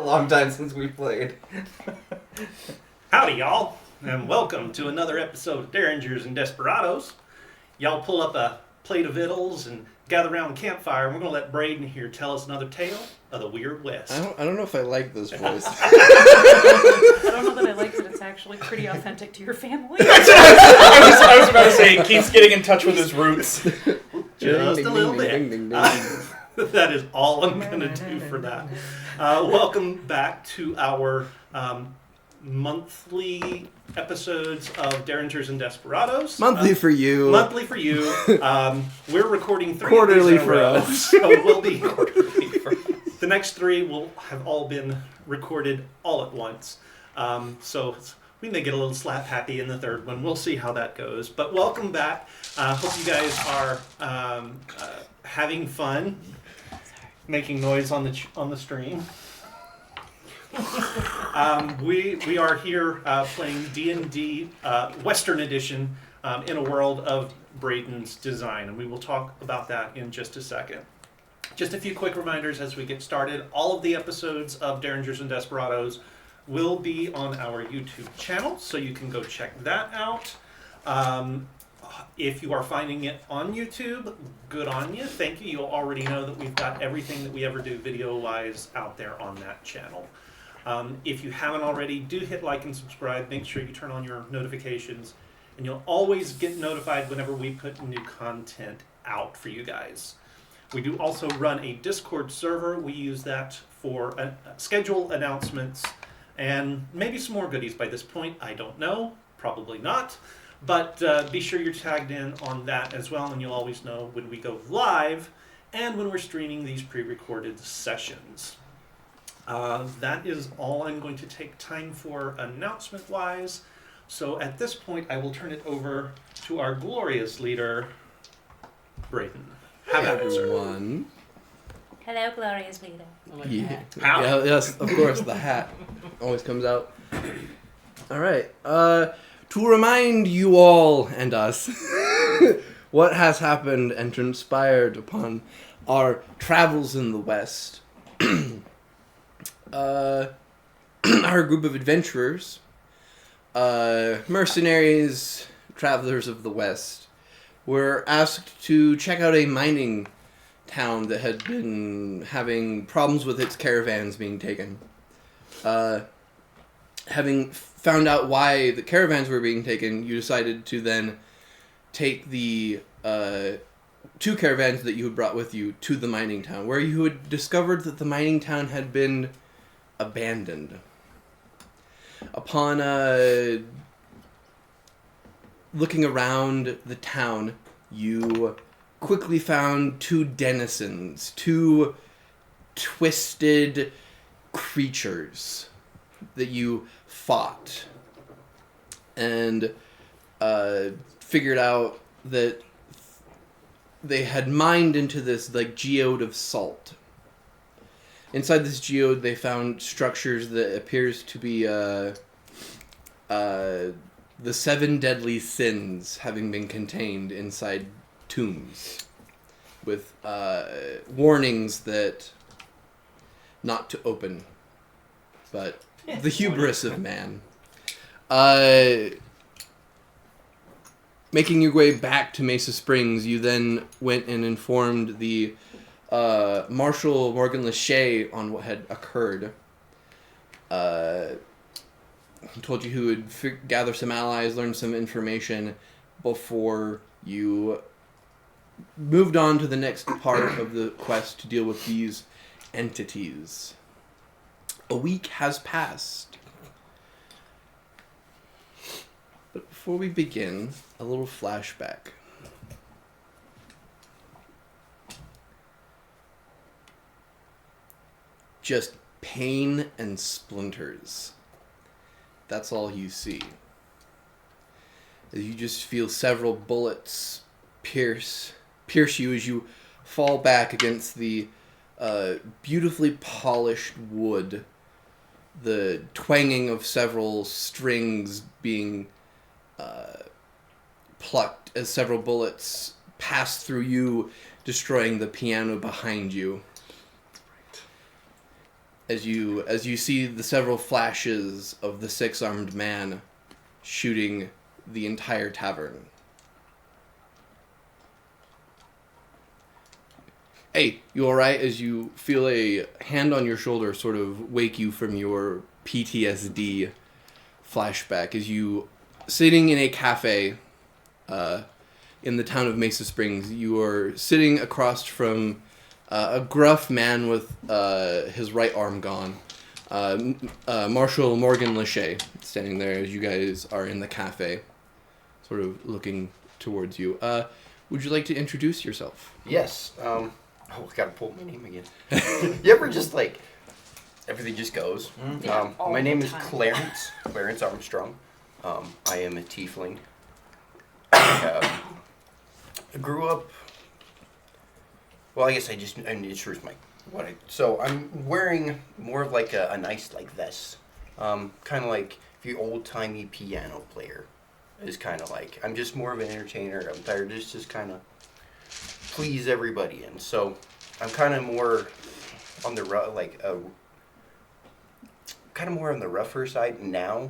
long time since we played. Howdy, y'all, and welcome to another episode of Derringers and Desperados. Y'all pull up a plate of victuals and gather around the campfire, and we're going to let Braden here tell us another tale of the Weird West. I don't know if I like this voice. I don't know that I like that it's actually pretty authentic to your family. I was about to say, he keeps getting in touch with his roots. Just a little bit. That is all I'm going to do for that. Welcome back to our monthly episodes of Derringers and Desperados. Monthly for you. Monthly for you. We're recording 3 Quarterly of these in a for row, us. so we'll be quarterly for us. The next 3 will have all been recorded all at once. So we may get a little slap happy in the third one. We'll see how that goes. But welcome back. Hope you guys are having fun, making noise on the stream. We are here playing D&D Western Edition in a world of Braden's design, and we will talk about that in just a second. Just a few quick reminders as we get started. All of the episodes of Derringers and Desperados will be on our YouTube channel, so you can go check that out. If you are finding it on YouTube, good on you. Thank you. You'll already know that we've got everything that we ever do video-wise out there on that channel. If you haven't already, do hit like and subscribe. Make sure you turn on your notifications, and you'll always get notified whenever we put new content out for you guys. We do also run a Discord server. We use that for schedule announcements and maybe some more goodies by this point. I don't know. Probably not. But be sure you're tagged in on that as well, and you'll always know when we go live and when we're streaming these pre-recorded sessions. That is all I'm going to take time for announcement-wise. So at this point, I will turn it over to our glorious leader, Braden. Hi, everyone. Hello, glorious leader. Yeah. Yes, of course, the hat always comes out. All right. To remind you all and us what has happened and transpired upon our travels in the West. Our group of adventurers, mercenaries, travelers of the West, were asked to check out a mining town that had been having problems with its caravans being taken. Having found out why the caravans were being taken, you decided to then take the 2 caravans that you had brought with you to the mining town, where you had discovered that the mining town had been abandoned. Upon looking around the town, you quickly found 2 denizens, 2 twisted creatures that you fought, and figured out that they had mined into this geode of salt. Inside this geode, they found structures that appears to be the 7 deadly sins having been contained inside tombs, with warnings that not to open, but the hubris of man. Making your way back to Mesa Springs, you then went and informed the Marshal Morgan Lachey on what had occurred. He told you he would gather some allies, learn some information before you moved on to the next part of the quest to deal with these entities. A week has passed. But before we begin, a little flashback. Just pain and splinters. That's all you see. You just feel several bullets pierce you as you fall back against the beautifully polished wood. The twanging of several strings being plucked as several bullets pass through you, destroying the piano behind you. as you see the several flashes of the 6-armed man shooting the entire tavern. Hey, you alright? As you feel a hand on your shoulder sort of wake you from your PTSD flashback as you, sitting in a cafe in the town of Mesa Springs, you are sitting across from a gruff man with his right arm gone. Marshal Morgan Lachey standing there as you guys are in the cafe, sort of looking towards you. Would you like to introduce yourself? Yes. I gotta pull my name again. You ever just like everything just goes? Yeah, all my name the is time. Clarence Armstrong. I am a tiefling. I grew up. Well, I guess I introduced so I'm wearing more of like a nice like vest, kind of like if you old timey piano player is kind of like I'm just more of an entertainer. I'm tired of just kind of please everybody, and so I'm kind of more on the kind of more on the rougher side now,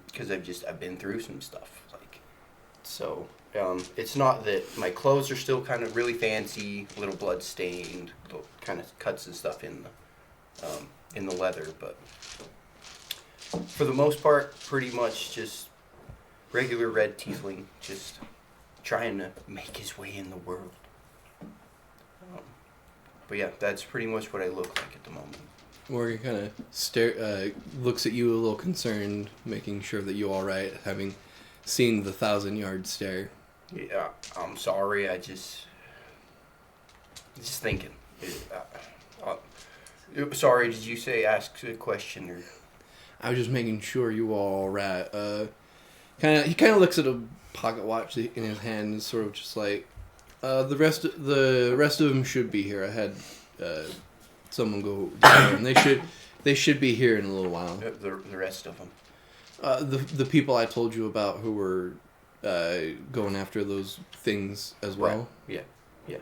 because I've been through some stuff like so. It's not that my clothes are still kind of really fancy, a little blood stained, little kind of cuts and stuff in the leather, but for the most part, pretty much just regular red tiefling, just trying to make his way in the world. But yeah, that's pretty much what I look like at the moment. Morgan kind of looks at you a little concerned, making sure that you're all right, having seen the 1,000-yard stare. Yeah, I'm sorry. Just thinking. Sorry, did you say ask a question or? I was just making sure you were all right. He kind of looks at a pocket watch in his hand and sort of just like, the rest of them should be here. I had someone go down, and they should be here in a little while. The rest of them. The people I told you about who were going after those things as well. Right. Yeah.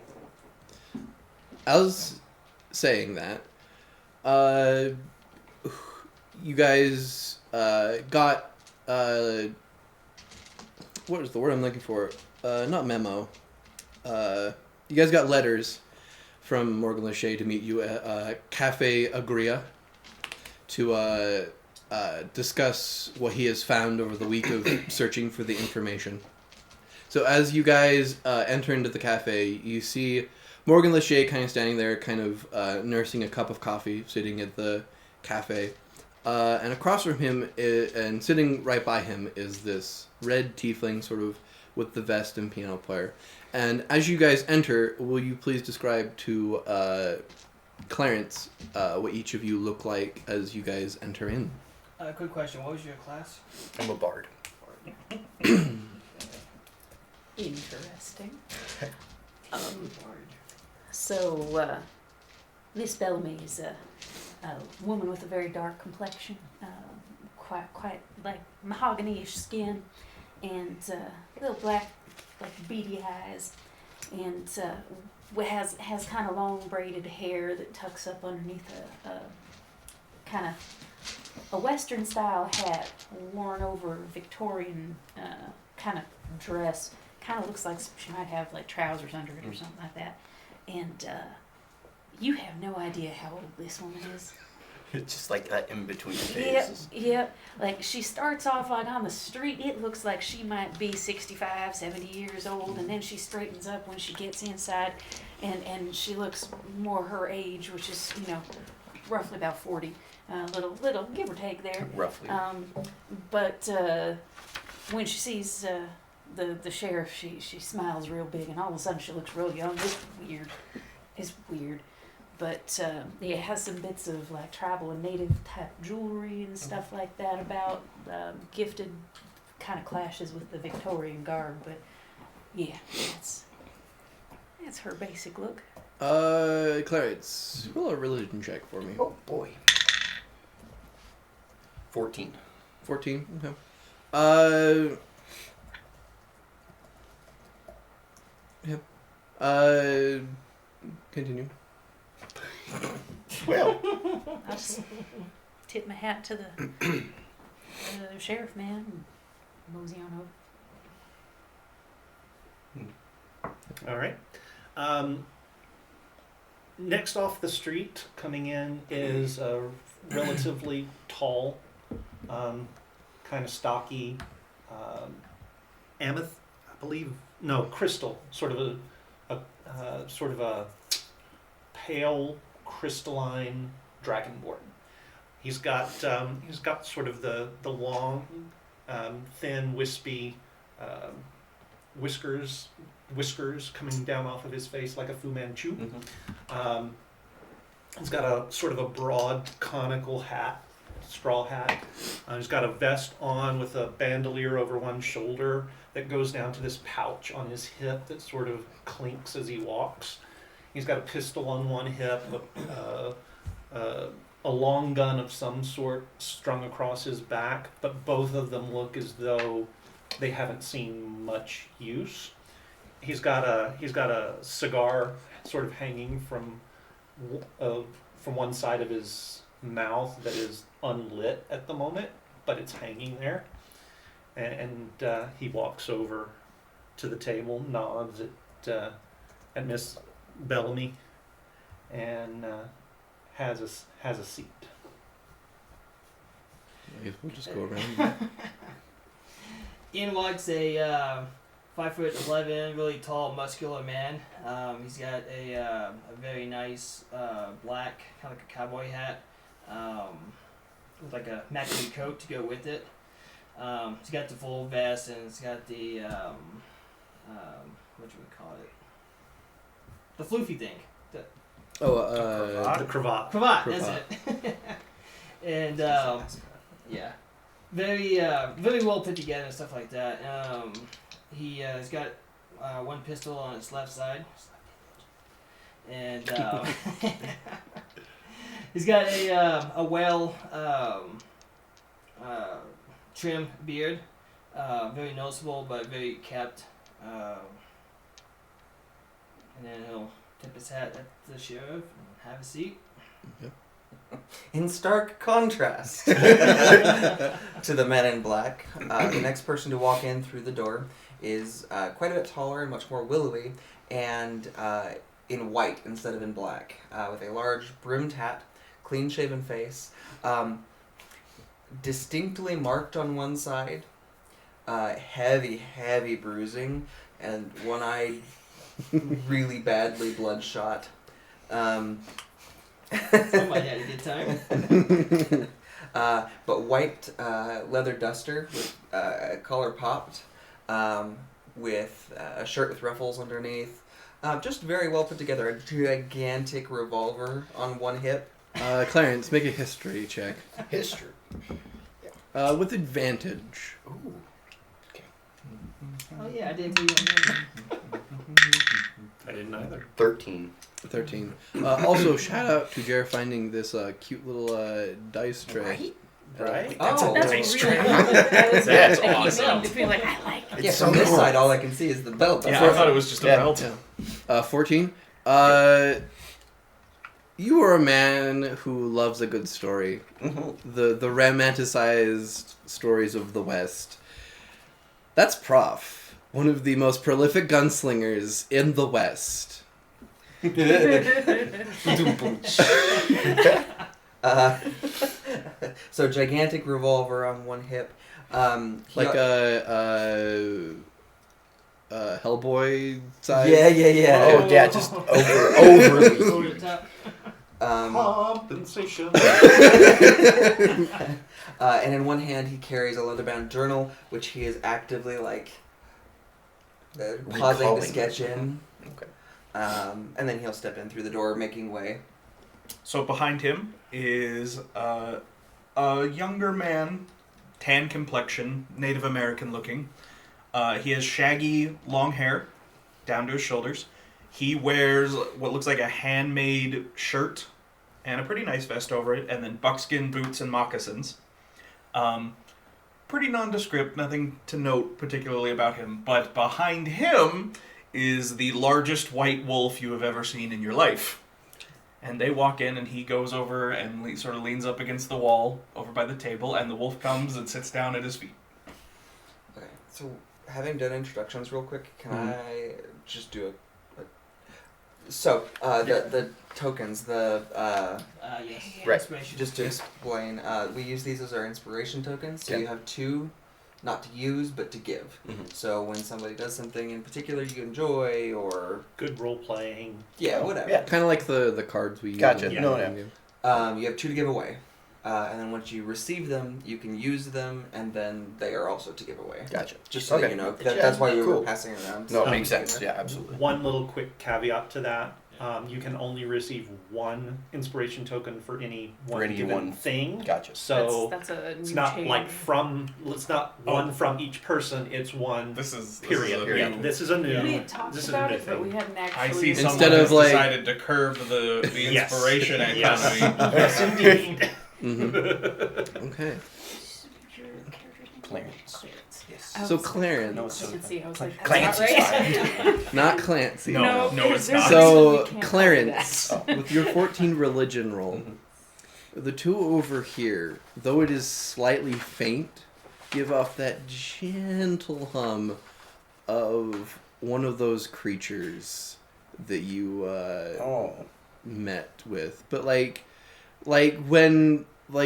I was saying that you guys got what is the word I'm looking for? Not memo. You guys got letters from Morgan Lachey to meet you at Cafe Agria to discuss what he has found over the week of searching for the information. So as you guys enter into the cafe, you see Morgan Lachey kind of standing there, kind of nursing a cup of coffee, sitting at the cafe. And across from him, and sitting right by him, is this red tiefling, sort of with the vest and piano player. And as you guys enter, will you please describe to Clarence what each of you look like as you guys enter in? Quick question. What was your class? I'm a bard. Interesting. So, Miss Bellamy is a woman with a very dark complexion, quite like mahogany-ish skin, and little black, like beady eyes, and has kind of long braided hair that tucks up underneath a kind of a Western style hat worn over Victorian kind of dress. Kind of looks like she might have like trousers under it or something like that. And you have no idea how old this woman is. It's just like that in between Yep, phases. yep. Like she starts off like on the street, it looks like she might be 65, 70 years old, and then she straightens up when she gets inside, and she looks more her age, which is, roughly about 40. Little give or take there. Roughly. But when she sees the sheriff, she smiles real big, and all of a sudden she looks real young. It's weird. But it has some bits of like tribal and native type jewelry and stuff like that about. Gifted kind of clashes with the Victorian garb, but yeah, that's her basic look. Clarence, roll a religion check for me. Oh boy. 14. 14? Okay. Yep. Continue. Well, I just tip my hat to the sheriff man and mosey on over. All right. Next off the street, coming in, is a relatively tall, kind of stocky, amethyst, I believe. No, crystal. Sort of a pale crystalline dragonborn. He's got sort of the long, thin, wispy whiskers coming down off of his face like a Fu Manchu. mm-hmm. He's got a sort of a broad conical hat, straw hat. He's got a vest on with a bandolier over one shoulder that goes down to this pouch on his hip that sort of clinks as he walks. He's got a pistol on one hip, a long gun of some sort strung across his back, but both of them look as though they haven't seen much use. He's got a cigar sort of hanging from one side of his mouth that is unlit at the moment, but it's hanging there. And he walks over to the table, nods at Miss Bellamy, and has a seat. I guess we'll just go around. In walks a 5'11", really tall, muscular man. He's got a very nice black, kind of like a cowboy hat, with like a matching coat to go with it. He's got the full vest, and it's got the what do we call it? The floofy thing. The cravat. Cravat. That's it. And yeah, very well put together and stuff like that. He's got one pistol on his left side, and he's got a well trim beard, very noticeable but very kept. And then he'll tip his hat at the sheriff and have a seat. Yep. In stark contrast to the men in black, the next person to walk in through the door is quite a bit taller and much more willowy, and in white instead of in black, with a large brimmed hat, clean-shaven face, distinctly marked on one side, heavy bruising, and one-eyed, really badly bloodshot. Somebody had a good time. But white leather duster with collar popped, with a shirt with ruffles underneath. Just very well put together. A gigantic revolver on one hip. Clarence, make a history check. History. With advantage. Ooh. Oh yeah, I didn't see you. I didn't either. 13. 13. Also, shout out to Jer finding this cute little dice tray. Right? That's Oh. a That's nice really tray. That's That's awesome. awesome. Be like, I like it. Yeah, so from this cool. side, all I can see is the belt. Yeah, I thought it was just a Yeah. belt. Yeah. 14. You are a man who loves a good story. Mm-hmm. The romanticized stories of the West. That's Prof, one of the most prolific gunslingers in the West. So gigantic revolver on one hip. Like a Hellboy size. Yeah. Oh, yeah, just Over overly. the top. Compensation. And in one hand, he carries a leather-bound journal, which he is actively pausing to Recalling. sketch in. Okay. And then he'll step in through the door, making way. So behind him is a younger man, tan complexion, Native American looking. He has shaggy, long hair down to his shoulders. He wears what looks like a handmade shirt and a pretty nice vest over it, and then buckskin boots and moccasins. Pretty nondescript, nothing to note particularly about him. But behind him is the largest white wolf you have ever seen in your life. And they walk in, and he goes over and sort of leans up against the wall over by the table, and the wolf comes and sits down at his feet. Okay, so having done introductions real quick, can I just do So, the tokens, Yes. Right. Inspiration. just to explain, we use these as our inspiration tokens, so Yeah. you have 2, not to use, but to give. Mhm. So when somebody does something in particular you enjoy, or, Good role playing. whatever. Yeah. Kind of like the cards we use. Gotcha. in the No, game. You have 2 to give away. And then once you receive them, you can use them, and then they are also to give away. Gotcha. Just so Okay. you know, that's why we Cool. were passing around. No, it Um, makes sense. Yeah, absolutely. One little quick caveat to that. You can only receive 1 inspiration token for any one any given one- thing. Gotcha. So that's a it's new not change. like it's not one from each person, it's one This is period. a Yeah, new- this is a new. We had talked This is a about new it, but we thing. hadn't I actually. see Instead someone of, has like- decided to curb the Yes. inspiration Yes. economy. Yes, indeed. Mm-hmm. Okay. Your character's name? Clarence. Yes. So Clarence, No, it's I can see. I was like, that's Clancy's not right. not Clancy. No, it's there's not. a So reason we can't Clarence, call you with your 14 religion roll, the 2 over here, though it is slightly faint, give off that gentle hum of one of those creatures that you met with. But like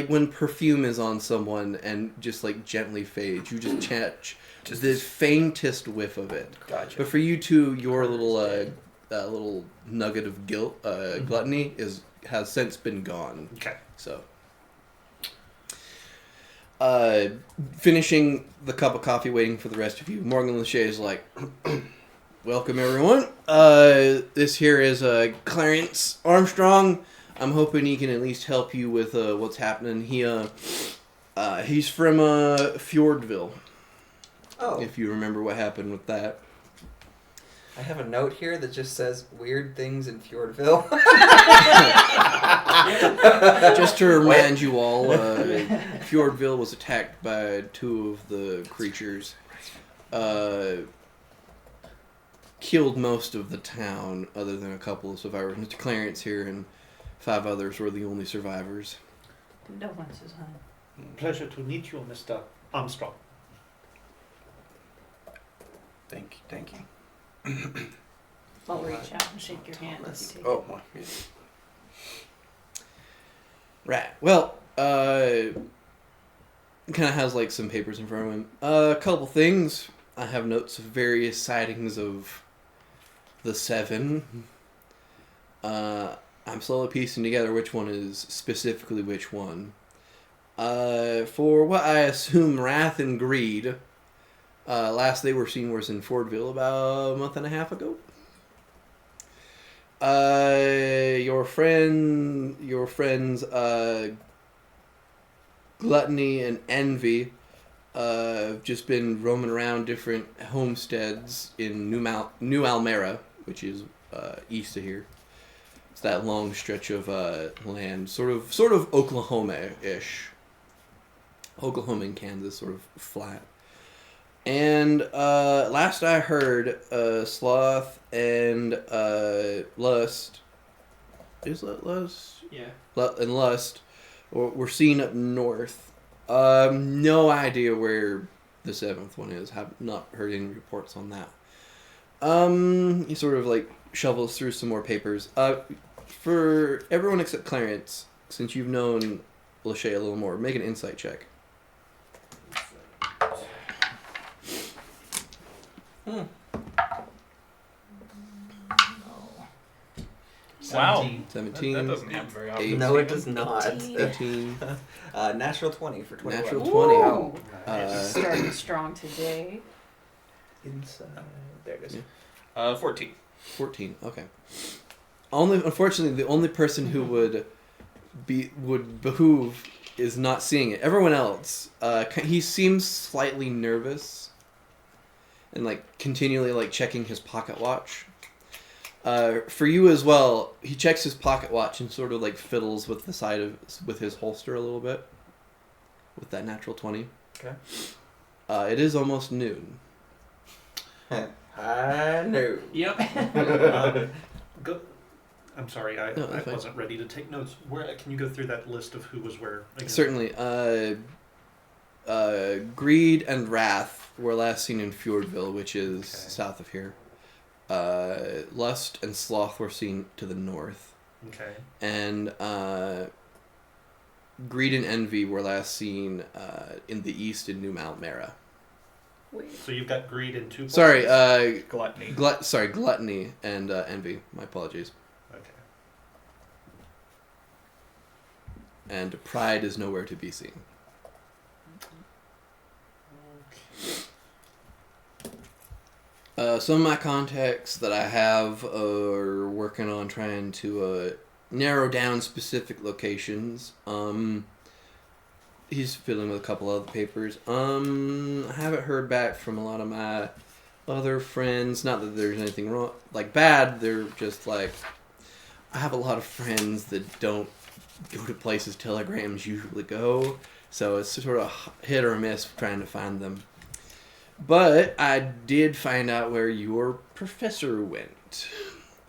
when perfume is on someone and just like gently fades, you just catch Just the faintest whiff of it. Gotcha. But for you two, your little nugget of guilt, gluttony has since been gone. Okay. So, finishing the cup of coffee, waiting for the rest of you, Morgan Lachey is like, "Welcome everyone. This here is Clarence Armstrong. I'm hoping he can at least help you with what's happening. He's from Fjordville. Oh, If you remember what happened with that." I have a note here that just says weird things in Fjordville. Just to remind you all, Fjordville was attacked by 2 of the creatures. Killed most of the town, other than a couple of survivors. Mr. Clarence here and 5 others were the only survivors. Condolences, hon. Pleasure to meet you, Mr. Armstrong. Thank you. I'll reach out and shake your hand as you take Oh, well, yeah. Right. Well, kind of has like some papers in front of him. A couple things. I have notes of various sightings of the 7. I'm slowly piecing together which one is specifically which one. For what I assume Wrath and Greed, last they were seen was in Fordville about a month and a half ago. Your friends, Gluttony and Envy, have just been roaming around different homesteads in New Almera, which is east of here. It's that long stretch of land, sort of Oklahoma-ish. Oklahoma and Kansas, sort of flat. And last I heard, Sloth and Lust. Is that Lust? Yeah. And Lust were seen up north. No idea where the 7th one is. Have not heard any reports on that. He sort of like shovels through some more papers. For everyone except Clarence, since you've known Lachey a little more, make an insight check. Wow. 17. That doesn't happen very often. No, it does not. 18. Natural 20 for 21. Natural it. 20. Ooh. Uh, Starting strong today. Inside. There it is. Yeah. 14. 14. Okay. Unfortunately, the only person who would behoove is not seeing it. Everyone else, he seems slightly nervous, and like continually like checking his pocket watch. For you as well, he checks his pocket watch and sort of like fiddles with the side of with his holster a little bit. With that natural 20. Okay. It is almost noon. I know. Yep. Go, I'm sorry, I No, that's fine. wasn't ready to take notes. Where can you go through that list of who was where again? Certainly. Greed and Wrath were last seen in Fjordville, which is Okay. south of here. Lust and Sloth were seen to the north. Okay. And Greed and Envy were last seen in the east in New Mount Mara. Wait. So you've got greed in 2 places. Sorry, Gluttony. Gluttony and Envy. My apologies. Okay. And Pride is nowhere to be seen. Some of my contacts that I have are working on trying to narrow down specific locations. He's filling with a couple other papers. I haven't heard back from a lot of my other friends. Not that there's anything wrong, like bad. They're just like, I have a lot of friends that don't go to places telegrams usually go. So it's sort of hit or miss trying to find them. But I did find out where your professor went,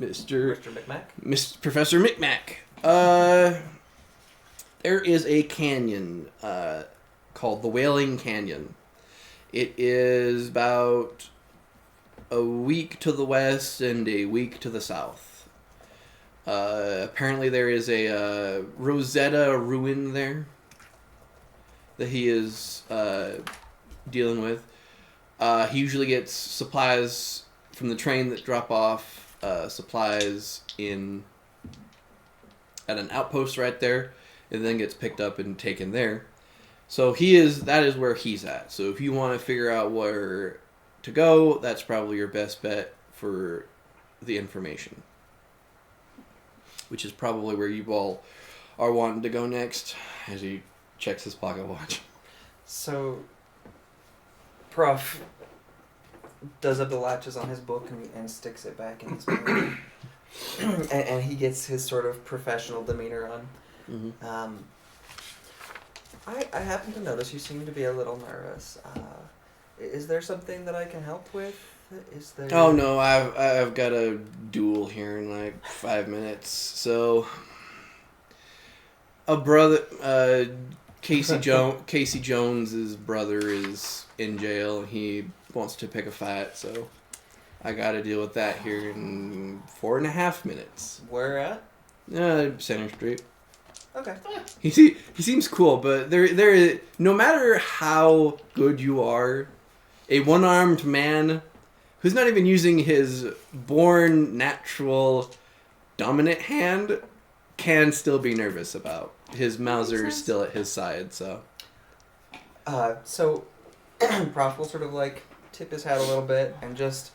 Mr. McMack? Professor Micmac. There is a canyon called the Wailing Canyon. It is about a week to the west and a week to the south. Apparently there is a Rosetta ruin there that he is dealing with. He usually gets supplies from the train that drop off supplies at an outpost right there, and then gets picked up and taken there. So that is where he's at. So if you want to figure out where to go, that's probably your best bet for the information. Which is probably where you all are wanting to go next, as he checks his pocket watch. So, Prof does up the latches on his book and sticks it back in his bag. and he gets his sort of professional demeanor on. Mm-hmm. I happen to notice you seem to be a little nervous. Is there something that I can help with? Is there... Oh no, I've got a duel here in like 5 minutes. So, a brother, Casey Jones's brother is in jail. He wants to pick a fight, so I got to deal with that here in 4.5 minutes. Where at? Center Street. Okay. He seems cool, but there no matter how good you are, a one-armed man who's not even using his born natural dominant hand can still be nervous about. His Mauser is still at his side, so. So, Prof will sort of like tip his hat a little bit and just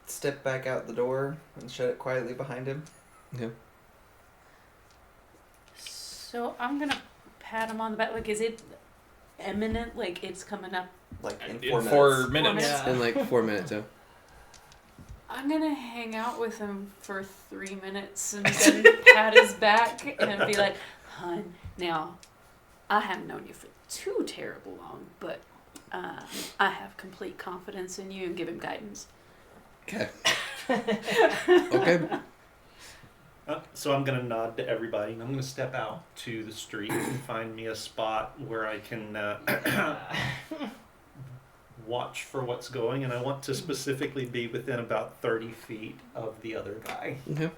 step back out the door and shut it quietly behind him. Okay. So I'm gonna pat him on the back. Like, is it imminent? Like, it's coming up. Like in In 4 minutes. 4 minutes. Yeah. In like 4 minutes, yeah. I'm gonna hang out with him for 3 minutes and then pat his back and be like, "Hun, now, I haven't known you for too terrible long, but I have complete confidence in you," and give him guidance. Okay. Okay. So I'm going to nod to everybody, and I'm going to step out to the street and find me a spot where I can watch for what's going, and I want to specifically be within about 30 feet of the other guy. Okay.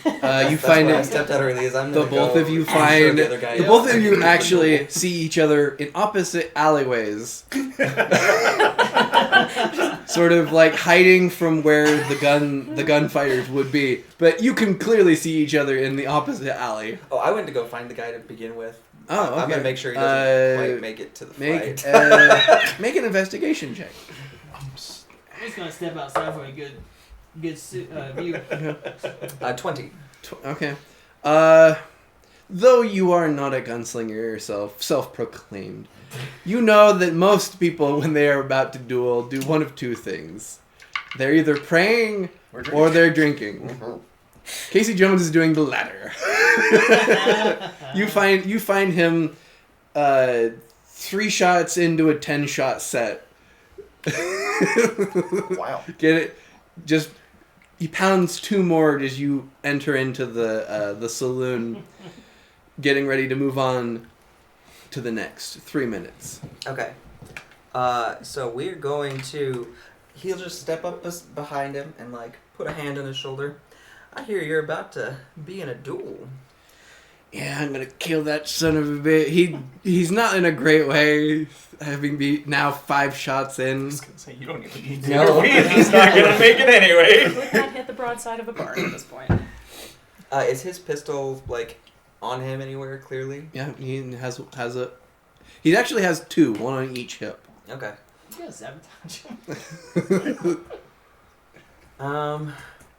That's You find where I it. stepped out early. Is I'm The gonna both go of you and show find the other guy the both of you actually see each other in opposite alleyways, sort of like hiding from where the gunfighters would be. But you can clearly see each other in the opposite alley. Oh, I went to go find the guy to begin with. Oh, okay. I'm gonna make sure he doesn't quite make it to the fight. Make an investigation check. I'm just gonna step outside for a good view. 20. Okay. Though you are not a gunslinger yourself, self-proclaimed, you know that most people, when they are about to duel, do one of two things. They're either praying or they're drinking. Casey Jones is doing the latter. You find him 3 shots into a 10-shot set. Wow. Get it? Just he pounds 2 more as you enter into the saloon, getting ready to move on to the next 3 minutes. Okay. So we're going to. He'll just step up behind him and like put a hand on his shoulder. I hear you're about to be in a duel. Yeah, I'm gonna kill that son of a bitch. He's not in a great way, having be now 5 shots in. I was gonna say, you don't even need to No. intervene. He's not gonna make it anyway. Would not hit the broadside of a barn at this point. Is his pistol like on him anywhere? Clearly. Yeah, he has a. He actually has 2, one on each hip. Okay. You gotta sabotage him.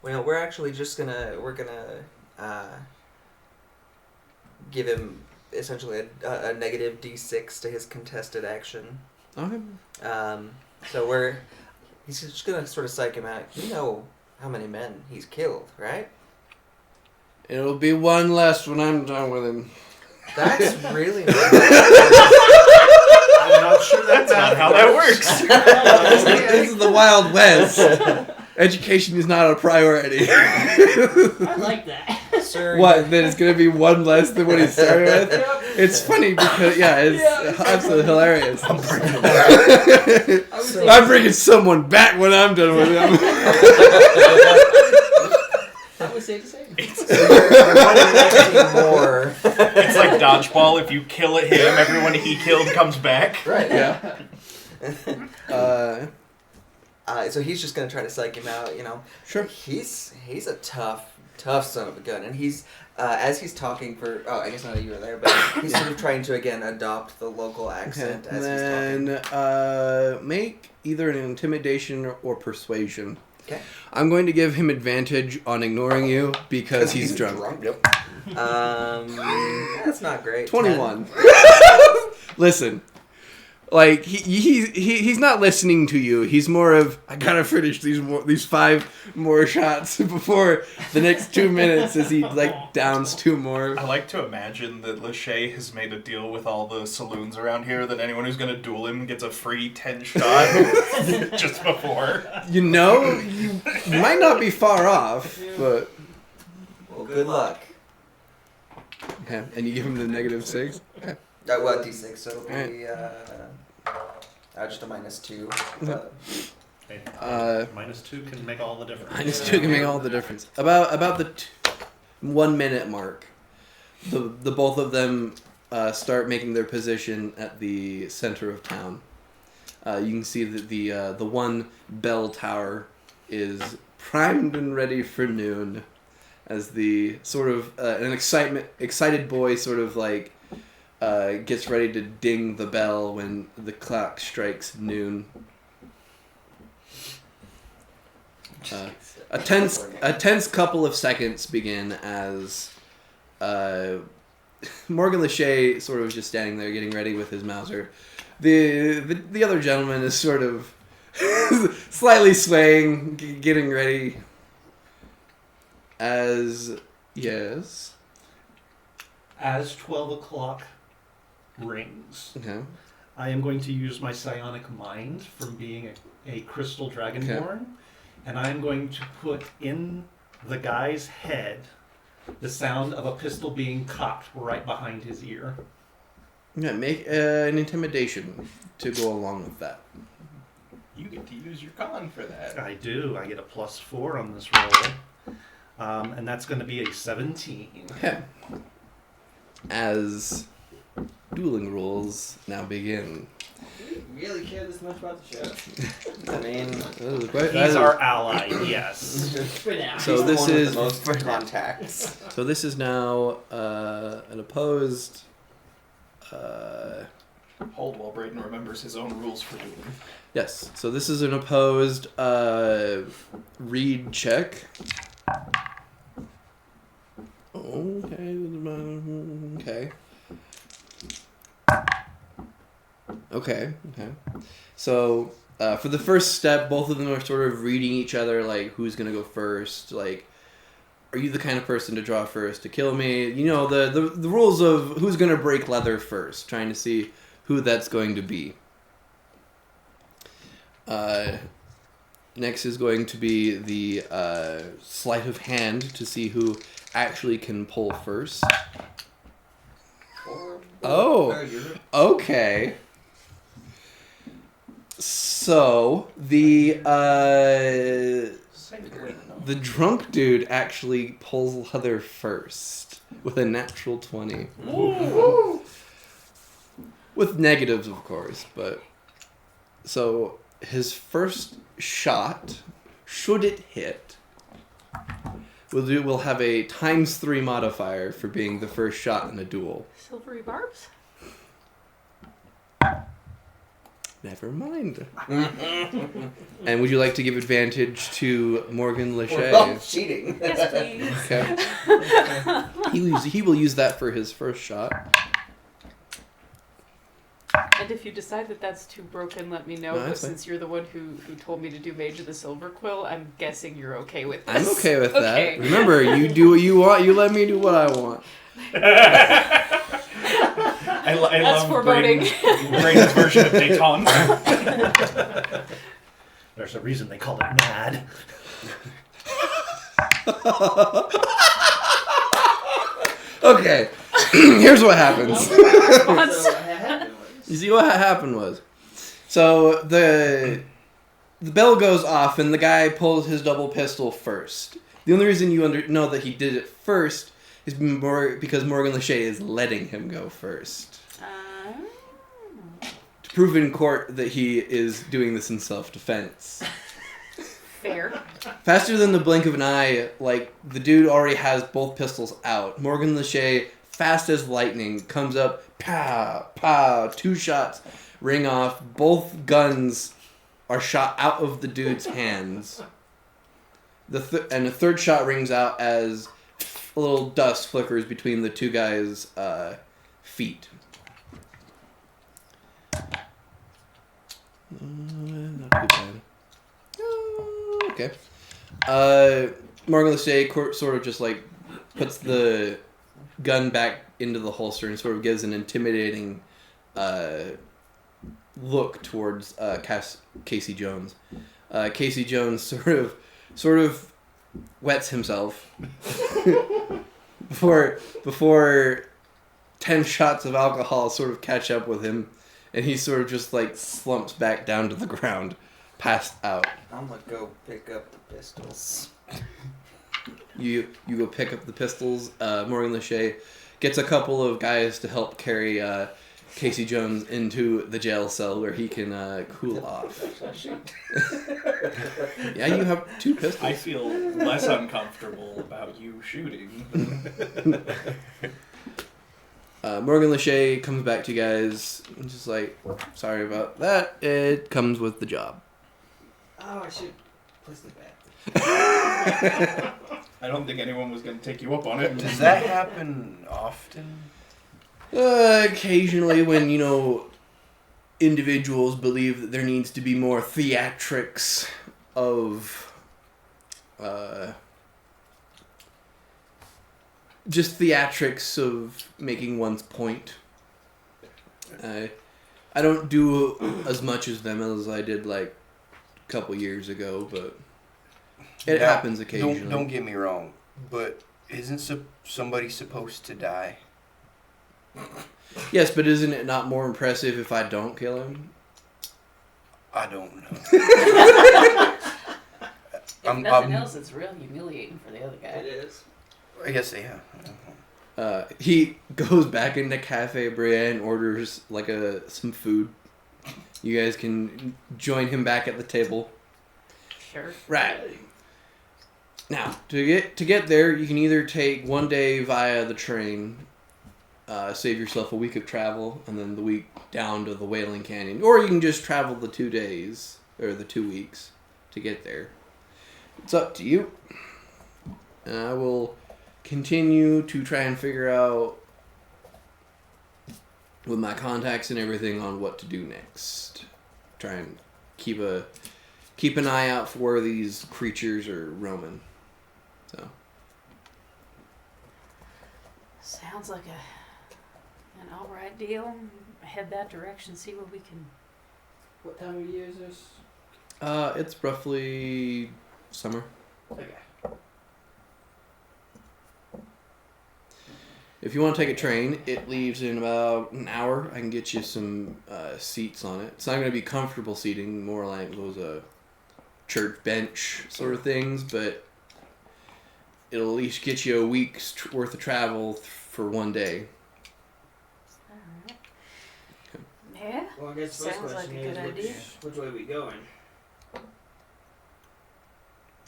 Well, we're actually just gonna give him essentially a negative D6 to his contested action. Okay. So he's just gonna sort of psych him out. You know how many men he's killed, right? It'll be 1 less when I'm done with him. That's really nice. I'm not sure that's Not how that works. This is the Wild West. Education is not a priority. I like that. Sir, What? Then it's gonna be 1 less than what he started with? It's funny because it's absolutely hilarious. I would say I'm bringing someone back when I'm done with him. I would say the same. more. It's like dodgeball. If you kill him, everyone he killed comes back. Right. Yeah. So he's just gonna try to psych him out. You know. Sure. He's a tough son of a gun, and he's as he's talking for. Oh, I guess not that you were there, but he's sort of trying to again adopt the local accent as he's talking. Make either an intimidation or persuasion. Okay. I'm going to give him advantage on ignoring you because he's drunk. Yep. That's not great. 21. Listen, like he's not listening to you. He's more of I gotta finish these 5 more shots before the next 2 minutes as he like downs 2 more. I like to imagine that Lachey has made a deal with all the saloons around here that anyone who's going to duel him gets a free 10 shot just before. You know, you might not be far off, but Well, good luck. yeah. And you give him the -6. Okay. Well, D6, so it'll be Alright. just a -2. Okay. Uh, -2 can make all the difference. -2 can make all the difference. About the 1 minute mark, the both of them start making their position at the center of town. You can see that the one bell tower is primed and ready for noon, as the sort of an excited boy sort of like gets ready to ding the bell when the clock strikes noon. A tense couple of seconds begin as Morgan Lachey sort of just standing there getting ready with his Mauser. The other gentleman is sort of slightly swaying, getting ready. Yes. As 12 o'clock rings, Okay. I am going to use my psionic mind from being a crystal dragonborn, and I am going to put in the guy's head the sound of a pistol being cocked right behind his ear. Yeah, make an intimidation to go along with that. You get to use your con for that. I do. I get a +4 on this roll. And that's going to be a 17. Okay. As dueling rules now begin. Do you really care this much about the show? I mean, He's our ally, yes. For now. So he's the this one with is the most contacts. so this is now an opposed. Hold while Braden remembers his own rules for dueling. Yes. So this is an opposed read check. Okay. Okay. So for the first step, both of them are sort of reading each other, like who's gonna go first. Like, are you the kind of person to draw first to kill me? You know the rules of who's gonna break leather first. Trying to see who that's going to be. Next is going to be the sleight of hand to see who actually can pull first. Oh, okay. So the drunk dude actually pulls leather first with a natural 20. Ooh. With negatives, of course, but so his first shot, should it hit, we'll have a ×3 modifier for being the first shot in a duel. Silvery barbs? Never mind. And would you like to give advantage to Morgan We're Lachey? both cheating. Yes, please. Okay. He will use that for his first shot. And if you decide that that's too broken, let me know. No, But that's fine. since you're the one who told me to do Mage of the Silver Quill, I'm guessing you're okay with this. I'm okay with Okay. that. Remember, you do what you want. You let me do what I want. I That's love foreboding. Brayden's version of Dayton. There's a reason they call it mad. Okay. Here's what happens. Response. You see what happened was, so the bell goes off and the guy pulls his double pistol first. The only reason you know that he did it first is because Morgan Lachey is letting him go first. To prove in court that he is doing this in self-defense. Fair. Faster than the blink of an eye, like, the dude already has both pistols out. Morgan Lachey, fast as lightning, comes up, pow, pow, 2 shots ring off. Both guns are shot out of the dude's hands. And the third shot rings out as a little dust flickers between the two guys' feet. Not too bad. Okay. Morgan Lachey sort of just like puts the gun back into the holster and sort of gives an intimidating look towards Casey Jones. Casey Jones sort of wets himself before 10 shots of alcohol sort of catch up with him, and he sort of just like slumps back down to the ground, passed out. I'm gonna go pick up the pistols. You go pick up the pistols. Morgan Lachey gets a couple of guys to help carry Casey Jones into the jail cell where he can cool off. Yeah, you have 2 pistols. I feel less uncomfortable about you shooting. Morgan Lachey comes back to you guys and just like, sorry about that. It comes with the job. Oh, I should place the bet. I don't think anyone was going to take you up on it. Does that happen often? Occasionally when, individuals believe that there needs to be more theatrics of, just theatrics of making one's point. I don't do as much as them as I did like a couple years ago, but it Now, happens occasionally. Don't get me wrong, but isn't somebody supposed to die? Yes, but isn't it not more impressive if I don't kill him? I don't know. If nothing else, it's real humiliating for the other guy. It is. I guess, yeah. He goes back into Cafe Bria and orders like some food. You guys can join him back at the table. Sure. Right. Now, to get there, you can either take 1 day via the train, save yourself a week of travel, and then the week down to the Wailing Canyon, or you can just travel the 2 days or the 2 weeks to get there. It's up to you. And I will continue to try and figure out with my contacts and everything on what to do next. Try and keep an eye out for where these creatures are roaming. So Sounds like an alright deal. Head that direction, see what we can. What time of year is this? It's roughly summer. Okay. If you want to take a train, it leaves in about an hour. I can get you some seats on it. It's not going to be comfortable seating, more like those church bench sort of things, but it'll at least get you a week's worth of travel for one day. Alright. Yeah. Well, I guess the first Sounds like question a good is idea. which way are we going?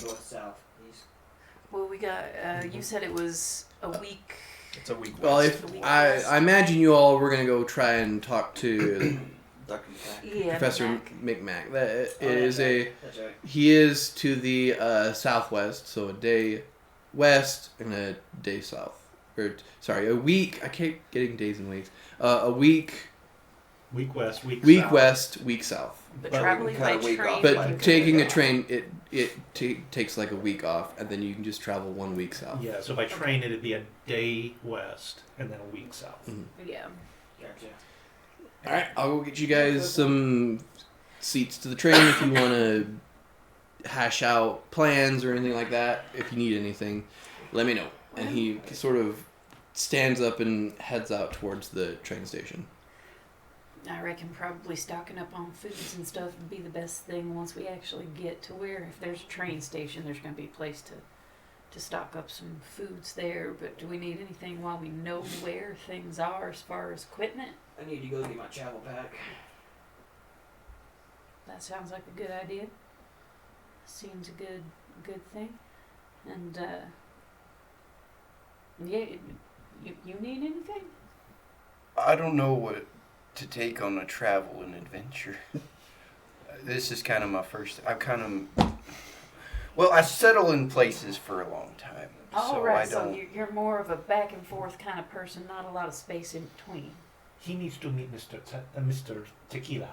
North, south, east. Well, we got. You said it was a week. It's a week Well, west. if I imagine you all were going to go try and talk to Duck and Cat. Yeah. Professor Mac. McMack. That Oh, is yeah, that's right. he is to the southwest, so a day west and a day south. Or sorry, a week. I keep getting days and weeks. A week Week west, week south. west, week south. But But traveling we by cut a week train. off. But Like, taking a yeah. train, it takes like a week off, and then you can just travel 1 week south. Yeah, so by train it'd be a day west and then a week south. Yeah. Gotcha. All right, I'll go get you guys some seats to the train if you want to hash out plans or anything like that. If you need anything, let me know. And he sort of stands up and heads out towards the train station. I reckon probably stocking up on foods and stuff would be the best thing once we actually get to where, if there's a train station, there's going to be a place to stock up some foods there. But do we need anything while we know where things are as far as equipment? I need to go get my travel pack. That sounds like a good idea. Seems a good thing. And yeah, you need anything? I don't know what to take on a travel and adventure. This is kind of my first. Well, I settle in places for a long time. All so right, I so don't. you're more of a back and forth kind of person, not a lot of space in between. He needs to meet Mr. Tequila.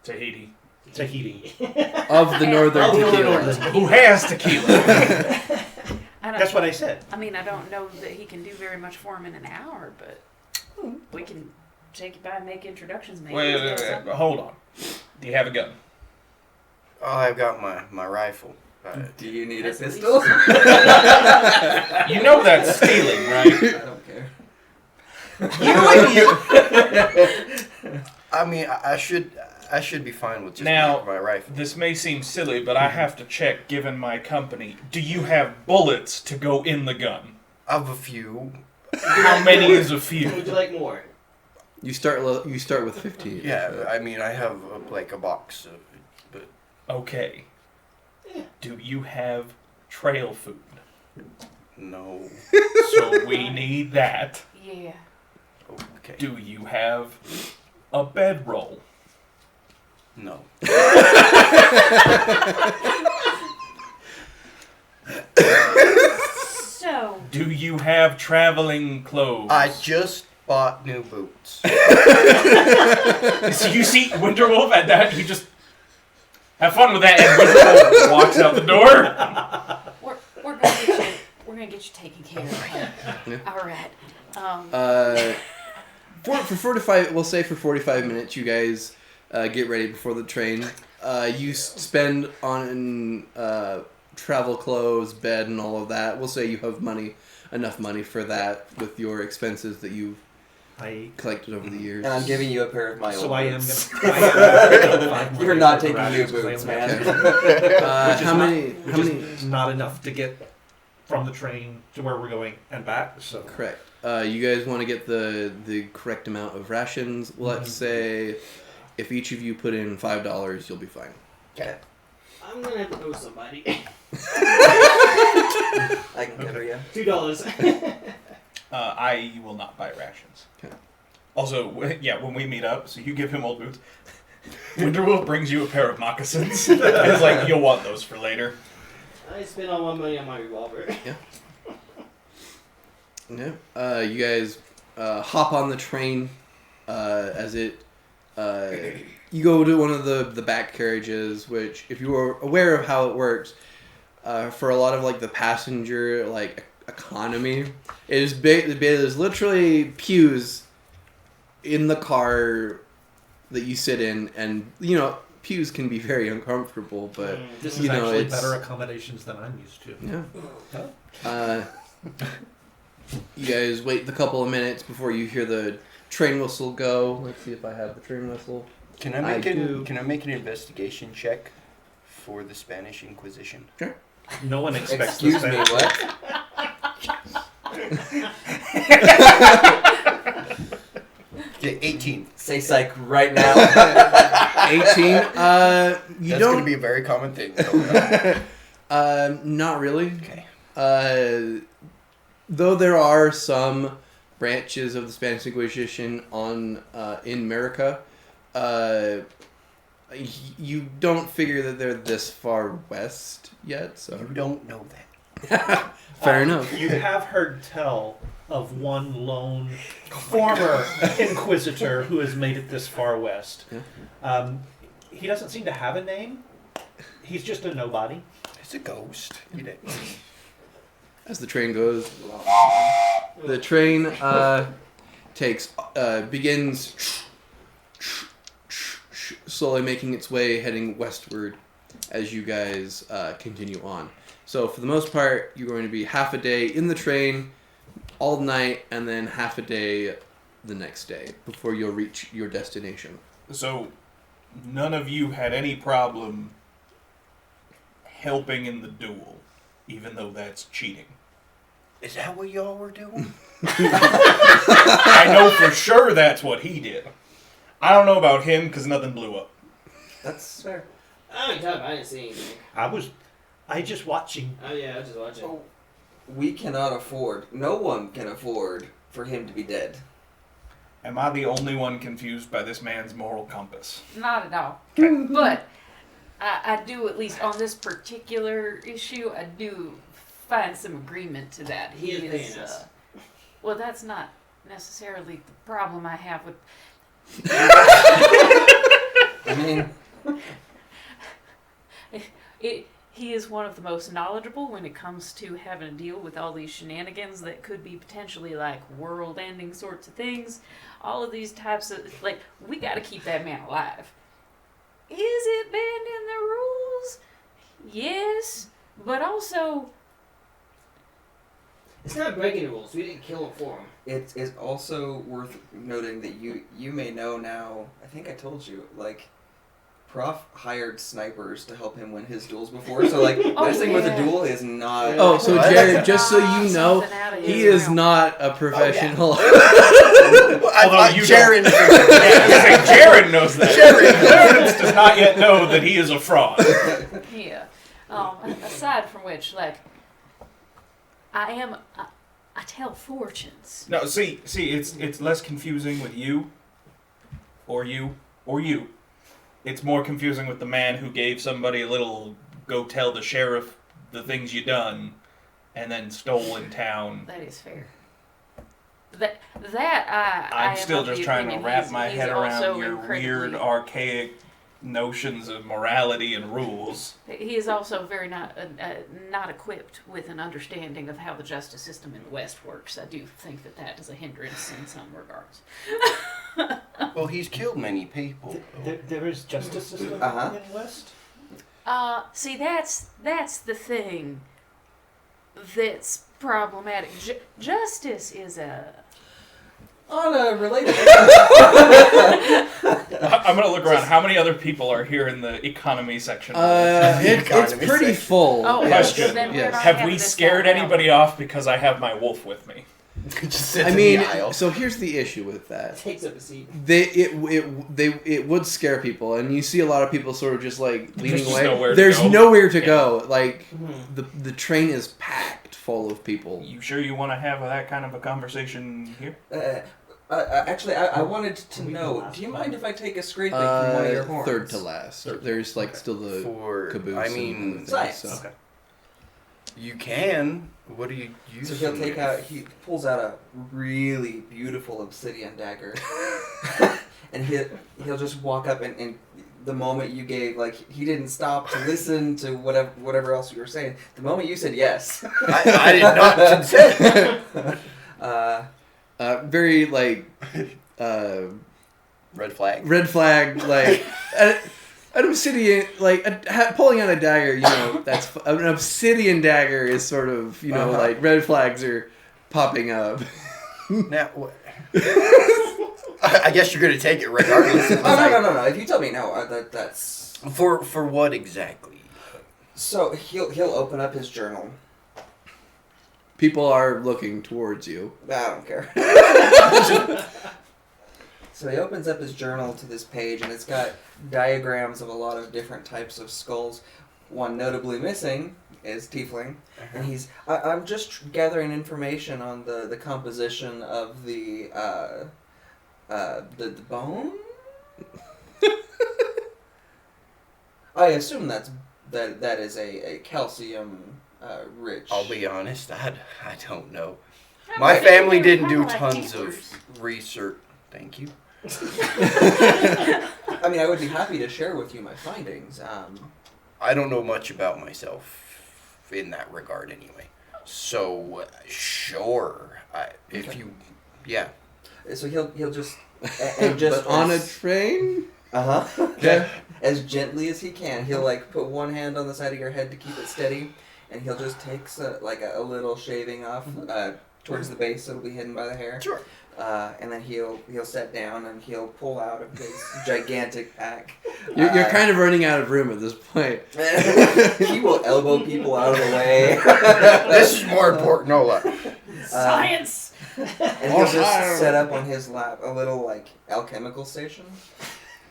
Tahiti. Tahiti. Of the northern Of the tequila. northern. Who has tequila? That's what I said. I mean, I don't know that he can do very much for him in an hour, but we can take it by and make introductions. Maybe. Wait, hold on. Do you have a gun? Oh, I've got my rifle. Do you need a That's at least- pistol? You know that's stealing, right? I don't care. I mean, I should be fine with just Now- my rifle. This may seem silly, but I have to check, given my company. Do you have bullets to go in the gun? Of a few. How many is a Would few? you like more? You start with 15. Yeah, I mean, I have like a box of it, but Okay. Do you have trail food? no. So we need that. Yeah. Okay. Do you have a bedroll? No. So Do you have traveling clothes? I just bought new boots. So you see Winterwolf at that, you just have fun with that, and Winterwolf walks out the door. we're gonna get you taken care of. Yeah. All right. For 45, we'll say for 45 minutes, you guys get ready before the train. You spend on travel clothes, bed, and all of that. We'll say you have enough money for that with your expenses that you've collected over the years. And I'm giving you a pair of my old So I am boots. gonna. You're not taking new boots, man. How many? Not enough to get from the train to where we're going and back. So Correct. You guys want to get the correct amount of rations. Let's say if each of you put in $5, you'll be fine. Okay. I'm gonna have to know somebody. I can cover you. $2. I will not buy rations. Okay. Also, when we meet up, so you give him old boots. Winterwolf brings you a pair of moccasins. It's like, you'll want those for later. I spent all my money on my revolver. Yeah. You guys hop on the train as it. You go to one of the back carriages, which, if you are aware of how it works, for a lot of like the passenger like economy, it is big. There's literally pews in the car that you sit in, and pews can be very uncomfortable, but This you is know, actually it's- better accommodations than I'm used to. yeah. You guys wait the couple of minutes before you hear the train whistle go. Let's see if I have the train whistle. Can I make an investigation check for the Spanish Inquisition? No one expects Excuse this. me, man. what? Yeah, 18. Say psych right now. 18. You That's don't. going to be a very common thing. Not really. Okay. Though there are some branches of the Spanish Inquisition in America, you don't figure that they're this far west yet. So You don't know that. fair enough. You have heard tell of one lone former inquisitor who has made it this far west. Yeah. He doesn't seem to have a name. He's just a nobody. It's a ghost. You know. As the train goes, the train begins slowly making its way heading westward as you guys continue on. So for the most part, you're going to be half a day in the train all night and then half a day the next day before you'll reach your destination. So, none of you had any problem helping in the duel, even though that's cheating. Is that what y'all were doing? I know for sure that's what he did. I don't know about him because nothing blew up. That's fair. I didn't see anything. I just watching. Oh yeah, I was just watching. Oh, we cannot afford, no one can afford for him to be dead. Am I the only one confused by this man's moral compass? Not at all. But I do, at least on this particular issue, I do find some agreement to that. He is paying us. Well, that's not necessarily the problem I have with. I mean, He is one of the most knowledgeable when it comes to having to deal with all these shenanigans that could be potentially like world-ending sorts of things. All of these types of, like, we got to keep that man alive. Is it bending the rules? Yes, but also It's not breaking the rules. We didn't kill him for him. it is also worth noting that you may know now, I think I told you, like, Prof hired snipers to help him win his duels before, so like messing with a duel is not. Oh, so What? Jared, just so you know, something out of he his is realm. not a professional. Although you Jared. Jared knows that. Clarence does not yet know that he is a fraud. Yeah. Aside from which, like, I tell fortunes. No, see, it's less confusing with you, or you. It's more confusing with the man who gave somebody a little go tell the sheriff the things you done, and then stole in town. That is fair. I I'm am still of just the trying to opinion wrap he's- my he's head around also your incredibly- weird, archaic notions of morality and rules. He is also very not equipped with an understanding of how the justice system in the West works. I do think that is a hindrance in some regards. Well, he's killed many people. There is justice system Uh-huh. in West. See, that's the thing that's problematic. Justice is a... On a related. I'm gonna look around. How many other people are here in the economy section? It's Economy pretty section. full. Oh, yes. Question. then we're Yes. not Have having we this scared down now. anybody off because I have my wolf with me? Just sits I in mean, the aisle. so here's the issue with that. Takes up a seat. It would scare people, and you see a lot of people sort of just like leaning There's just away. nowhere to There's go. nowhere to Yeah. go. Like Mm-hmm. the train is packed full of people. You sure you want to have that kind of a conversation here? Actually, I wanted to know. Do you mind if I take a scraping from one of your horns? Third to last. There's like still the For caboose. I and mean, other Science. things, so. Okay. you can. What do you use? So he'll them take with? out. He pulls out a really beautiful obsidian dagger, and he'll just walk up and the moment you gave, like, he didn't stop to listen to whatever else you were saying. The moment you said yes, I did not consent. Very like Red flag. red flag. Like An obsidian, like pulling out a dagger, that's an obsidian dagger is sort of, like red flags are popping up. Now, I guess you're gonna take it regardless. No. If you tell me no, that's for what exactly? So he'll open up his journal. People are looking towards you. I don't care. So he opens up his journal to this page, and it's got diagrams of a lot of different types of skulls. One notably missing is Tiefling, and I'm just gathering information on the composition of the bone. I assume that is a calcium rich. I'll be honest, I don't know. My family didn't do tons of research. Thank you. I mean, I would be happy to share with you my findings. I don't know much about myself in that regard, anyway. So, sure, yeah. So he'll just and just but on a train. Okay. As gently as he can, he'll put one hand on the side of your head to keep it steady, and he'll just take a little shaving off towards the base, so it'll be hidden by the hair. Sure. And then he'll sit down and he'll pull out of his gigantic pack. You're kind of running out of room at this point. He will elbow people out of the way. This is more important, Nola. Science! And he'll just set up on his lap a little alchemical station.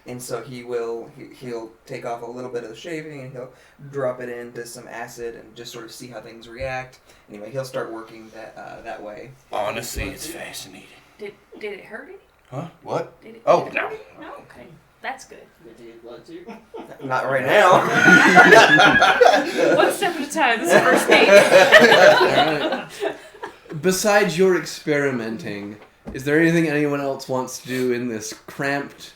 And so he'll take off a little bit of the shaving and he'll drop it into some acid and just sort of see how things react. Anyway, he'll start working that way. Honestly, it's fascinating. Did it hurt any? Huh? What? Did it Oh, hurt no. any? No? Okay. That's good. Blood too. Not right now. One step at a time. This is the first date. Alright. Besides your experimenting, is there anything anyone else wants to do in this cramped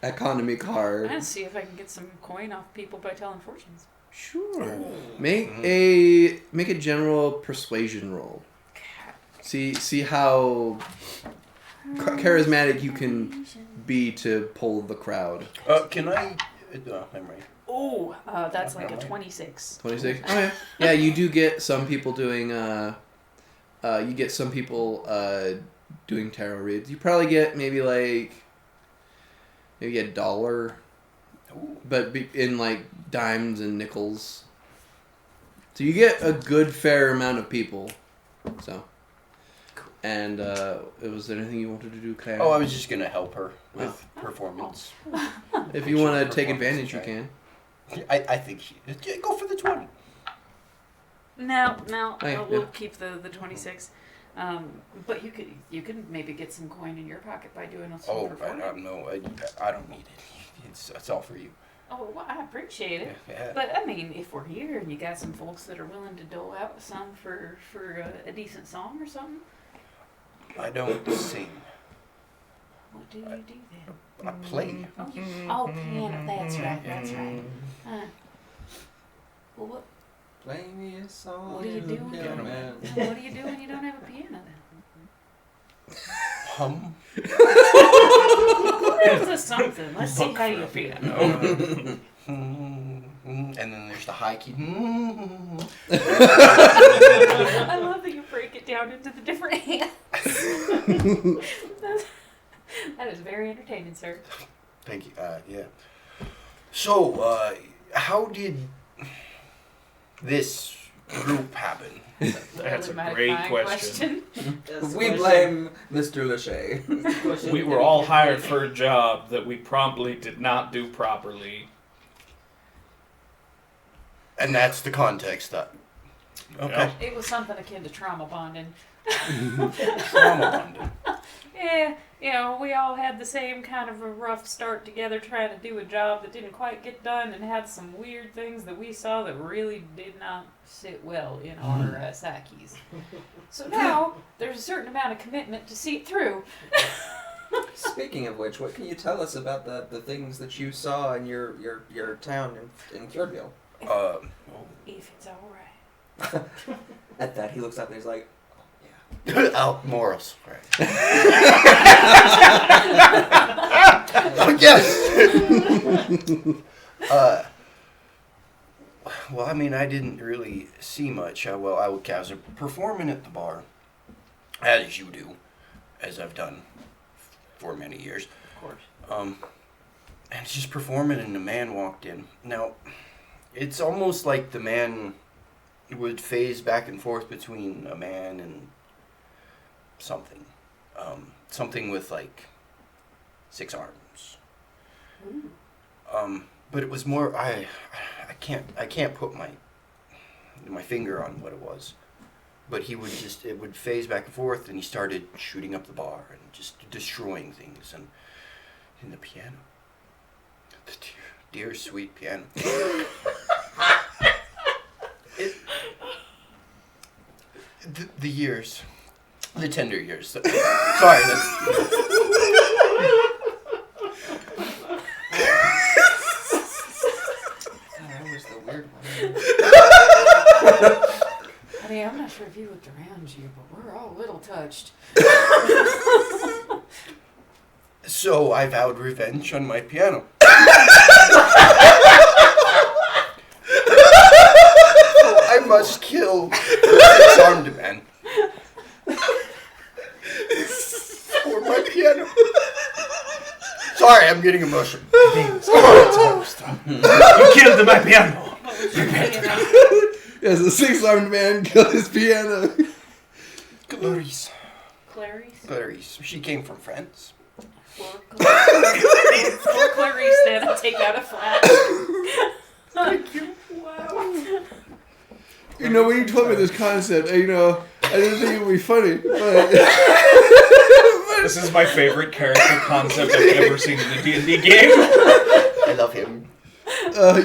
economy car? I'm gonna see if I can get some coin off people by telling fortunes. Sure. Make a general persuasion roll. See how charismatic you can be to pull the crowd. Can I? Never mind. Oh, that's like a 26. 26. Okay. Yeah, you do get some people doing. Doing tarot reads. You probably get maybe $1, but in dimes and nickels. So you get a good fair amount of people. So. And was there anything you wanted to do, Claire? Oh, I was just gonna help her with performance. If you want to take advantage, you can. I think go for the 20. No, we'll Yeah. keep the 26. But you could maybe get some coin in your pocket by doing some performance. No, I don't need it. It's all for you. Oh, well, I appreciate it. Yeah. But I mean, if we're here and you got some folks that are willing to dole out some for a decent song or something. I don't sing. What do you do then? I play. Oh, piano. That's right. Well, what Play me a song. do you do when little man. what do you do when you don't have a piano then? Hum. There's a something. Let's see how you feel. And then there's the high key. I love that you break it down into the different hands. That is very entertaining, sir. Thank you. Yeah. So, how did this group happen? That's a Might great find question. We blame Mr. Lachey. We were all hired for a job that we promptly did not do properly. And that's the context. Okay. Yep. It was something akin to trauma bonding. Trauma bonding. Yeah, we all had the same kind of a rough start together trying to do a job that didn't quite get done and had some weird things that we saw that really did not sit well in our psyches. So now, there's a certain amount of commitment to see it through. Speaking of which, what can you tell us about the things that you saw in your town in Fjordville? If it's alright. At that, he looks up and he's like, Oh, morals. Right. Oh, yes. Well, I mean, I didn't really see much. I was performing at the bar, as you do, as I've done for many years. Of course. And just performing, and the man walked in. Now, it's almost like the man would phase back and forth between a man and something. Something with, like, 6 arms. But it was more, I can't put my finger on what it was. But it would phase back and forth, and he started shooting up the bar and just destroying things, and the piano. The dear sweet piano. The years. The tender years. Sorry, that's... That was the weird one. Honey, I'm not sure if he looked around you, but we're all a little touched. So I vowed revenge on my piano. I must kill this armed man. For my piano. Sorry, I'm getting emotional. You killed my piano. Yes, a 6-armed man killed his piano. Clarice. Clarice? She came from France. For Clarice, then I take out a flask. Thank you. Wow. You know, when you told me this concept, I didn't think it would be funny, but... This is my favorite character concept I've ever seen in a D&D game. I love him.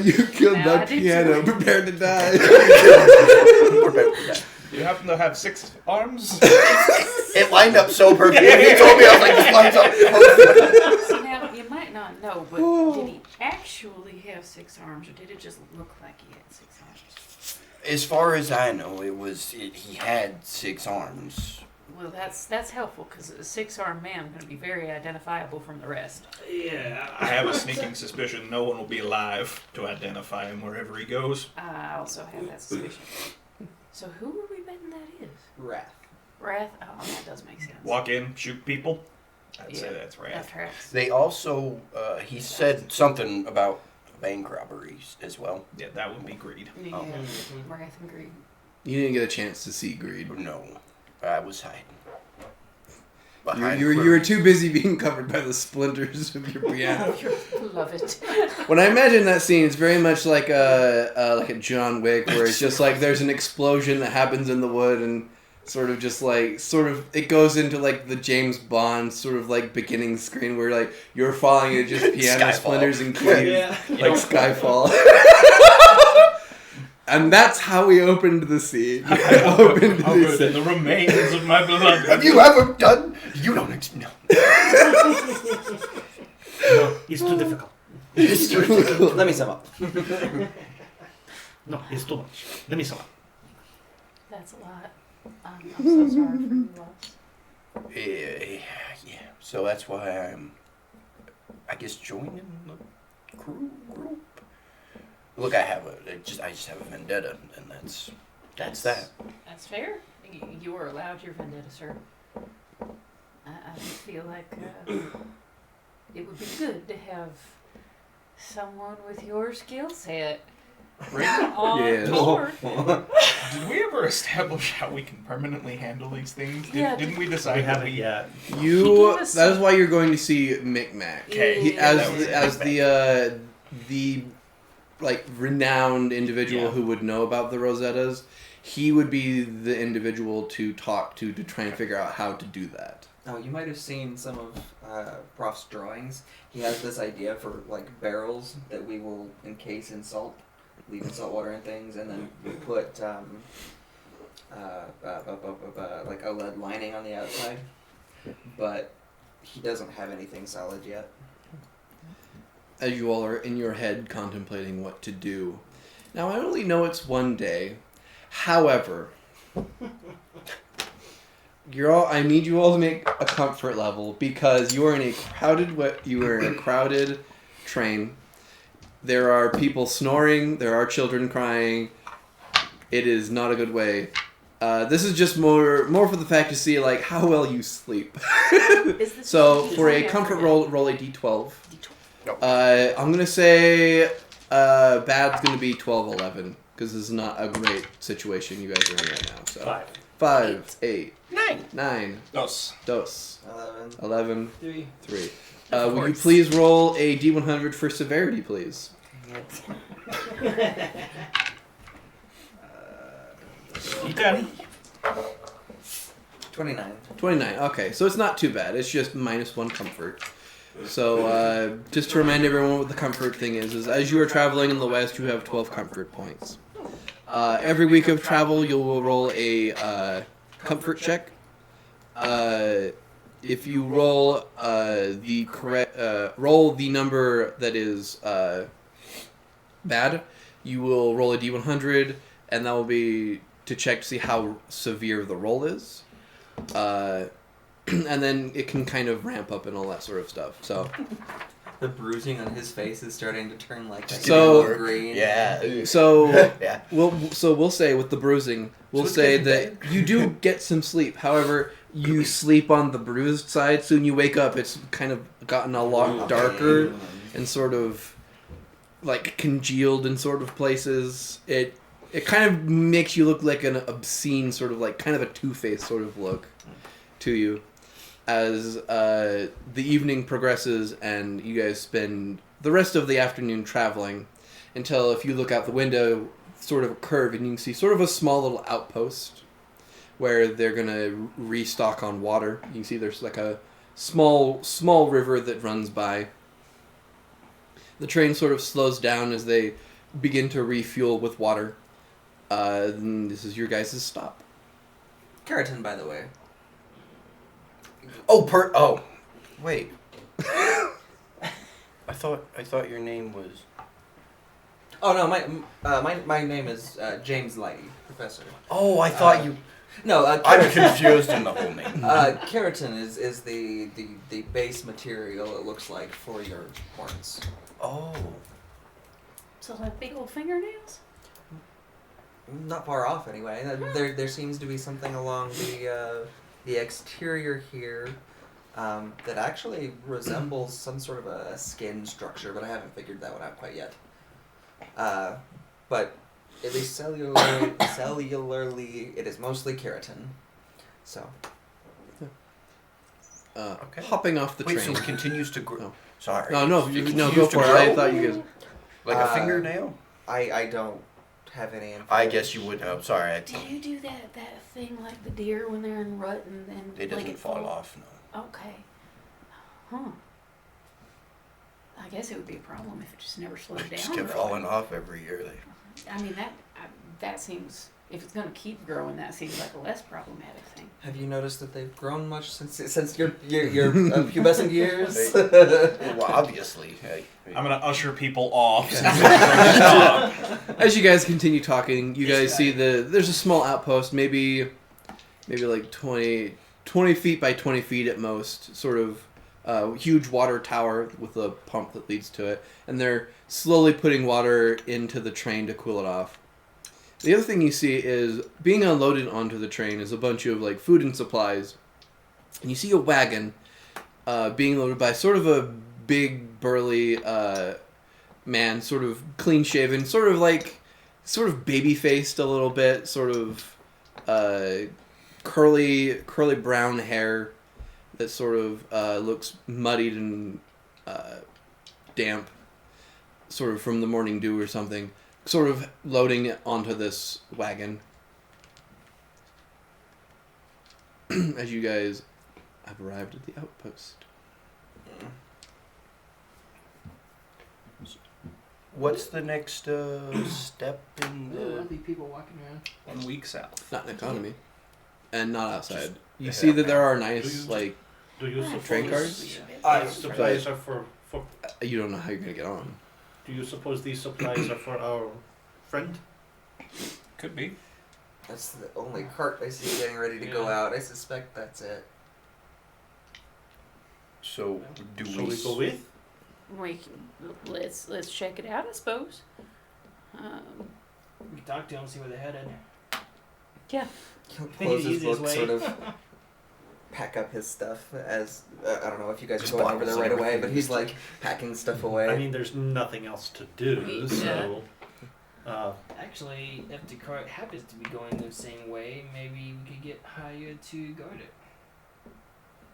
You killed Now I that do piano, too. prepare to die. We're better than that. You happen to have 6 arms? It lined up so perfectly. He told me, I was like, this lines up perfectly. So now, you might not know, but did he actually have 6 arms, or did it just look like he had 6 arms? As far as I know, he had 6 arms. Well, that's helpful, because a 6-armed man is going to be very identifiable from the rest. Yeah. I have a sneaking suspicion no one will be alive to identify him wherever he goes. I also have that suspicion. So who are we betting that is? Wrath. Wrath? Oh, that does make sense. Walk in, shoot people. I'd say Yeah, that's That Wrath. tracks. They also, he said something about bank robberies as well. Yeah, that would be greed. Yeah, Oh. Wrath and greed. You didn't get a chance to see Greed. No, I was hiding. You were too busy being covered by the splinters of your piano. Love it. When I imagine that scene, it's very much like a John Wick, where it's just like there's an explosion that happens in the wood, and it goes into like the James Bond sort of like beginning screen where like you're falling into just piano Skyfall. splinters and keys, Yeah. like Skyfall. And that's how we opened the scene. Covered in the remains of my blood. Have you ever done? You don't no. No, it's too difficult. Let me sum up. No, it's too much. Let me sum up. That's a lot. I'm so sorry for your loss. Yeah. So that's why I'm, I guess, joining the group. Look, I just have a vendetta, and that's that. That's fair. You are allowed your vendetta, sir. I just feel like it would be good to have someone with your skill set on Yes. board. Did we ever establish how we can permanently handle these things? Yeah, Didn't we decide We that haven't yet. That is why you're going to see Micmac. Okay. He, Yeah. as the like renowned individual Yeah. who would know about the Rosettas, he would be the individual to talk to try and figure out how to do that. Oh, you might have seen some of Prof's drawings. He has this idea for like barrels that we will encase in salt, leave in salt water and things, and then we put like a lead lining on the outside. But he doesn't have anything solid yet. As you all are in your head contemplating what to do. Now, I only know it's one day. However, I need you all to make a comfort level because you are in a crowded train. There are people snoring. There are children crying. It is not a good way. This is just more for the fact to see like how well you sleep. Is this So for a I comfort forget. roll a d12. Nope. I'm gonna say bad's gonna be 12, 11 because this is not a great situation you guys are in right now. So 5, 8, 9, Dos. dos, 11. 11, 3. 3. Will you please roll a d100 for severity, please? D10. 29. 29. Okay, so it's not too bad. It's just -1 comfort. So just to remind everyone what the comfort thing is as you are traveling in the West, you have 12 comfort points. Every week of travel, you will roll a comfort check. If you roll the correct roll the number that is bad, you will roll a d100, and that will be to check to see how severe the roll is. And then it can kind of ramp up and all that sort of stuff. So The bruising on his face is starting to turn like that. So- yellow green. Yeah. so Yeah. we'll say with the bruising, we'll So it's say getting that you do get some sleep. However, you sleep on the bruised side. Soon you wake up, it's kind of gotten a lot darker and sort of like congealed in sort of places. It kind of makes you look like an obscene sort of like kind of a two-faced sort of look to you as the evening progresses and you guys spend the rest of the afternoon traveling until if you look out the window, sort of a curve, and you can see sort of a small little outpost where they're gonna restock on water. You can see there's like a small river that runs by. The train sort of slows down as they begin to refuel with water. And this is your guys' stop. Keratin, by the way. Oh, wait. I thought your name was. Oh no, my name is James Lighty, Professor. Oh, I thought you. No, I'm confused in the whole name. Keratin is the base material, it looks like, for your horns. Oh. So like big old fingernails? Not far off, anyway. There seems to be something along the exterior here that actually resembles some sort of a skin structure, but I haven't figured that one out quite yet. But at least cellularly, it is mostly keratin. So. Okay. Hopping off the Wait, train. so it continues to grow. No. Sorry. No, It go continues to for it. grow? I thought you guys. Like a fingernail? I don't have any info. I guess you would know. Sorry. Do you do that thing like the deer when they're in rut and It like doesn't fall off, no. Okay. Huh. I guess it would be a problem if it just never slowed down. Just kept really. falling off every year. I mean that seems, if it's gonna keep growing, that seems like a less problematic thing. Have you noticed that they've grown much since your pubescent years? Well, obviously. I'm gonna usher people off. As you guys continue talking, you guys see there's a small outpost, maybe like 20 feet by 20 feet at most, sort of huge water tower with a pump that leads to it, and they're slowly putting water into the train to cool it off. The other thing you see is being unloaded onto the train is a bunch of like food and supplies, and you see a wagon being loaded by sort of a big burly man, sort of clean shaven, sort of baby faced a little bit, sort of curly brown hair that sort of looks muddied and damp, sort of from the morning dew or something, sort of loading it onto this wagon. As you guys have arrived at the outpost. What's the next step in There'll the... be people walking around. 1 week south. Not an economy. And not outside. You Yeah. see that there are nice, Do you- like, Do you suppose train cars? these I- supplies are for? you don't know how you're going to get on. Do you suppose these supplies are for our friend? Could be. That's the only cart I see getting ready to go Yeah. out. I suspect that's it. So, do Shall we... we go with? let's check it out, I suppose. We can talk to them, see where they're headed. He'll Think close the his book, easiest sort way. of pack up his stuff as I don't know if you guys are going over there Bottles right and away, but everything. he's like packing stuff away. I mean, there's nothing else to do, Yeah. so. Actually, if the cart happens to be going the same way, maybe we could get hired to guard it.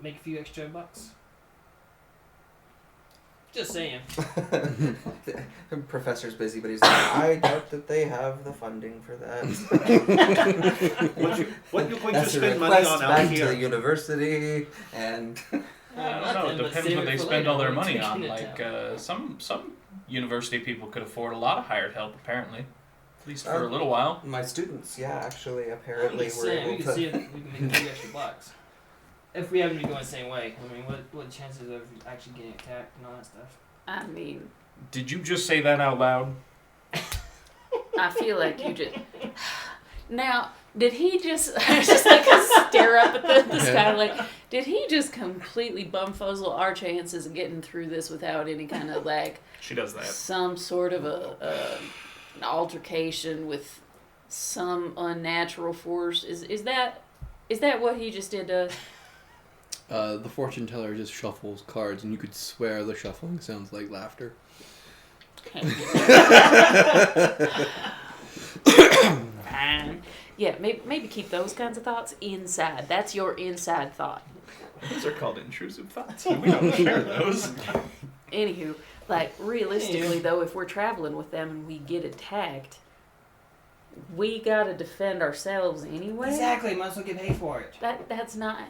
Make a few extra bucks. Just saying. The professor's busy, but he's like, I doubt that they have the funding for that. What you're going That's to a spend money request on back out to here? the university, and I don't know. It depends what they spend all their money on. Like some university people could afford a lot of hired help, apparently, at least for a little while. my students, We actually, apparently can were see, able we can to. see if we can make a few extra bucks. If we happen to be going the same way, I mean, what chances of actually getting attacked and all that stuff? I mean, Did you just say that out loud? I feel like you just. Now, did he just? I just like stare up at the sky. Like, did he just completely bumfuzzle our chances of getting through this without any kind of like She does that. some sort of an altercation with some unnatural force? Is that what he just did to us? The fortune teller just shuffles cards, and you could swear the shuffling sounds like laughter. Fine. Yeah, maybe keep those kinds of thoughts inside. That's your inside thought. Those are called intrusive thoughts. We don't share those. Anywho, like realistically though, if we're traveling with them and we get attacked, we gotta defend ourselves anyway. Exactly, might as well get paid for it. That's not.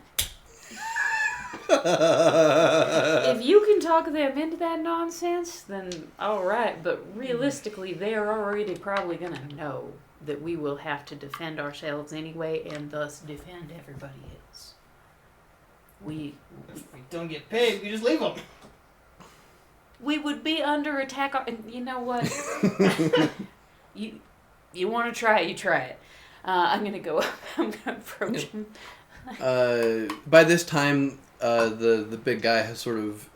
If you can talk them into that nonsense, then all right. But realistically, they're already probably gonna know that we will have to defend ourselves anyway, and thus defend everybody else. We If we don't get paid, we just leave them. would be under attack. And you know what? you want to try it, you try it. I'm gonna go up. I'm gonna approach him. By this time, the big guy has sort of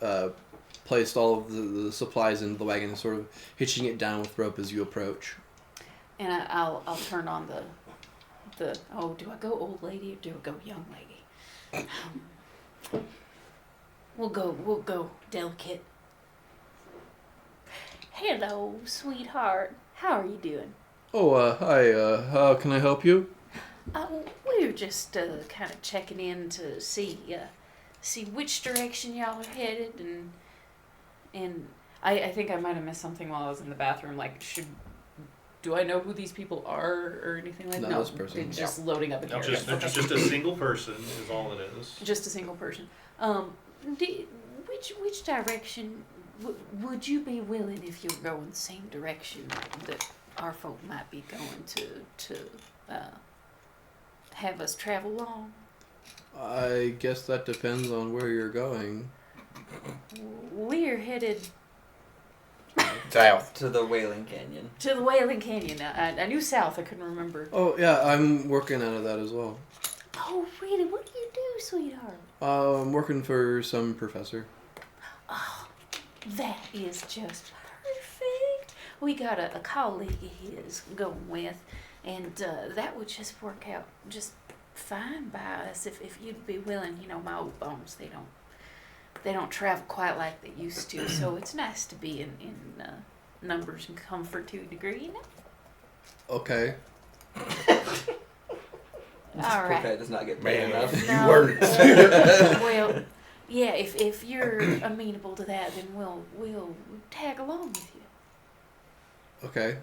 placed all of the supplies into the wagon and sort of hitching it down with rope as you approach. And I'll turn on the oh, do I go old lady or do I go young lady? We'll go delicate. Hello, sweetheart. How are you doing? Oh, hi. How can I help you? We're just kind of checking in to see which direction y'all are headed, and I think I might have missed something while I was in the bathroom. Like, do I know who these people are or anything like that? Not this person. They're just loading up a They're carriage. just, just a single person is all it is. Just a single person. Which direction would you be willing if you were going the same direction that our folk might be going to have us travel along? I guess that depends on where you're going. We're headed South. to the Whaling Canyon. to the Whaling Canyon. I knew south. I couldn't remember. Oh, yeah, I'm working out of that as well. Oh, really? What do you do, sweetheart? I'm working for some professor. Oh, that is just perfect. We got a colleague of his going with, and that would just work out just fine by us if you'd be willing. You know, my old bones, they don't travel quite like they used to, so it's nice to be in numbers and comfort to a degree, you know? Okay. All right. Poor guy does not get paid Man, enough. you No. weren't. Well, yeah, if you're amenable to that, then we'll tag along with you. Okay.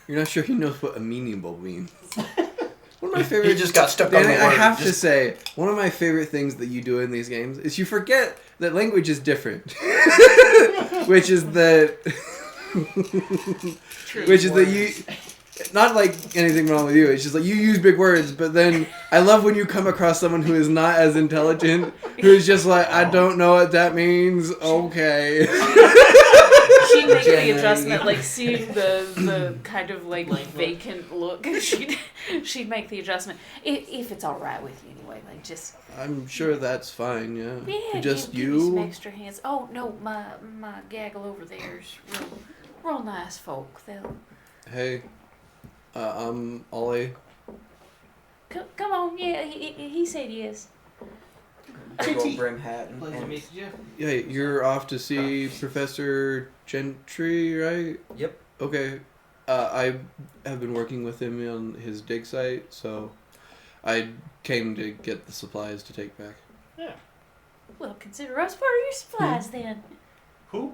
You're not sure he knows what amenable means. One of my He favorite. just got stuck on Danny, the I word. have to Just- say, one of my favorite things that you do in these games is you forget that language is different. Which is that. Which is that you. Not like anything wrong with you. It's just like you use big words, but then I love when you come across someone who is not as intelligent, who's just like, I don't know what that means. Okay. She she'd make the Jenny. adjustment, like seeing the kind of like vacant look. She'd make the adjustment if it's all right with you anyway. Like just I'm sure that's fine. Yeah. yeah, Just give me some you. extra hands. Oh no, my gaggle over there's real nice folk. They'll Hey, I'm Ollie. come on. Yeah, he said yes. Big old brim hat. Pleasure to meet you. Yeah, you're off to see Professor Gentry, right? Yep. Okay. I have been working with him on his dig site, so I came to get the supplies to take back. Yeah. Well, consider us part of your supplies then. Who?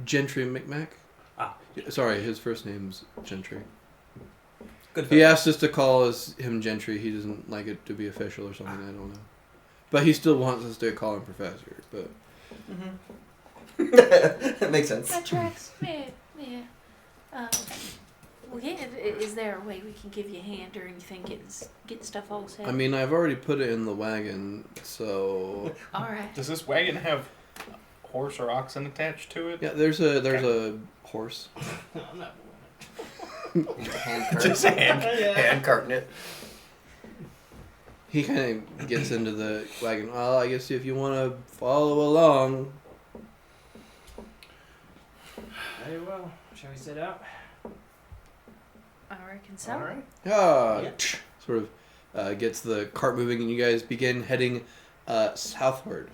Gentry McMack. Ah. Sorry, his first name's Gentry. Good. He asked us to call him Gentry. He doesn't like it to be official or something. I don't know. But he still wants us to call him Professor. But That makes sense. That tracks. Yeah. Well, yeah. Is there a way we can give you a hand or anything getting stuff all set? I mean, I've already put it in the wagon, so all right. Does this wagon have horse or oxen attached to it? yeah. There's a horse. No, I'm not. Hand cart. Just hand carting it. He kind of gets into the wagon. Well, I guess if you want to follow along. Very well. Shall we set out? I reckon so. All right. Yeah. Sort of gets the cart moving, and you guys begin heading southward.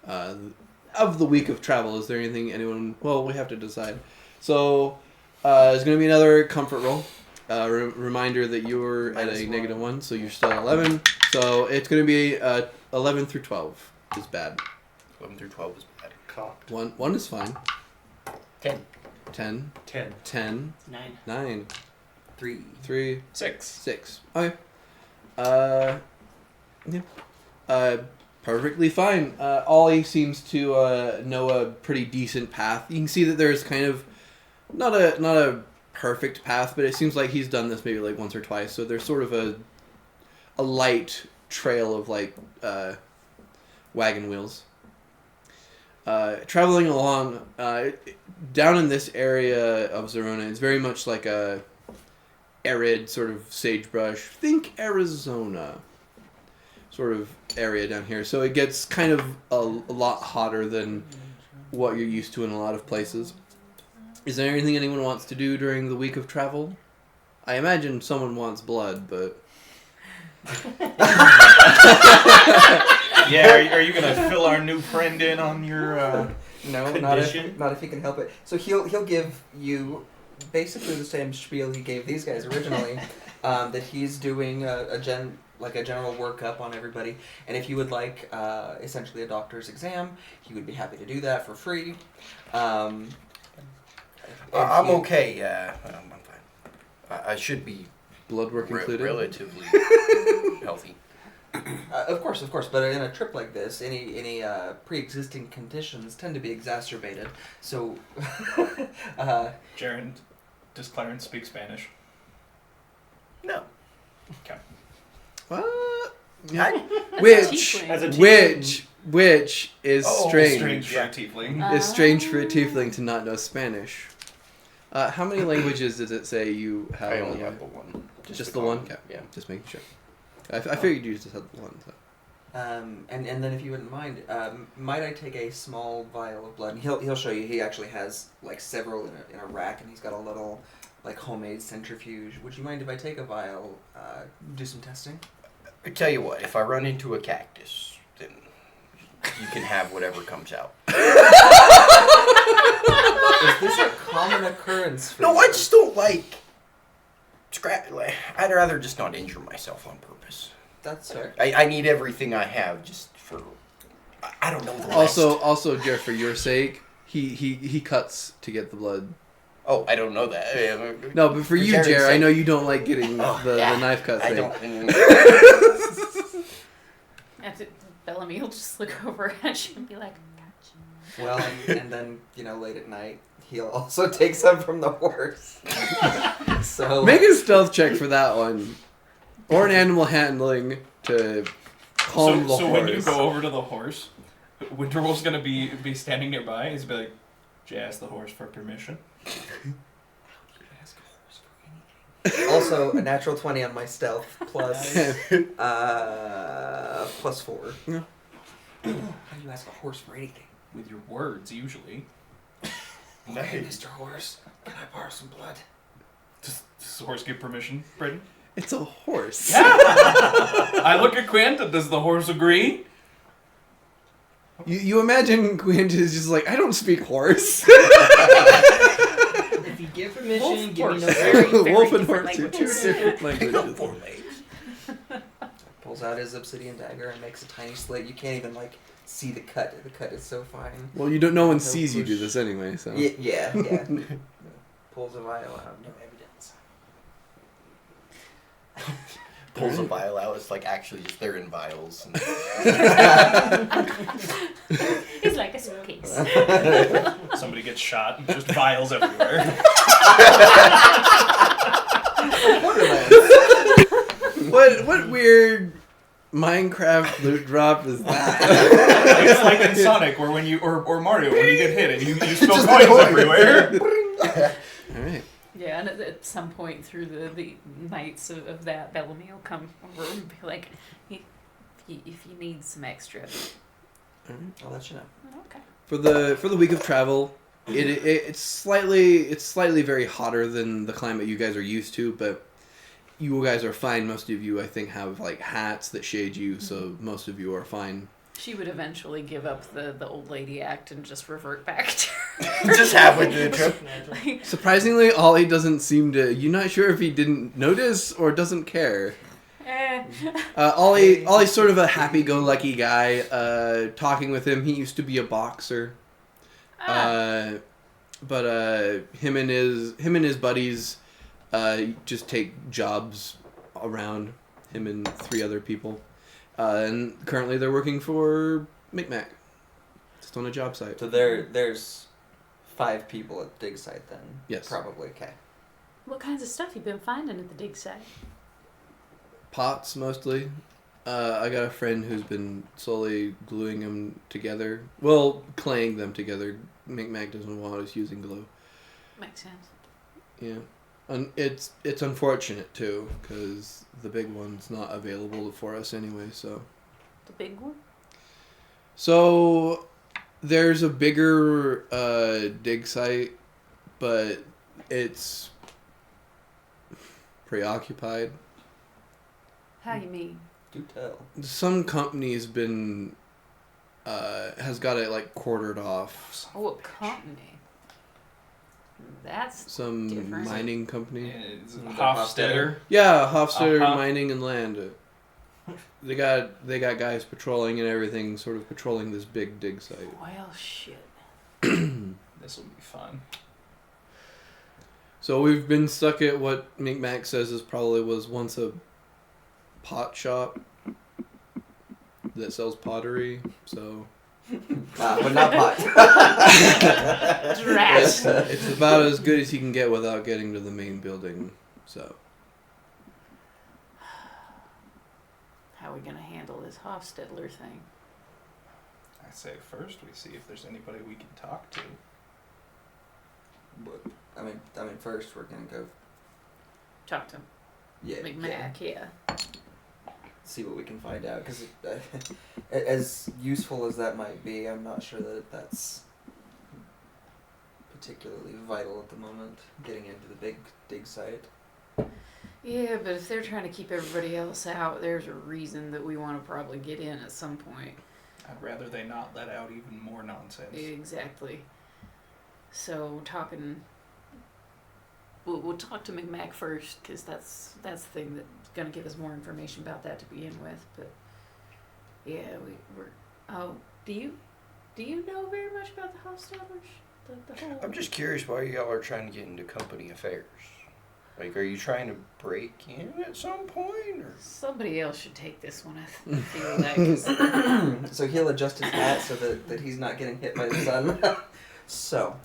Of the week of travel, is there anything anyone... Well, we have to decide. So, there's going to be another comfort roll. Reminder that you were at a -1, so you're still at 11. So, it's going to be 11 through 12 is bad. 11 through 12 is bad. Cocked. 1 is fine. 10. 10. 10. 10. 9. 9. 3. 3. 6. 6. Okay. Yeah. Perfectly fine. Ollie seems to know a pretty decent path. You can see that there's kind of not a perfect path, but it seems like he's done this maybe like once or twice. So there's sort of a light trail of like wagon wheels. Traveling along down in this area of Zerona, it's very much like a arid sort of sagebrush. Think Arizona sort of area down here. So it gets kind of a lot hotter than what you're used to in a lot of places. Is there anything anyone wants to do during the week of travel? I imagine someone wants blood, but... Yeah, are you gonna fill our new friend in on your No, Condition? not if he can help it. So he'll give you basically the same spiel he gave these guys originally. That he's doing a general workup on everybody, and if you would like essentially a doctor's exam, he would be happy to do that for free. I'm okay. I'm fine. I should be Blood work included? relatively healthy. Of course, but in a trip like this, any pre-existing conditions tend to be exacerbated. So, Jaren, does Clarence speak Spanish? No. Okay. What? I, Which As a tiefling. which is strange. Strange for a Yeah. tiefling. It's strange for a tiefling to not know Spanish. How many languages does it say you have? I on only there? have the one. Just the one? Yeah. Yeah. Just making sure. I figured you just had the one. So. and then if you wouldn't mind, might I take a small vial of blood? And he'll show you. He actually has like several in a rack, and he's got a little like homemade centrifuge. Would you mind if I take a vial, do some testing? I tell you what, if I run into a cactus, then you can have whatever comes out. Is this a common occurrence for No, you? I just don't like I'd rather just not injure myself on purpose. That's fair. I need everything I have just for. I don't know the Also, Jeff, for your sake, he cuts to get the blood. Oh, I don't know that. No, but for you, Jared's Jer, I sake. know you don't like getting Oh, the yeah. knife cut I thing. don't. After Bellamy will just look over at you and be like, Well, and then late at night, he'll also take some from the horse. So Make a stealth check for that one, or an animal handling to calm the So horse. when you go over to the horse, Winterwolf's gonna be standing nearby. He's be like, Did you ask the horse for permission? Also, a natural 20 on my stealth, plus 4. Yeah. How do you ask a horse for anything? With your words, usually. Okay, Mr. Horse, can I borrow some blood? Does the horse give permission, Britain? It's a horse. I look at Quint, and does the horse agree? You imagine Quint is just like, I don't speak horse. If you give permission, give me no Very, very Wolf and different horse are two languages. different Pick up languages. 4 legs. Pulls out his obsidian dagger and makes a tiny slit. You can't even, see the cut. The cut is so fine. Well, you don't. No one No sees you push. do this anyway, so. Yeah. Pulls a vial out. No evidence. Pulls a vial out. It's like actually just they're in vials. And It's like a suitcase. Somebody gets shot, and just vials everywhere. What weird Minecraft loot drop is that? It's like in Sonic, where when you or Mario, when you get hit and you spill coins everywhere. All right. Yeah, and at some point through the nights of that, Bellamy will come over and be like, if you need some extra. All right. I'll let you know. Okay. For the week of travel, it's slightly very hotter than the climate you guys are used to, but you guys are fine. Most of you, I think, have hats that shade you, so most of you are fine. She would eventually give up the old lady act and just revert back to just halfway through the trip. like, Surprisingly, Ollie doesn't seem to. You're not sure if he didn't notice or doesn't care. Ollie's sort of a happy-go-lucky guy. Talking with him, he used to be a boxer. But him and his buddies just take jobs around him and 3 other people. And currently they're working for Micmac. Just on a job site. So there's 5 people at the dig site then? Yes. Probably, okay. what kinds of stuff you been finding at the dig site? Pots, mostly. I got a friend who's been slowly gluing them together. Well, claying them together. Micmac doesn't want us using glue. Makes sense. Yeah. And it's unfortunate, too, because the big one's not available for us anyway, so... The big one? So, there's a bigger dig site, but it's preoccupied. How you mean? Do tell. Some company's been... has got it, quartered off. Oh, a company. That's Some different. mining company. It's Hofstadter. Yeah, Hofstadter Uh-huh. Mining and Land. They got guys patrolling and everything, sort of patrolling this big dig site. well, shit. This will be fun. So we've been stuck at what Micmac says was once a pot shop that sells pottery. So But not pot. Trash. it's about as good as you can get without getting to the main building. So How are we gonna handle this Hofstadler thing? I say first we see if there's anybody we can talk to. But, I mean, first we're gonna go. Talk to him. Yeah. Micmac, yeah. See what we can find out, because as useful as that might be, I'm not sure that that's particularly vital at the moment. Getting into the big dig site. Yeah, but if they're trying to keep everybody else out, there's a reason that we want to probably get in at some point. I'd rather they not let out even more nonsense. Exactly. So we'll talk to Micmac first, because that's the thing that's gonna give us more information about that to begin with. But yeah, we're. Oh, do you know very much about the Hofstadlers? The whole. I'm just curious why y'all are trying to get into company affairs. Are you trying to break in at some point, or? Somebody else should take this one. I feel that. 'Cause So he'll adjust his hat so that he's not getting hit by the sun. So,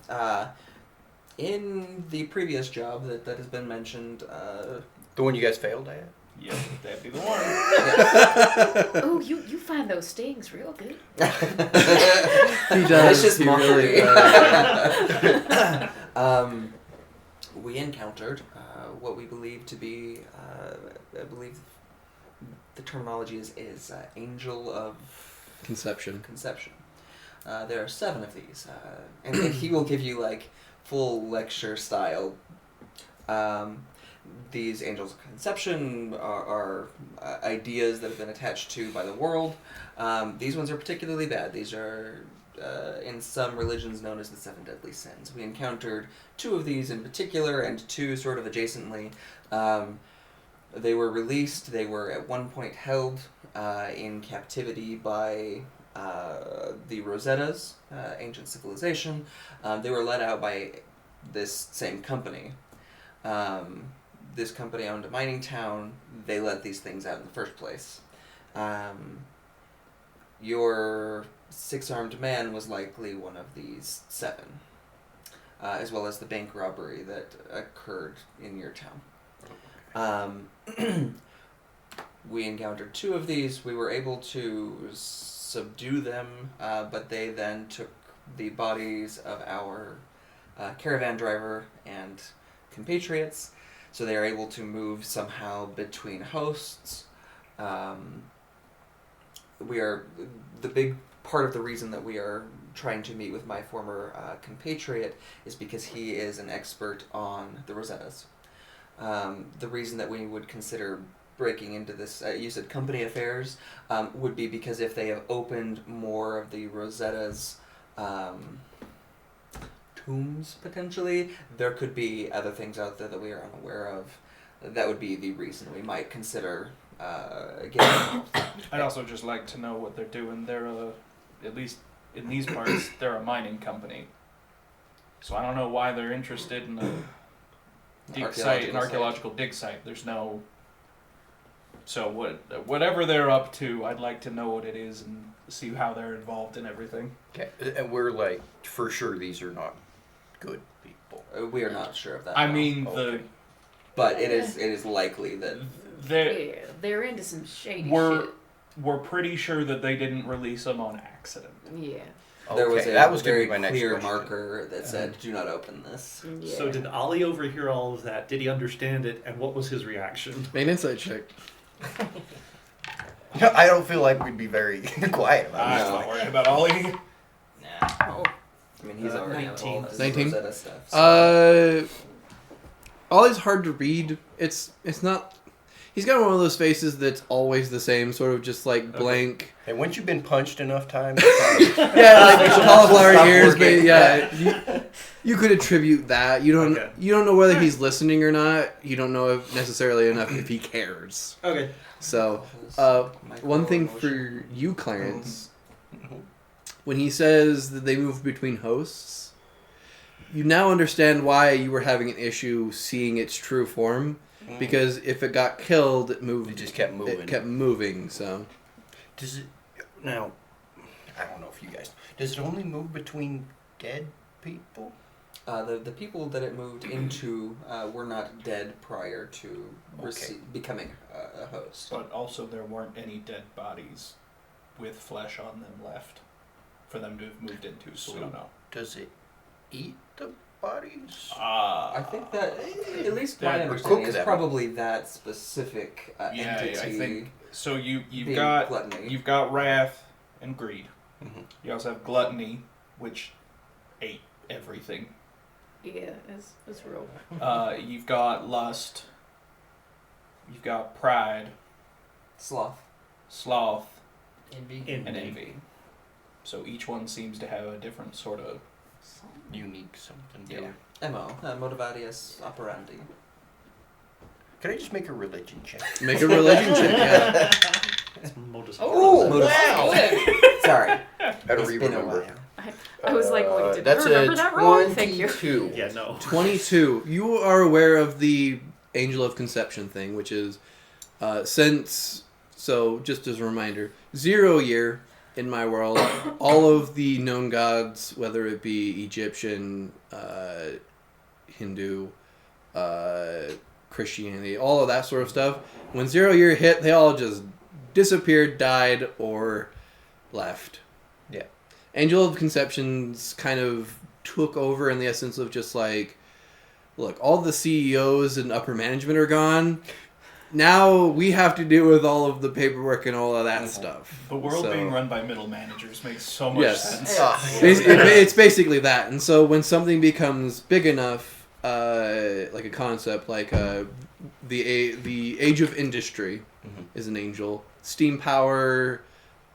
in the previous job that has been mentioned, The one you guys failed at? Yep, that'd be the one. Oh, you find those stings real good. He does. Vicious He mockery. really does. We encountered what we believe to be, I believe the terminology is angel of Conception. conception. There are 7 of these, and he will give you like full lecture style. These angels of conception are ideas that have been attached to by the world. These ones are particularly bad. These are in some religions known as the 7 deadly sins. We encountered 2 of these in particular, and 2 sort of adjacently. They were released. They were at one point held in captivity by the Rosettas, ancient civilization. They were let out by this same company. This company owned a mining town. They let these things out in the first place. Your 6-armed man was likely one of these 7, as well as the bank robbery that occurred in your town. We encountered 2 of these. We were able to subdue them, but they then took the bodies of our caravan driver and compatriots, so they are able to move somehow between hosts. We are the big part of the reason that we are trying to meet with my former compatriot is because he is an expert on the Rosettas. The reason that we would consider breaking into this, you said company affairs, would be because if they have opened more of the Rosettas' tombs, potentially, there could be other things out there that we are unaware of. That would be the reason we might consider getting involved. I'd also just like to know what they're doing. They're at least in these parts, they're a mining company. So I don't know why they're interested in a dig site, an archaeological dig site. There's no. So whatever they're up to, I'd like to know what it is and see how they're involved in everything. Okay, and we're like, for sure these are not good people. We are not sure of that. I now. mean, But it is likely that They're into some shady we're shit. pretty sure that they didn't release them on accident. Yeah. there was Okay, a that was gonna very be my next clear question. marker that said, "Do not open this." Yeah. So did Ollie overhear all of that? Did he understand it? And what was his reaction? Make an insight check. I don't feel like we'd be very quiet about I'm this. not worried about Ollie. Nah. Oh, I mean, he's already 19. involved in 19? Rosetta stuff. So. Ollie's hard to read. It's not. He's got one of those faces that's always the same, sort of just like blank. And once you've been punched enough times, Yeah, like cauliflower Stop ears, but working. yeah, you could attribute that. You don't. Okay. You don't know whether he's listening or not. You don't know if necessarily enough if he cares. Okay. So, Micro one thing emotion. for you, Clarence, when he says that they move between hosts, you now understand why you were having an issue seeing its true form. Because if it got killed, it moved. it just kept moving. It kept moving. So, Does it now? I don't know if you guys. Does it only move between dead people? The people that it moved into were not dead prior to becoming a host. But also there weren't any dead bodies with flesh on them left for them to have moved into, so we don't know. Does it eat the bodies? I think that, at least That- my or understanding, cook is them. probably that specific Yeah, entity. I think so. You've being got gluttony. you've got wrath and greed. Mhm. You also have gluttony, which ate everything. yeah, it's real. You've got lust. You've got pride, Sloth. sloth, Envy. and envy. So each one seems to have a different sort of. Unique something. Yeah. MO. Motivarius operandi. Can I just make a religion check? make a religion check. Yeah. It's modus Oh, operandi. wow! Sorry. How do It's we been a remember? while. I was like, wait, did That's I remember a that wrong? Thank you. 22. Yeah, no. 22. You are aware of the Angel of Conception thing, which is since. So, just as a reminder, 0 year in my world, all of the known gods, whether it be Egyptian, Hindu, Christianity, all of that sort of stuff, when 0 year hit, they all just disappeared, died, or left. Yeah. Angel of Conceptions kind of took over in the essence of just like, look, all the CEOs and upper management are gone. Now we have to deal with all of the paperwork and all of that stuff. The world So- being run by middle managers makes so much Yes. sense. It's basically that. And so when something becomes big enough, like a concept, like the age of industry Mhm. is an angel. Steam power,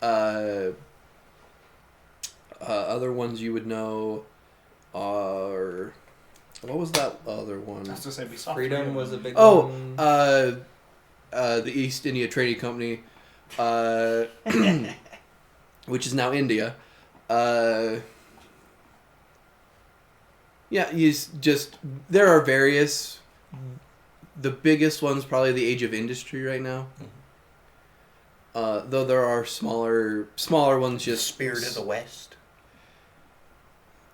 other ones you would know are... What was that other one? I was to say, we saw Freedom was a big Oh, one. the East India Trading Company, which is now India. Yeah, there are various. The biggest one's probably the Age of Industry right now. Though there are smaller ones. Just Spirit of the West.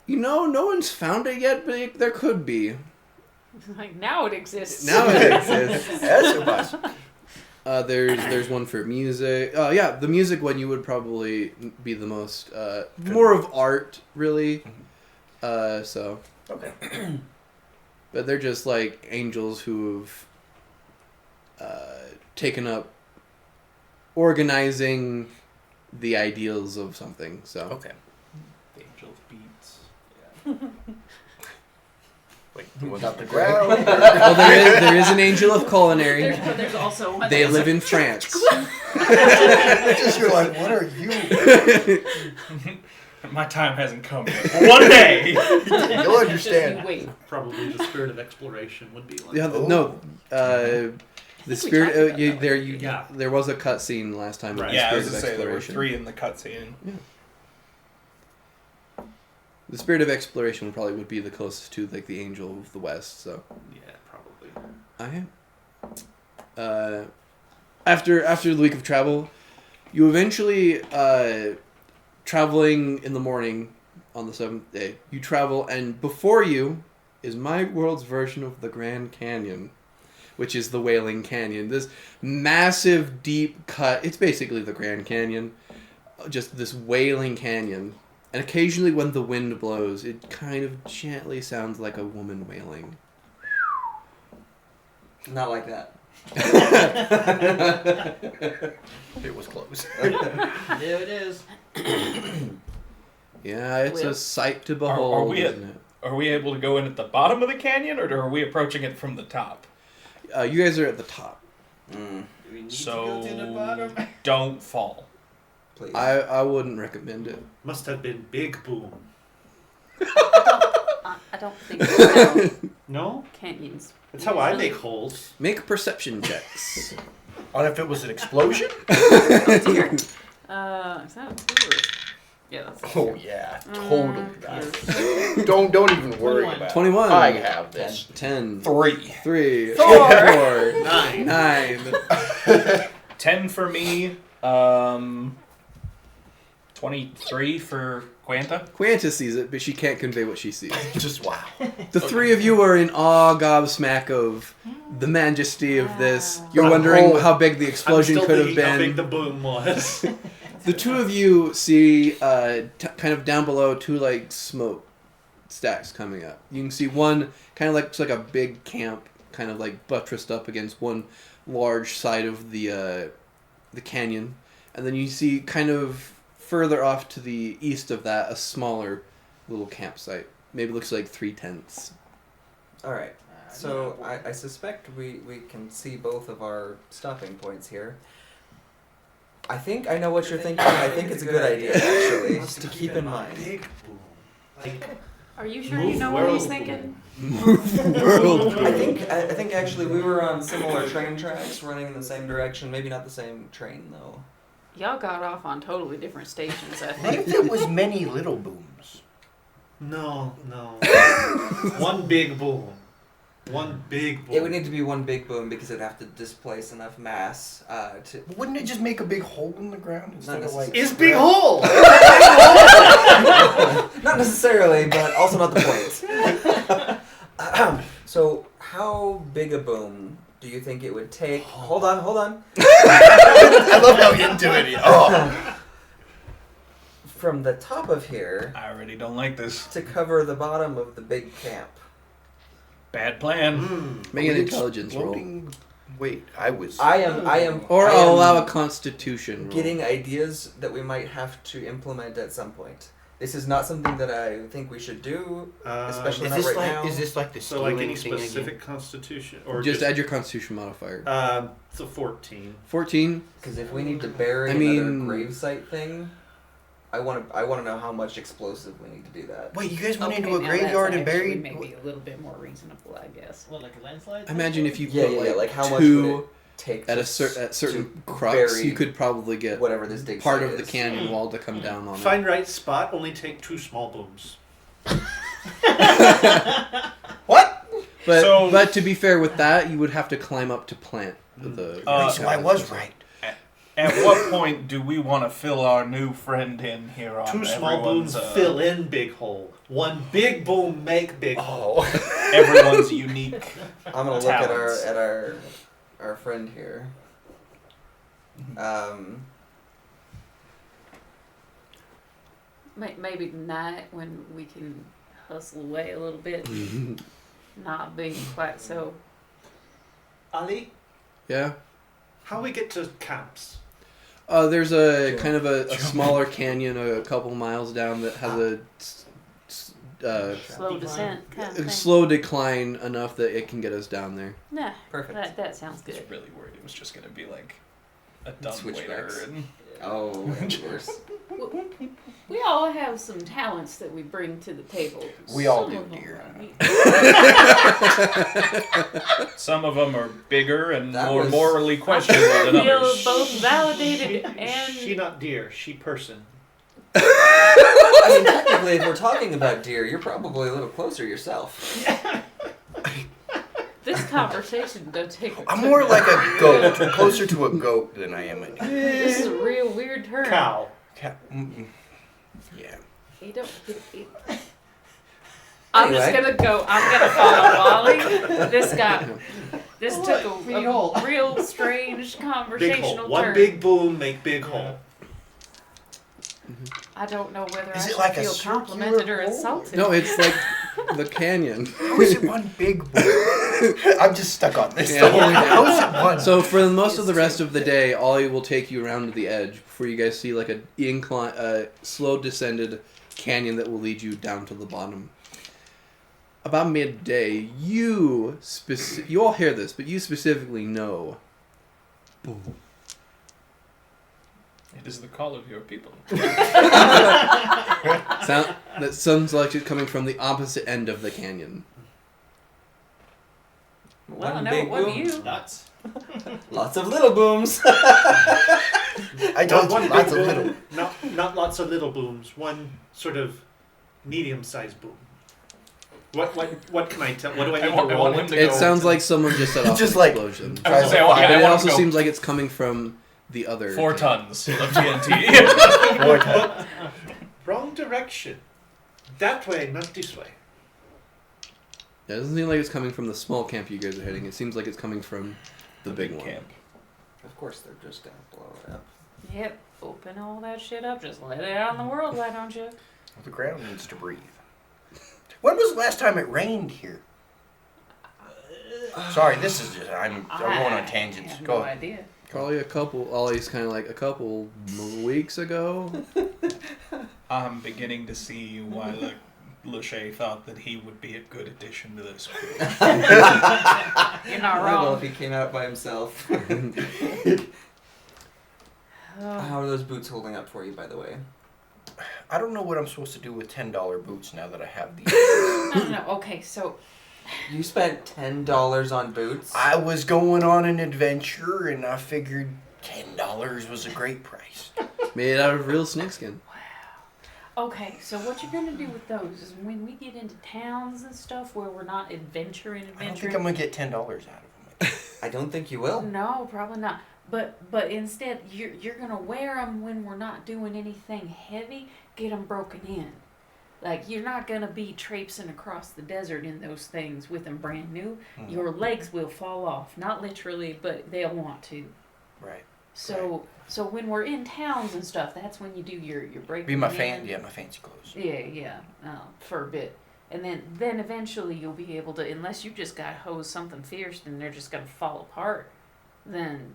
No one's found it yet, but there could be. Like, now it exists. Now it exists. That's a bus. There's one for music. Yeah, the music one you would probably be the most more of art, really. So. Okay. But they're just like angels who've taken up organizing the ideals of something. So. Okay. Angel Beats. Wait, without the ground. Well, there is an angel of culinary. There's also one. They live in France. Just you're like, what are you? My time hasn't come yet. One day! You'll understand. Wait. Probably the spirit of exploration would be one. Yeah, Oh. no. The we spirit. talked about Yeah. There was a cutscene last time. Right. With Yeah, I the was Spirit going to of say there were Exploration. 3 in the cutscene. The Spirit of Exploration would be the closest to like the Angel of the West. So. Yeah, probably. After the week of travel, you eventually traveling in the morning on the 7th day. You travel, and before you is my world's version of the Grand Canyon, which is the Wailing Canyon. This massive, deep cut. It's basically the Grand Canyon, just this wailing canyon. And occasionally, when the wind blows, it kind of gently sounds like a woman wailing. Not like that. It was close. There it is. Yeah, it's a Well, sight to are behold, we at- isn't it? Are we able to go in at the bottom of the canyon, or are we approaching it from the top? You guys are at the top. Do we need So, to go to the bottom? don't fall. Please. I wouldn't recommend it. Must have been Big Boom. I don't think so. No? Canyons. That's how I Usually- make holes. Make perception checks. On if it was an explosion? Is that a 4? Yeah, that's a Oh yeah, totally. yes. Don't even worry 21. about it. 21. I have this. 10. 3. 3. Four. 4. 9. 9. 10 for me. 23 for Quanta. Quanta sees it, but she can't convey what she sees. Just wow. The three of you are in awe, gobsmack of the majesty of this. You're Wow. wondering how big the explosion I'm still could have thinking how big been. the boom was. The two of you see, kind of down below, 2 like smoke stacks coming up. You can see one kind of looks like a big camp, kind of like buttressed up against one large side of the canyon, and then you see kind of further off to the east of that a smaller little campsite. Maybe looks like 3 tents. All right. So I suspect we can see both of our stopping points here. I think I know what you're thinking. I think it's a good idea, actually, just to keep in mind. Big Boom. Like, Are you sure Move you know what he's world. thinking? World. I think actually we were on similar train tracks, running in the same direction. Maybe not the same train though. Y'all got off on totally different stations, I What think. if there was many little booms? no. One big boom. One big boom. It would need to be one big boom because it'd have to displace enough mass to. Wouldn't it just make a big hole in the ground instead of like? It's big hole! Not necessarily, but also not the point. So, how big a boom do you think it would take? Hold on. I love how into it. Oh, From the top of here I already don't like this. to cover the bottom of the big camp. Bad plan. Make an intelligence roll. Exploding- Wait, I am. Or I I'll am allow a constitution roll. getting ideas that we might have to implement at some point. This is not something that I think we should do, especially Is not this right like now. is this like the So like stealing any thing specific constitution or Just add your constitution modifier. it's a 14. 14. Because if we need to bury I another mean- gravesite thing, I want to know how much explosive we need to do that. Wait, you guys went Okay, into a now graveyard that's and actually buried? maybe a little bit more reasonable, I guess. What, like a landslide? Imagine if you Yeah, put like how much would two it take at to a at certain to crux, bury you could probably get whatever this dig part site of the is. canyon wall to come down on Find right spot. Only take 2 small booms. What? But So- but to be fair with that, you would have to climb up to plant the. Wait, so I was right. At what point do we want to fill our new friend in here on 2 small everyone's, booms fill in big hole. 1 big boom make big hole. Oh. everyone's unique? I'm gonna look talents. at our friend here. Maybe tonight when we can hustle away a little bit, not being quite so. Ali, Yeah. how we get to camps? There's a kind of a smaller canyon a couple miles down that has a Slow descent kind of thing. slow decline enough that it can get us down there. Nah, Perfect. that sounds I was good. really worried it was just going to be like a dumb Switchbacks. waiter. And Oh, of course. We all have some talents that we bring to the table. We all Some do, of them dear. are- some of them are bigger and That more was- morally questionable I than feel others. both validated and She not deer, she person. I mean, technically, if we're talking about deer, you're probably a little closer yourself. this conversation don't take. I'm more like a goat, closer to a goat than I am a deer. This is a real weird turn. Cow. Yeah. You don't. I'm just Anyway. gonna go. I'm gonna follow Wally. This took a real strange Big hole. conversational 1 turn. big boom make big hole. I don't know whether Is I it should like a feel circular complimented or hole? insulted. No, it's like the canyon. How is it one big boom? I'm just stuck on this. Yeah. How is it one? So for most of the rest of the day, Ollie will take you around to the edge before you guys see like a slow descended canyon that will lead you down to the bottom. About midday, you all hear this, but you specifically know. Boom. It is the call of your people. That sounds like it's coming from the opposite end of the canyon. Well, One no, big what boom. do you? Nuts. Lots of little booms. I told One you, big lots of boom. little. Not lots of little booms. 1 sort of medium-sized boom. What can I tell? What do I need to I roll? want him to It go. sounds like someone just set off Just an like- explosion. I was gonna say, Tries to yeah, But I it want also him to go seems like it's coming from the other 4 canyon. tons of TNT. Wrong direction. That way, not this way. Yeah, it doesn't seem like it's coming from the small camp you guys are hitting. It seems like it's coming from the big one. camp. Of course, they're just gonna blow it up. Yep. Open all that shit up. Just let it out in the world, why don't you? The ground needs to breathe. When was the last time it rained here? Sorry, this is just, I'm going on tangents. I have Go no ahead. idea. Probably Ollie's kind of like a couple weeks ago. I'm beginning to see why Lachey thought that he would be a good addition to this crew. You're not Well, wrong. if he came out by himself. Oh. How are those boots holding up for you, by the way? I don't know what I'm supposed to do with $10 boots now that I have these. No. Okay, so You spent $10 on boots? I was going on an adventure and I figured $10 was a great price. Made out of real snakeskin. okay, so what you're gonna do with those is when we get into towns and stuff where we're not adventuring. I don't think I'm going to get $10 out of them. I don't think you will. No, probably not. But instead, you're gonna wear them when we're not doing anything heavy. Get them broken in. Like, you're not going to be traipsing across the desert in those things with them brand new. Your legs will fall off. Not literally, but they'll want to. Right. So when we're in towns and stuff, that's when you do your break. Be my my fancy clothes. Yeah, for a bit. And then eventually you'll be able to, unless you just got hosed something fierce and they're just going to fall apart, then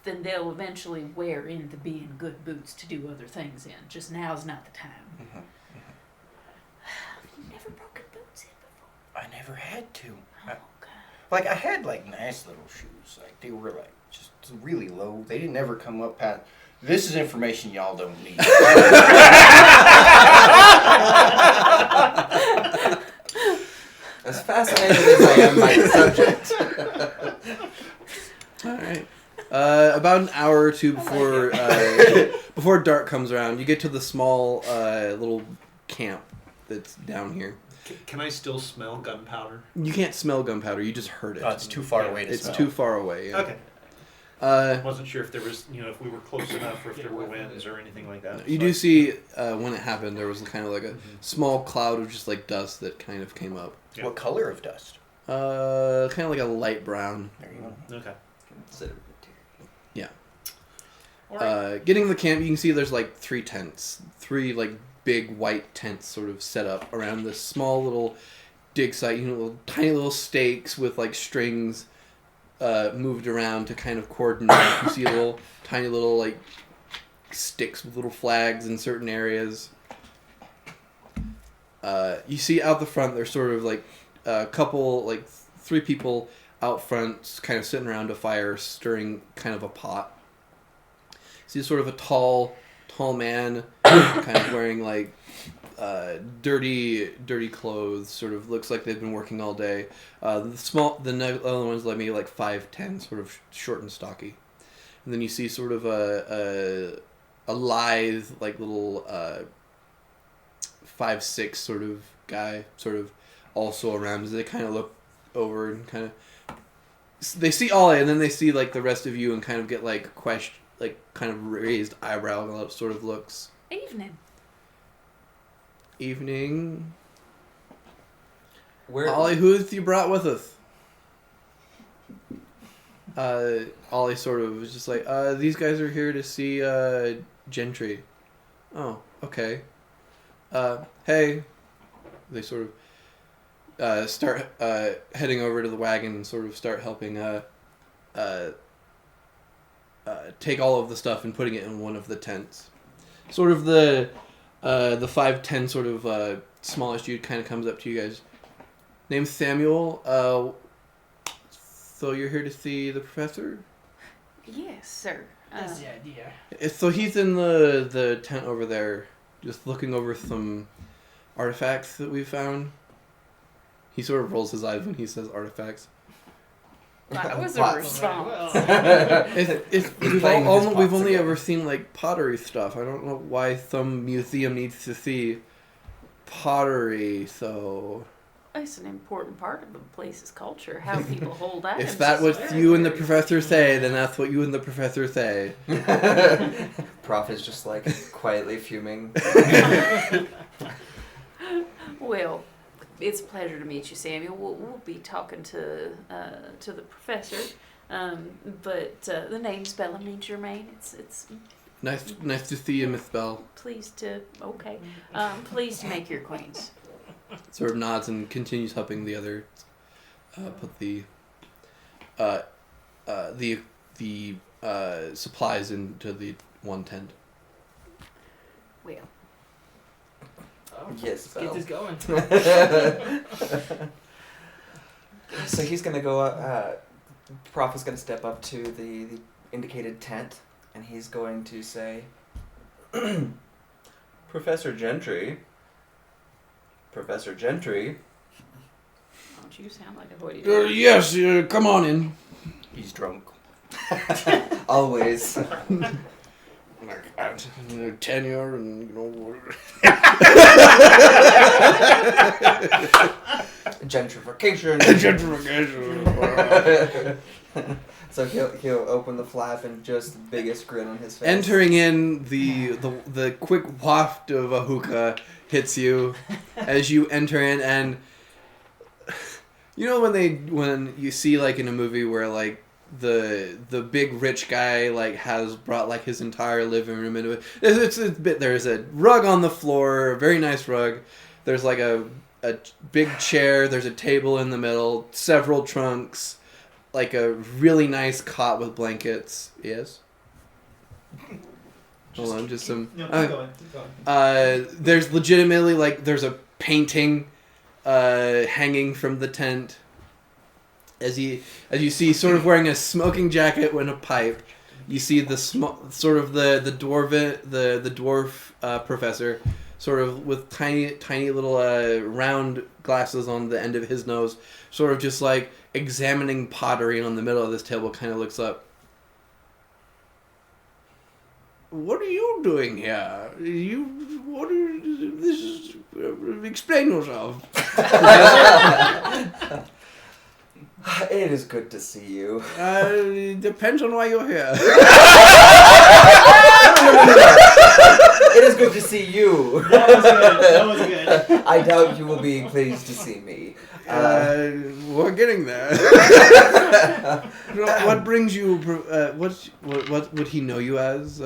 they'll eventually wear into being good boots to do other things in. Just now's not the time. You've never broken boots in before? I never had to. God. Like, I had, like, nice little shoes. Like, they were, like, just really low. They didn't ever come up past... This is information y'all don't need. As fascinated as I am by the subject. All right. About an hour or two before before dark comes around, you get to the small little camp that's down here. Can I still smell gunpowder? You can't smell gunpowder. You just heard it. Oh, it's too far away to It's smell. too far away. Yeah. Okay. Uh, Wasn't sure if there was, if we were close enough or if there were winds or anything like that. you So do see when it happened, there was kind of like a small cloud of just like dust that kind of came up. Yeah. What color of dust? Kind of like a light brown. There you go. Okay. Consider Yeah. All right. Getting to the camp, you can see there's like 3 tents, 3 like big white tents sort of set up around this small little dig site. Little, tiny little stakes with like strings moved around to kind of coordinate. You see tiny little like sticks with little flags in certain areas. You see out the front, there's sort of like a couple, like 3 people out front, kind of sitting around a fire, stirring kind of a pot. See sort of a tall man, kind of wearing like dirty clothes. Sort of looks like they've been working all day. The other ones maybe like 5'10", sort of short and stocky. And then you see sort of a lithe, like little 5'6" sort of guy, sort of also around as they kind of look over and kind of they see Ollie, and then they see like the rest of you and kind of get like kind of raised eyebrow sort of looks. Evening. Ollie, who have you brought with us? Ollie sort of was just like, these guys are here to see Gentry. Oh, okay. Hey. They sort of start heading over to the wagon and sort of start helping take all of the stuff and putting it in one of the tents. Sort of the 5'10" sort of smallest dude kind of comes up to you guys. Name's Samuel. So you're here to see the professor? Yes, sir. That's the idea. So he's in the tent over there, just looking over some artifacts that we found. He sort of rolls his eyes when he says artifacts. That was a What? response. We've only ever seen like pottery stuff. I don't know why some museum needs to see pottery. So It's an important part of the place's culture, how people hold items. if that's what you and the professor say, then that's what you and the professor say. Prof is just like quietly fuming. Well, it's a pleasure to meet you, Samuel. We'll be talking to the professor, but the name Bellamy Germain. It's Nice to see you, Miss Bell. pleased to pleased to make your acquaintance. Sort of nods and continues helping the other put the supplies into the one tent. Well, Yes, Let's get Bell. this going. So he's gonna go. Prof is gonna step up to the indicated tent, and he's going to say, "Professor Gentry. Professor Gentry." don't you sound like a hoity-toity? Yes, come on in. He's drunk. Always. Tenure and Gentrification. Gentrification. So he'll open the flap and just the biggest grin on his face. Entering in, the quick waft of a hookah hits you as you enter in, and you know when you see like in a movie where like the big rich guy like has brought like his entire living room into it. There's a rug on the floor, a very nice rug. There's like a big chair. There's a table in the middle, several trunks, like a really nice cot with blankets. Yes. Hold on, just some. No, keep going. There's legitimately like there's a painting hanging from the tent. As you see, sort of wearing a smoking jacket and a pipe, you see the dwarf professor, sort of with tiny little round glasses on the end of his nose, sort of just like examining pottery, and on the middle of this table kind of looks up. What are you doing here? Explain yourself. It is good to see you. It depends on why you're here. It is good to see you. That was good. I doubt you will be pleased to see me. We're getting there. What brings you? What would he know you as?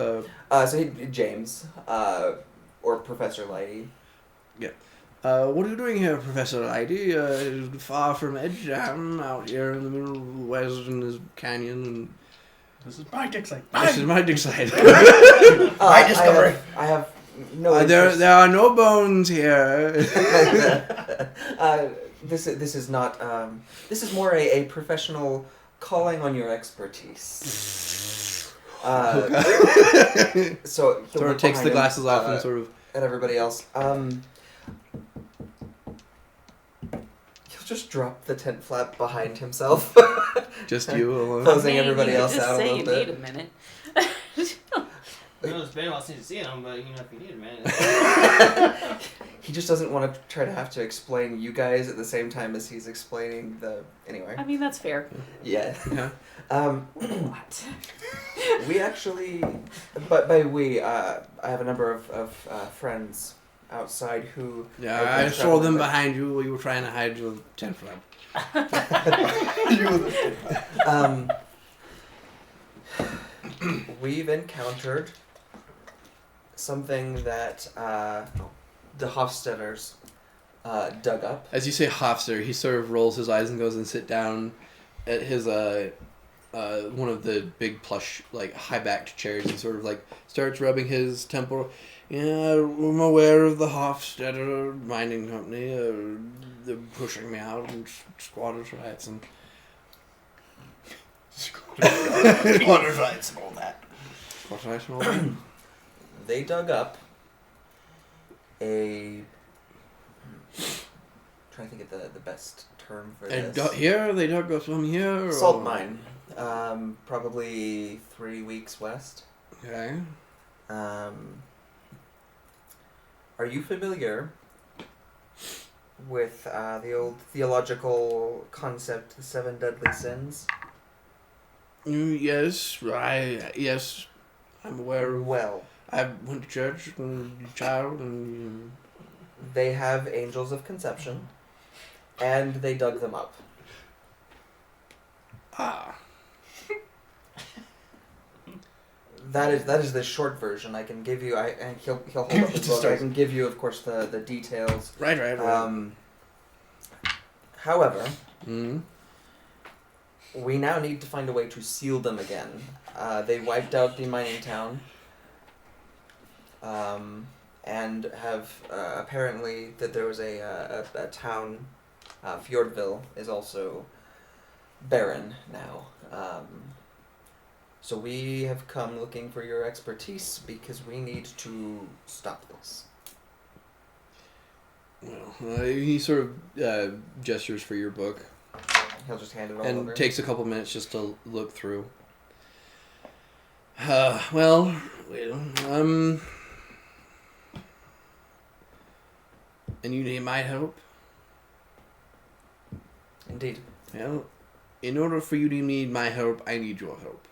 James, or Professor Lighty. What are you doing here, Professor Lighty? Far from Edge, I'm out here in the middle of the west in this canyon, and This is my dig site. this is my dig site. My discovery. I have no. There are no bones here. This is not. This is more a professional calling on your expertise. So he'll Sort of look takes the behind him, glasses off and sort of. at everybody else. He'll just drop the tent flap behind himself. Just you alone. Closing everybody you else just out a say little you bit. need a minute. It's been a while since you've seen him, but you know if you need him, man. He just doesn't want to try to have to explain you guys at the same time as he's explaining the. Anyway. I mean, that's fair. Yeah. Yeah. What? We actually, but by we, I have a number of friends outside who. Yeah, I've I been saw traveling them with. behind you while you were trying to hide your tent flap. We've encountered something that the Hofstadters dug up. As you say Hofster, he sort of rolls his eyes and goes and sit down at his one of the big plush like high backed chairs and sort of like starts rubbing his temple. Yeah, I'm aware of the Hofstadter mining company. They're pushing me out and squatters' rights and Squatters' rights and all that. squatters' rights and all that. They dug up a. Trying to think of the best term for And this. here they dug up some here. Or? Salt mine. Probably 3 weeks west. Okay. Are you familiar with the old theological concept, the 7 deadly sins? Yes, I'm aware of. Well, I went to church as a child and. they have angels of conception, and they dug them up. Ah. That is the short version. I can give you. And he'll hold up his book. I can give you, of course, the details. Right. However, Mm-hmm. we now need to find a way to seal them again. They wiped out the mining town, and have apparently that there was a town, Fjordville is also barren now. So we have come looking for your expertise because we need to stop this. Well, he sort of gestures for your book He'll just hand it all and over. takes a couple minutes just to look through. And you need my help? Indeed. Well, in order for you to need my help, I need your help.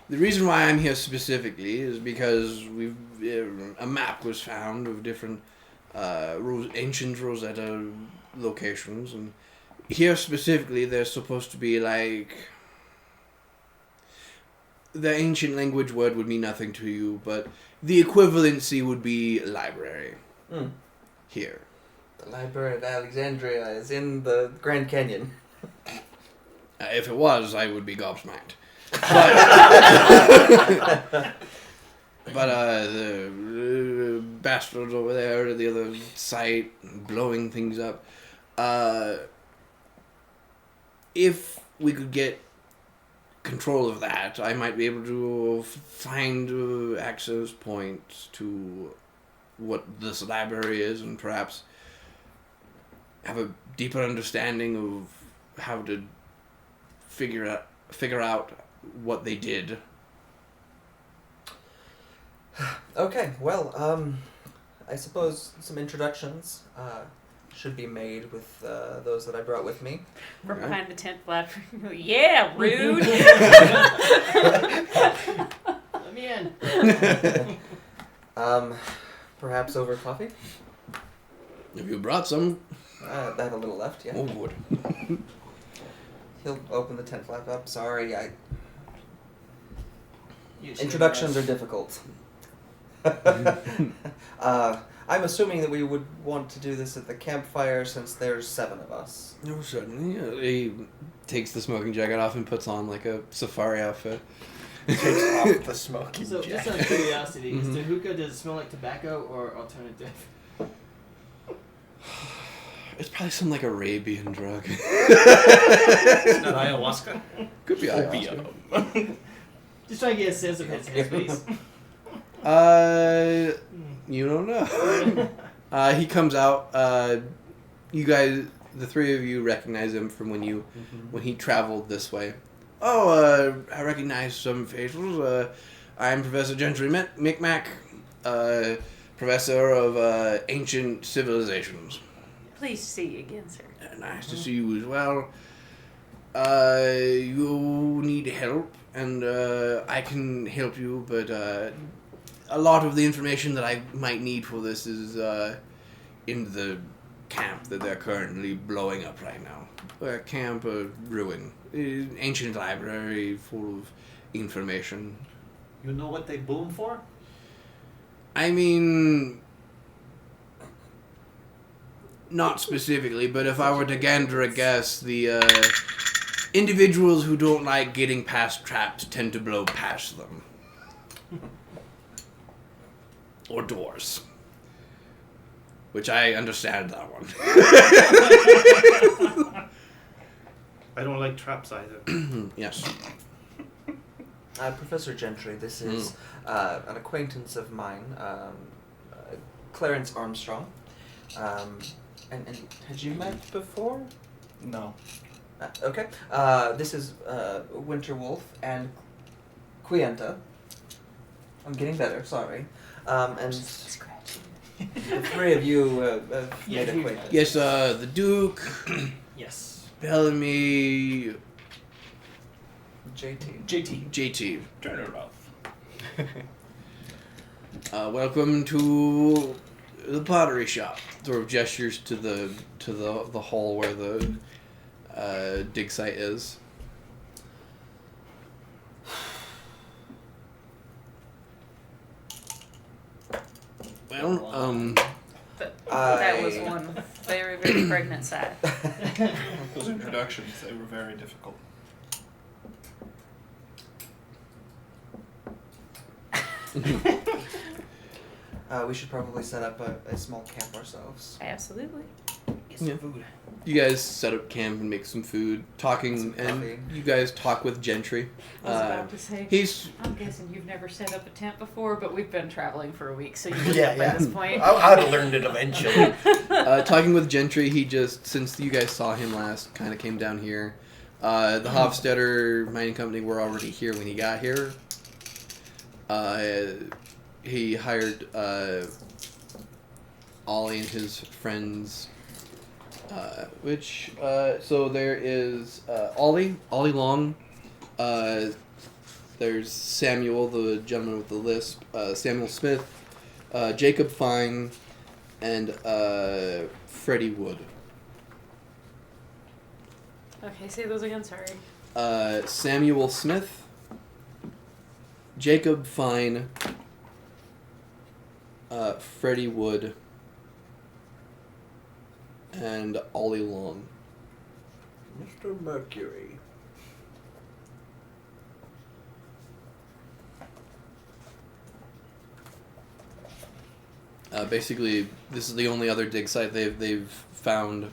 The reason why I'm here specifically is because a map was found of different ancient Rosetta locations, and here specifically there's supposed to be like... The ancient language word would mean nothing to you, but the equivalency would be library. Here. The Library of Alexandria is in the Grand Canyon. If it was, I would be gobsmacked. But the bastards over there at the other site, blowing things up. If we could get control of that, I might be able to find access points to what this library is, and perhaps have a deeper understanding of how to figure out what they did. Okay, well, I suppose some introductions should be made with those that I brought with me. From behind the tent flap. Yeah, rude. Let me in. Perhaps over coffee? If you brought some, I have a little left, yeah. oh good. He'll open the tent flap up. Sorry, You should introductions are rest. difficult. I'm assuming that we would want to do this at the campfire since there's 7 of us. No, certainly. He takes the smoking jacket off and puts on like a safari outfit. Takes off the smoking So, just out of jacket. curiosity, is Mhm. the hookah, does it smell like tobacco or alternative? It's probably some like Arabian drug. It's not ayahuasca. Could be Opium. Just trying to get a sense of his headspace. You don't know. He comes out. You guys, the 3 of you, recognize him from when he traveled this way. Oh, I recognize some facials. I'm Professor Gentry Micmac, professor of ancient civilizations. Please see you again, sir. Nice to see you as well. You need help, and I can help you, but a lot of the information that I might need for this is in the camp that they're currently blowing up right now. A camp, a ruin. Ancient library full of information. You know what they boom for? I mean, not specifically, but if I were to gander a guess, the individuals who don't like getting past traps tend to blow past them. Or doors. Which I understand that one. I don't like traps either. Yes. Professor Gentry, this is an acquaintance of mine, Clarence Armstrong. And had you met before? No. Okay. This is Winter Wolf and Quienta. I'm getting better, sorry. And the 3 of you have Yeah, made we- acquaintance. Yes, the Duke, Yes. Bellamy, JT. JT. Turn it off. Welcome to the pottery shop. Sort of gestures to the hall where the dig site is. Well, That was one very, very pregnant side. Those introductions, they were very difficult. We should probably set up a small camp ourselves. Absolutely. Get some Yeah. food. you guys set up camp and make some food, talking, Some and coffee. you guys talk with Gentry. I was about to say, He's I'm guessing you've never set up a tent before, but we've been traveling for a week, so you Yeah, know by yeah. this point. I'd have learned it eventually. talking with Gentry. He just, since you guys saw him last, kind of came down here. The Hofstetter Mining Company were already here when he got here. He hired Ollie and his friends So there is Ollie Long. There's Samuel, the gentleman with the lisp. Samuel Smith, Jacob Fine, and Freddie Wood. Okay, say those again. Sorry. Samuel Smith, Jacob Fine, Freddie Wood, and Ollie Long. Mr. Mercury. Basically, this is the only other dig site they've found,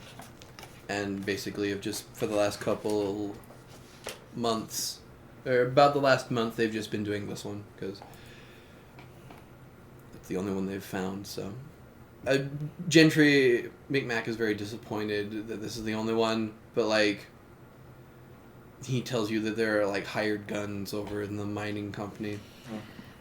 and basically have just for the last couple months, or about the last month, they've just been doing this one because it's the only one they've found. So, Gentry Micmac is very disappointed that this is the only one, but like he tells you that there are like hired guns over in the mining company.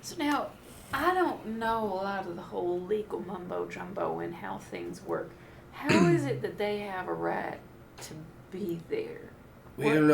So now, I don't know a lot of the whole legal mumbo jumbo and how things work. How is it that they have a right to be there? Well,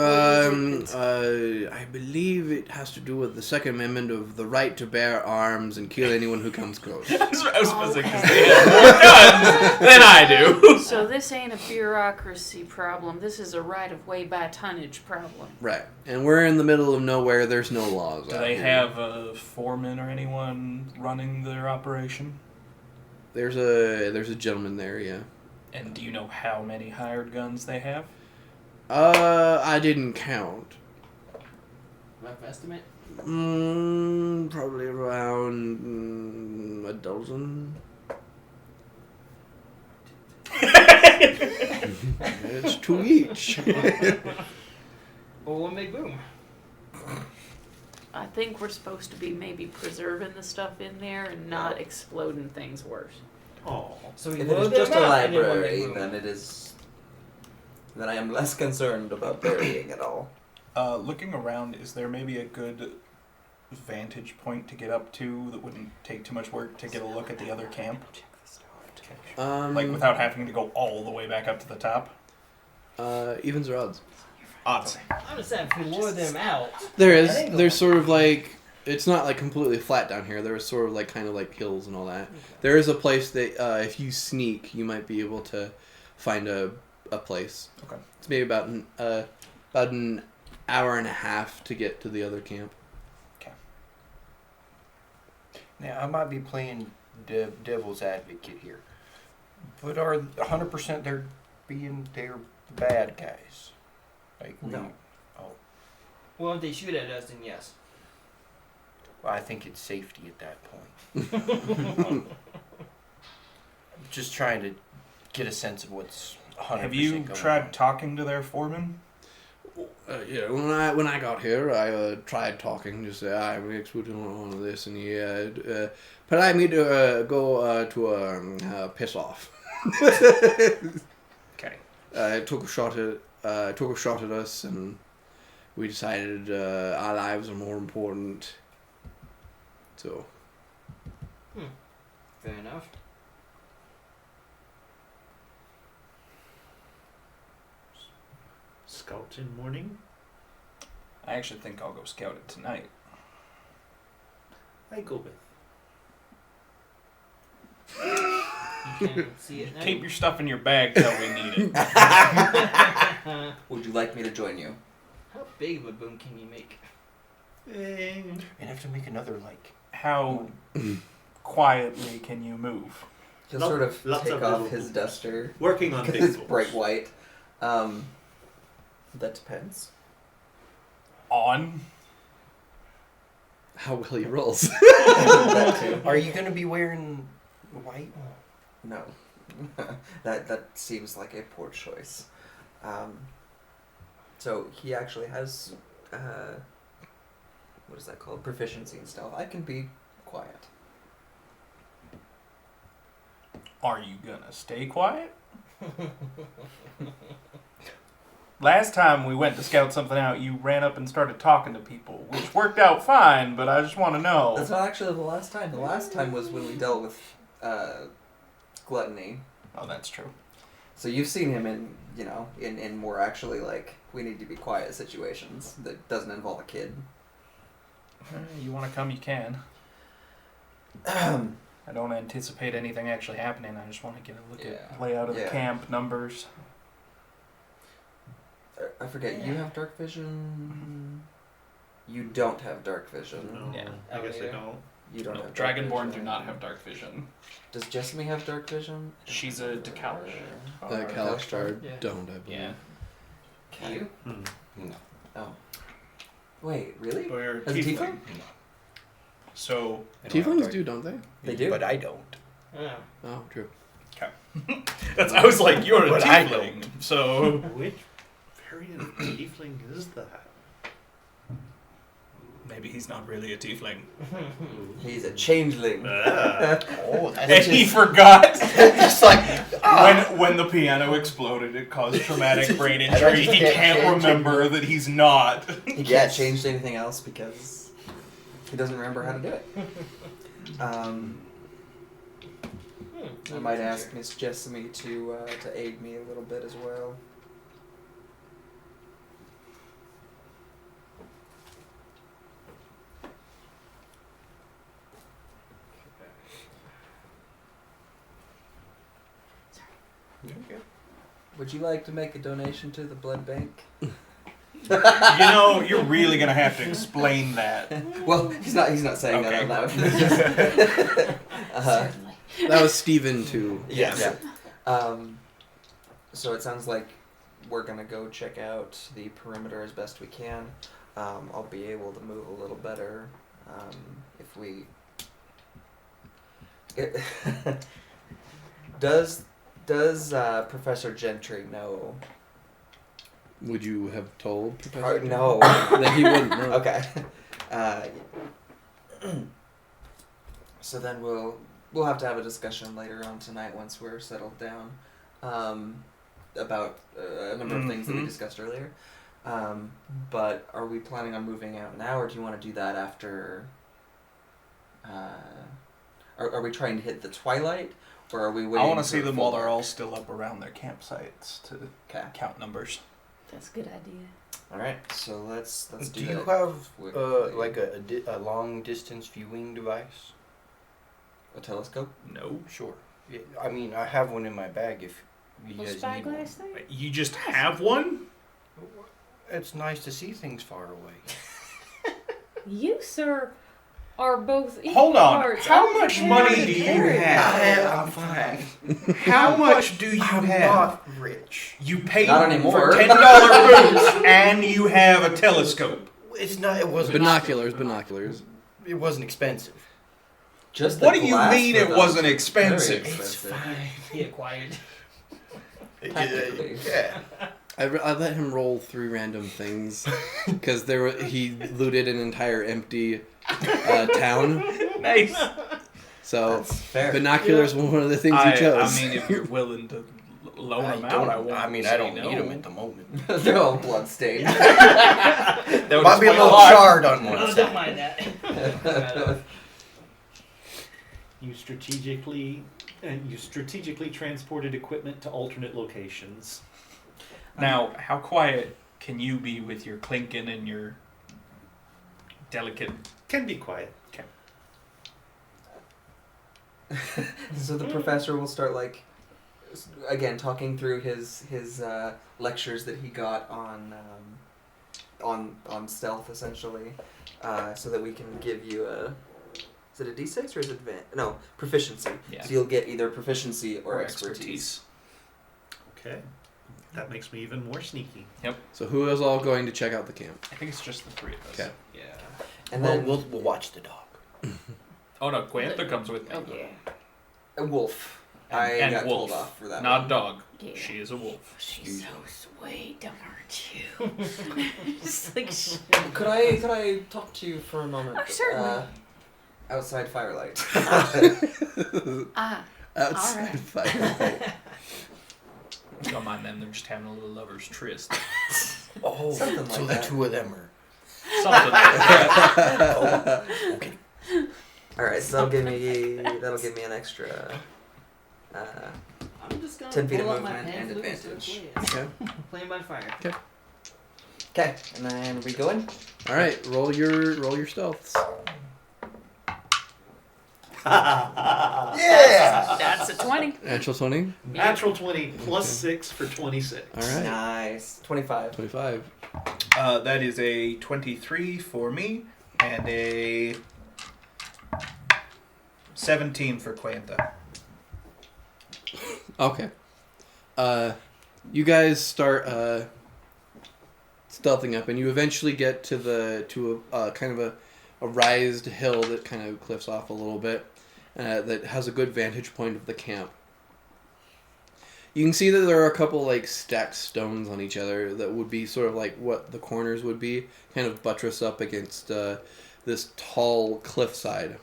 I believe it has to do with the Second Amendment of the right to bear arms and kill anyone who comes close. I was supposed to Okay. say more guns than I do. So this ain't a bureaucracy problem. This is a right-of-way by tonnage problem. Right, and we're in the middle of nowhere. There's no laws. Do out they here. have a foreman or anyone running their operation? There's a gentleman there. Yeah. And do you know how many hired guns they have? I didn't count. Rough estimate? Probably around a dozen. It's 2 each. Or one big boom. I think we're supposed to be maybe preserving the stuff in there and not exploding things worse. Oh, So we If it is load them just a up and then one big library, boom. then it is. Then I am less concerned about burying it all. Looking around, is there maybe a good vantage point to get up to that wouldn't take too much work to get a look at the other camp? Like without having to go all the way back up to the top? Evens or odds? Odds. I'm just saying, if we lure them out, There's sort of like, it's not like completely flat down here. There's sort of like kind of like hills and all that. There is a place that if you sneak, you might be able to find a place. Okay. It's maybe about an hour and a half to get to the other camp. Now, I might be playing devil's advocate here, but are 100% they're the bad guys? Like No. well, if they shoot at us, then yes. Well, I think it's safety at that point. Just trying to get a sense of what's 100% Have you going tried on. talking to their foreman? Yeah, when I got here, I tried talking. Just say, I'm expert on this, and he allowed me to go to piss off. Okay. Took a shot at us, and we decided our lives are more important. So. Fair enough. scout in morning. I actually think I'll go scout it tonight. I go with. You can see it now. Keep your stuff in your bag till we need it. Would you like me to join you? How big of a boom can you make? And have to make another How quietly can you move? He'll Lot- sort of lots take of off little his duster Working on because big it's goals. bright white. That depends. On? How well he rolls. That too. Are you going to be wearing white? No, that seems like a poor choice. So he actually has what is that called? Proficiency in stealth. I can be quiet. Are you gonna stay quiet? Last time we went to scout something out, you ran up and started talking to people, which worked out fine, but I just want to know. That's not actually the last time. The last time was when we dealt with gluttony. Oh, that's true. So you've seen him in, in more actually like we need to be quiet situations that doesn't involve a kid. You want to come, you can. I don't anticipate anything actually happening. I just want to get a look at layout of the camp, numbers. I forget, you have dark vision? You don't have dark vision. No, Yeah. I guess I don't. You don't have dark Dragonborn vision. do not have dark vision. Does Jessamy have dark vision? She's a Decalish. The Kalashtar? Kalashtar Yeah. don't, I believe. Yeah. Can you? No. Oh. Wait, really? Or As a tiefling. tiefling? So I don't have Tieflings dark- do, don't they? They do. But I don't. Yeah. Oh, true. I was like, you're a But I tiefling. So Which variant of tiefling is that? maybe he's not really a tiefling. He's a changeling. Oh, And that's he just, forgot. just like When the piano exploded, it caused traumatic brain I don't injury. He just can't change remember that he's not. He can't change anything else because he doesn't remember how to do it. I might ask Miss Jessamy to aid me a little bit as well. Would you like to make a donation to the blood bank? You're really gonna have to explain that. Well, he's not saying Okay. that out loud. Certainly. That was Steven too. Yes. So it sounds like we're gonna go check out the perimeter as best we can. I'll be able to move a little better if we. Does Professor Gentry know? Would you have told Professor? No. Then he wouldn't know. Okay. So then we'll have to have a discussion later on tonight once we're settled down about a number of things that we discussed earlier. But are we planning on moving out now, or do you want to do that after? Are we trying to hit the twilight, or are we waiting? I want to for see them full while they're dark? all still up around their campsites to count numbers. That's a good idea. All right, so let's Do do you that. have quickly. like a long distance viewing device? A telescope? No. Sure. Yeah, I mean, I have one in my bag if you Little guys need one. spyglass thing? You just have one? It's nice to see things far away. You, sir, are both equal Hold on. parts How much money do you unprepared. have? I'm fine. How much do you I'm have? not rich. You paid Not anymore. for $10 boots and you have a telescope. It's not. It wasn't. Binoculars. It wasn't expensive. Just the What do you glass mean for it those. wasn't Very expensive? expensive. He acquired. Technically. Yeah. I let him roll 3 random things because he looted an entire empty town. Nice. So That's fair. binoculars were one of the things he chose. I mean, if you're willing to loan them out, don't. I won't. I mean, say I don't no. need them at the moment. They're all bloodstained. That would Might be a explain little lot. shard on one Oh, don't side. mind that. You strategically transported equipment to alternate locations. Now, how quiet can you be with your clinking and your delicate? Can be quiet. So the professor will start again talking through his lectures that he got on stealth essentially, so that we can give you is it a D6 or is it proficiency? Yeah. So you'll get either proficiency or expertise. Okay. That makes me even more sneaky. So who is all going to check out the camp? I think it's just the 3 of us. Okay. Yeah. And Well, then we'll watch the dog. Oh no, Quantha comes with me. Oh, yeah. a wolf. And- I and got wolf. told off for that. Not one. dog. Yeah. She is a wolf. She's so sweet, don't hurt you. Just like, Could I talk to you for a moment? Oh, certainly. Outside firelight. Outside Alright. fire. Don't mind them. They're just having a little lovers tryst. Oh, Something so like the that. 2 of them are. Something like that. Oh, okay. All right, so that'll give me an extra. I'm just gonna 10 feet pull of out my movement and pamphlet start advantage. playing. Okay. Playing by fire. Okay, and then we go in. All right, roll your stealths. Yeah! That's a 20. Natural 20. Natural 20 plus 6 for 26. All right. Nice. 25. 25. That is a 23 for me and a 17 for Quanta. Okay. You guys start stealthing up, and you eventually get to a kind of a raised hill that kind of cliffs off a little bit, that has a good vantage point of the camp. You can see that there are a couple like stacked stones on each other that would be sort of like what the corners would be, kind of buttressed up against this tall cliffside.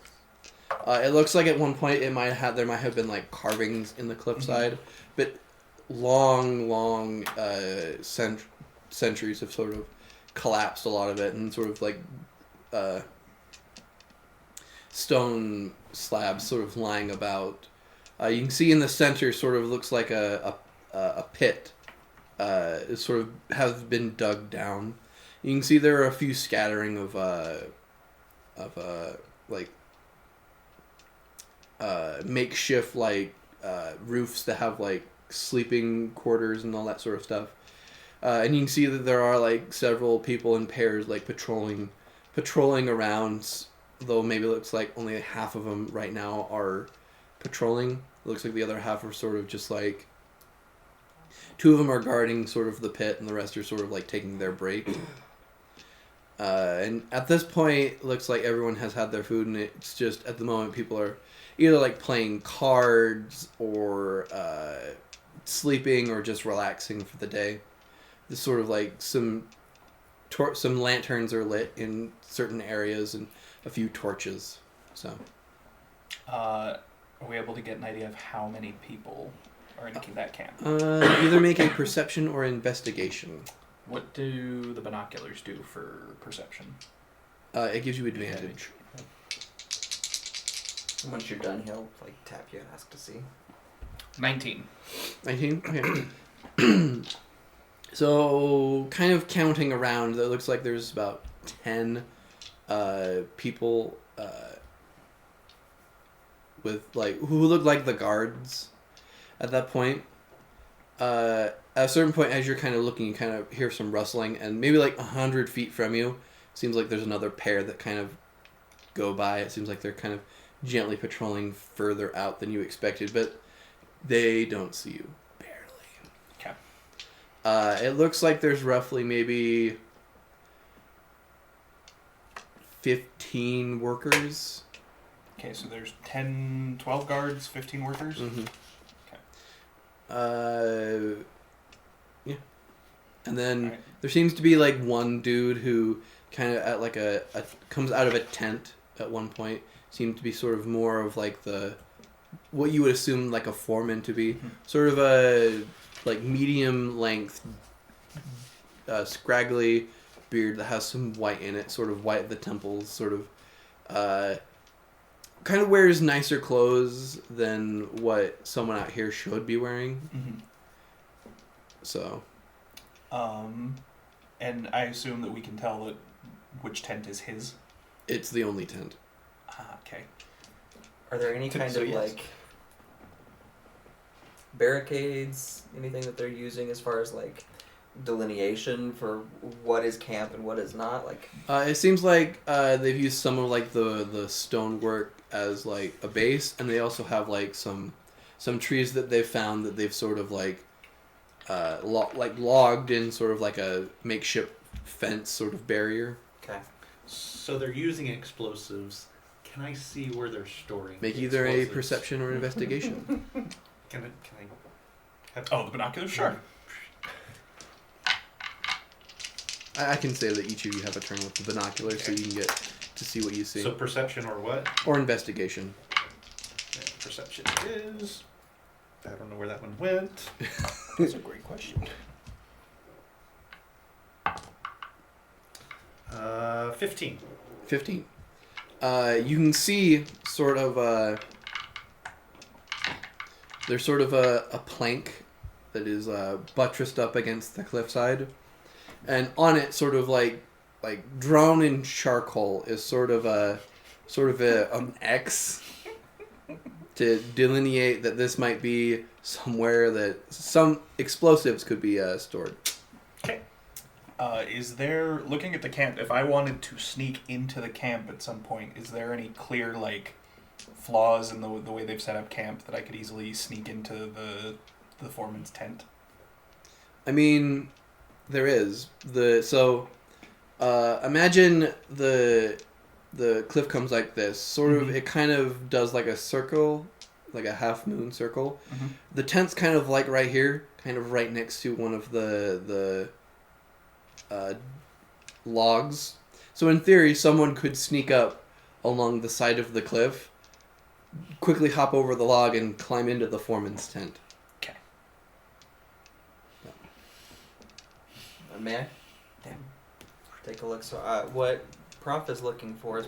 It looks like at one point there might have been like carvings in the cliffside, but long centuries have sort of collapsed a lot of it, and sort of like stone slabs sort of lying about. You can see in the center sort of looks like a pit. It sort of has been dug down. You can see there are a few scattering of makeshift like roofs that have like sleeping quarters and all that sort of stuff. And you can see that there are like several people in pairs like patrolling around, though maybe it looks like only half of them right now are patrolling. It looks like the other half are sort of just like, two of them are guarding sort of the pit and the rest are sort of like taking their break. And at this point, it looks like everyone has had their food, and it's just at the moment people are either like playing cards or sleeping or just relaxing for the day. There's sort of like some lanterns are lit in certain areas and a few torches. So, Are we able to get an idea of how many people are in that camp? either make a perception or investigation. What do the binoculars do for perception? It gives you advantage. Once you're done, he'll like tap you and ask to see. 19. 19? Okay. So, kind of counting around, it looks like there's about 10 people with like who look like the guards at that point. At a certain point, as you're kind of looking, you kind of hear some rustling, and maybe like 100 feet from you, seems like there's another pair that kind of go by. It seems like they're kind of gently patrolling further out than you expected, but they don't see you. Barely. Okay. It looks like there's roughly maybe 15 workers. Okay, so there's 10, 12 guards, 15 workers? Mm-hmm. Okay. Yeah. And then Alright. there seems to be like one dude who kind of at like a comes out of a tent at one point. Seemed to be sort of more of like what you would assume like a foreman to be. Mhm. Sort of a like medium length, scraggly beard that has some white in it, sort of white at the temples, sort of kind of wears nicer clothes than what someone out here should be wearing. Mm-hmm. So. And I assume that we can tell that which tent is his. It's the only tent. Okay. Are there any kind So of yes. like barricades, anything that they're using as far as like delineation for what is camp and what is not? Like, It seems like they've used some of like the stonework as like a base, and they also have like some trees that they've found that they've sort of like logged in sort of like a makeshift fence sort of barrier. okay. So they're using explosives. Can I see where they're storing? Make the either a explosives? perception or investigation. Can I? Have, Oh, the binoculars? Sure. I can say that each of you have a turn with the binoculars, so you can get to see what you see. So perception or what? Or investigation. Yeah, perception is. I don't know where that one went. That's a great question. 15. 15. You can see sort of there's sort of a plank that is buttressed up against the cliffside, and on it, sort of like drawn in charcoal, is sort of an X to delineate that this might be somewhere that some explosives could be stored. Okay. Is there, looking at the camp, if I wanted to sneak into the camp at some point, is there any clear, like, flaws in the way they've set up camp that I could easily sneak into the foreman's tent? I mean, there is. Imagine the cliff comes like this. Sort of, it kind of does like a circle, like a half moon circle. Mm-hmm. The tent's kind of like right here, kind of right next to one of the logs. So in theory, someone could sneak up along the side of the cliff, quickly hop over the log, and climb into the foreman's tent. Okay. May I? Take a look. So, what Prof is looking for is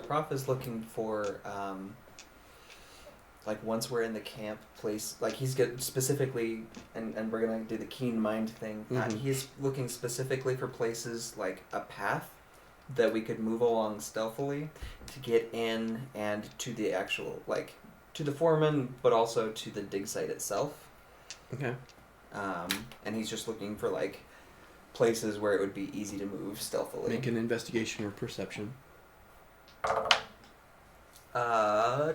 like once we're in the camp place, like he's got specifically, and we're gonna do the keen mind thing. Mhm. He's looking specifically for places like a path that we could move along stealthily to get in and to the actual, like, to the foreman, but also to the dig site itself. Okay. And he's just looking for like places where it would be easy to move stealthily. Make an investigation or perception.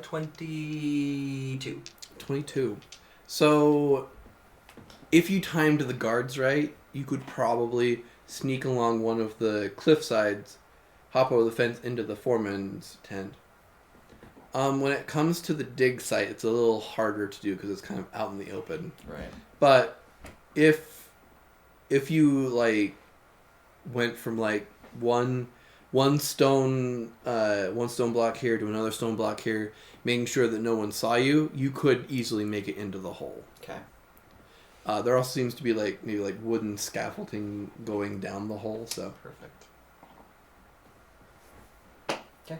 22. 22. So, if you timed the guards right, you could probably sneak along one of the cliff sides, hop over the fence into the foreman's tent. When it comes to the dig site, it's a little harder to do because it's kind of out in the open. Right. But if you like went from like one stone block here to another stone block here, making sure that no one saw you, you could easily make it into the hole. Okay. There also seems to be like maybe like wooden scaffolding going down the hole. So Perfect. Okay.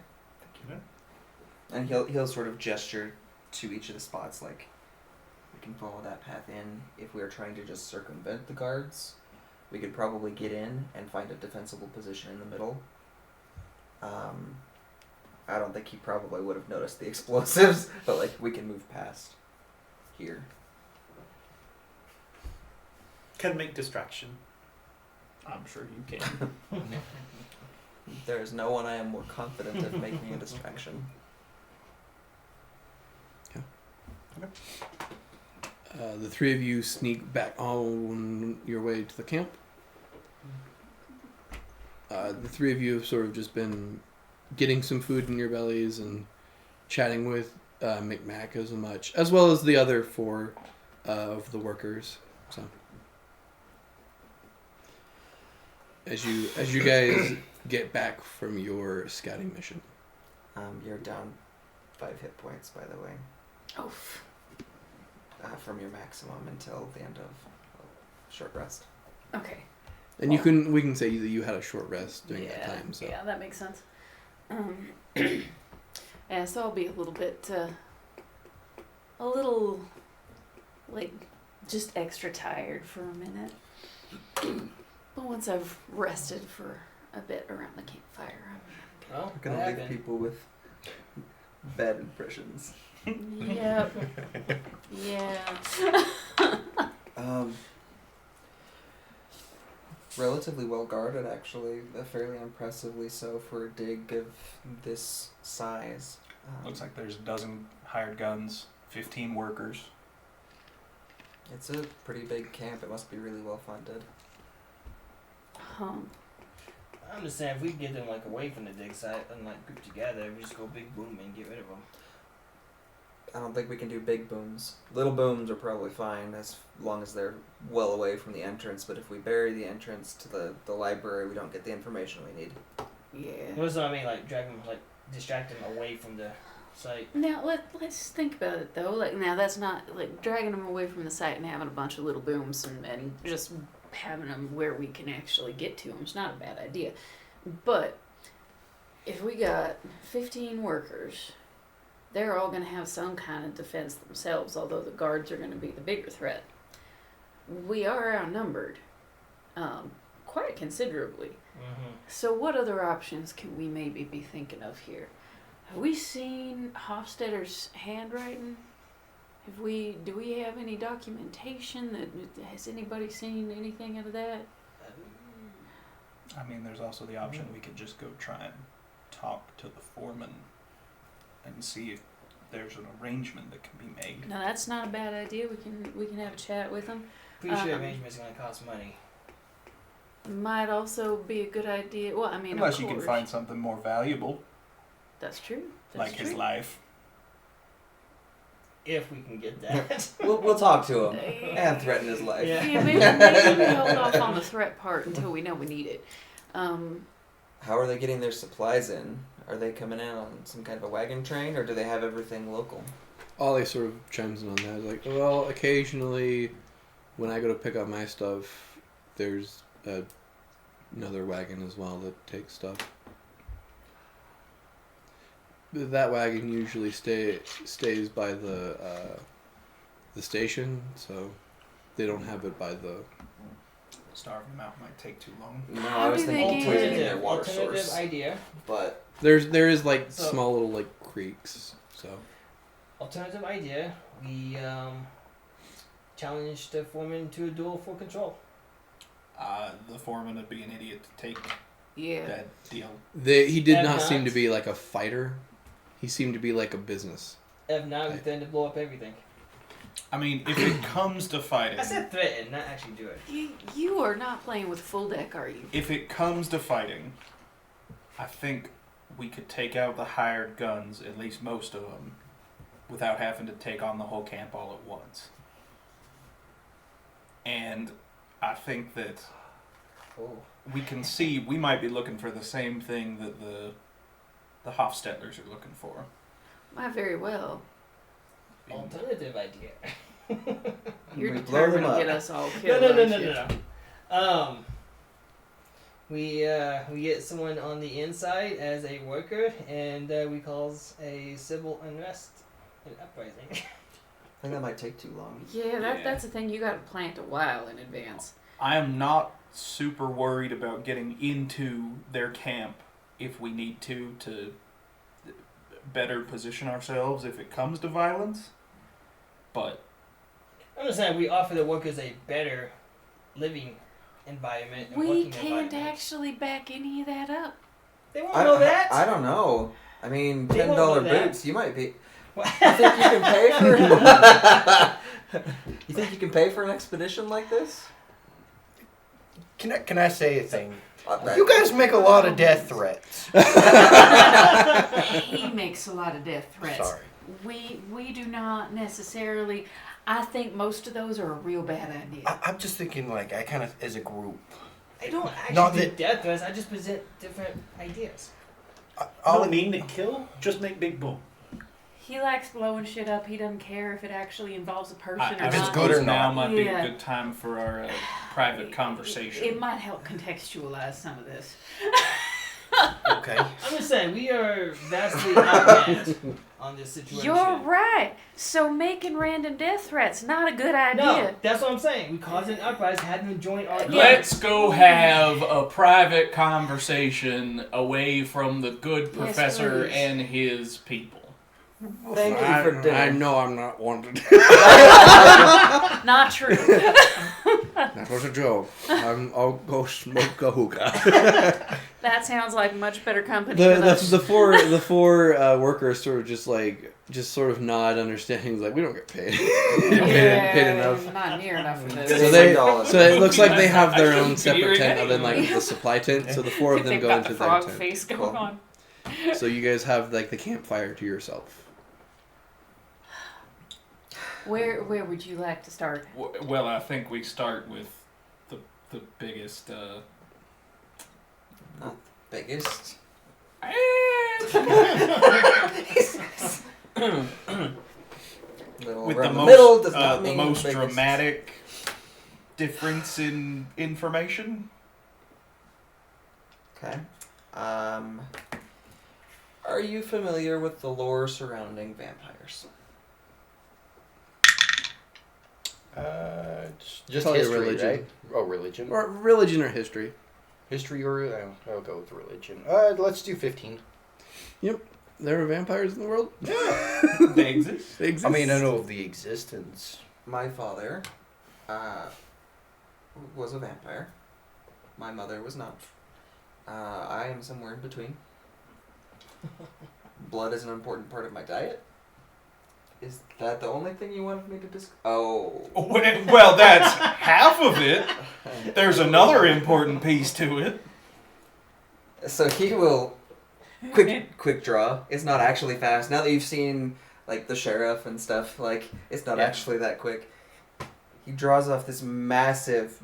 And he'll sort of gesture to each of the spots, like we can follow that path in. If we are trying to just circumvent the guards, we could probably get in and find a defensible position in the middle. I don't think he probably would have noticed the explosives, but like we can move past here. Can make distraction. I'm sure you can. There is no one I am more confident of making a distraction. the three of you sneak back on your way to the camp. The three of you have sort of just been getting some food in your bellies and chatting with Micmac as much, as well as the other four of the workers. So, as you guys get back from your scouting mission, You're down 5 hit points, by the way, Oh, from your maximum until the end of short rest. okay. and we can say that you had a short rest during that time. So. Yeah, that makes sense. Yeah, so I'll be a little bit, like, just extra tired for a minute. But once I've rested for a bit around the campfire, Well, We're gonna what leave happened? people with bad impressions. Yep. Yeah. Relatively well guarded, actually. Fairly impressively so for a dig of this size. Looks like there's a dozen hired guns, 15 workers. It's a pretty big camp. It must be really well funded. I'm just saying, if we get them like away from the dig site and like group together, we just go big boom and get rid of them. I don't think we can do big booms. Little booms are probably fine as long as they're well away from the entrance, but if we bury the entrance to the library, we don't get the information we need. Yeah. What's what I mean? Like drag them, like distract them away from the site. Now let's think about it though. Like now that's not like dragging them away from the site and having a bunch of little booms and just having them where we can actually get to them. It's not a bad idea. But if we got 15 workers they're all going to have some kind of defense themselves, although the guards are going to be the bigger threat. We are outnumbered, quite considerably. Mm-hmm. So what other options can we maybe be thinking of here? Have we seen Hofstadter's handwriting? Do we have any documentation has anybody seen anything out of that? I mean, there's also the option we could just go try and talk to the foreman and see if there's an arrangement that can be made. No, that's not a bad idea. We can have a chat with him. Pretty sure arrangement's gonna cost money. Might also be a good idea. Well, I mean, Unless of you can course. find something more valuable, That's true. like his life. If we can get that. We'll talk to him and threaten his life. Yeah. Yeah, maybe we hold off on the threat part until we know we need it. How are they getting their supplies in? Are they coming in on some kind of a wagon train, or do they have everything local? Ollie sort of chimes in on that. He's like, well, occasionally when I go to pick up my stuff, there's another wagon as well that takes stuff. But that wagon usually stays by the station, so they don't have it by the... Starving them out might take too long. No, How I was do they thinking get- poisoning their water Alternative source. idea. But There is like So- small little like creeks, so... Alternative idea. We challenge the foreman to a duel for control. The foreman would be an idiot to take Yeah. that deal. He did Have not seem not. to be like a fighter. He seemed to be like a business. If not, we threaten to blow up everything. I mean, if it comes to fighting, I said threaten, not actually do it. You are not playing with full deck, are you? if it comes to fighting, I think we could take out the hired guns, at least most of them, without having to take on the whole camp all at once. And I think that Oh. we can see we might be looking for the same thing that the Hofstettlers are looking for. Might very well. Alternative idea. You're We blow them determined to up. get us all No, killed. no, no, aren't no, you? no, no. We get someone on the inside as a worker, and we cause a civil unrest and uprising. I think that might take too long. Yeah, Yeah. that's the thing. You got to plant a while in advance. I am not super worried about getting into their camp if we need to better position ourselves if it comes to violence. But I'm just saying we offer the workers a better living environment and We working can't environment. actually back any of that up. They won't know that. I don't know. I mean, They won't $10 know that. boots. You might be. What? You think you can pay for? You think you can pay for an expedition like this? Can I say a thing? Okay. You guys make a lot of death threats. He makes a lot of death threats. Sorry. We do not necessarily. I think most of those are a real bad idea. I'm just thinking, like, I kind of, as a group. I don't actually Not do that- death threats. I just present different ideas. All mean to kill, just make big boom. He likes blowing shit up. He doesn't care if it actually involves a person or If it's not. good or now not. might be Yeah. a good time for our private conversation. It might help contextualize some of this. Okay. I'm just saying we are vastly outmatched on this situation. You're right. So making random death threats not a good idea. No, that's what I'm saying. We caused an uprising, had them join our. Let's go have a private conversation away from the good Yes, professor please. and his people. Thank you for dinner. I know I'm not wanted. Not true. That was a joke. I'll go smoke a hookah. That sounds like much better company than us. The four workers sort of nod, understanding like we don't get paid. paid enough. Not near enough for this. So it looks like they have their own You're separate tent right. other than like the supply tent. So the four of them They've go got into the their frog tent. face going Cool. on. So you guys have like the campfire to yourself. Where would you like to start? Well, I think we start with the biggest. Biggest. Little With around the the middle most, does not the mean most biggest. dramatic difference in information. Okay. Are you familiar with the lore surrounding vampires? Just Probably history, religion. right? Oh, religion. Or religion or history. History or I'll go with religion. Let's do 15. There are vampires in the world? They exist. They exist. I mean, I know of the existence. My father was a vampire. My mother was not. I am somewhere in between. Blood is an important part of my diet. Is that the only thing you wanted me to discuss? Oh. Well, that's half of it. There's another important piece to it. So he will quick draw. It's not actually fast. Now that you've seen like the sheriff and stuff, like it's not actually that quick. He draws off this massive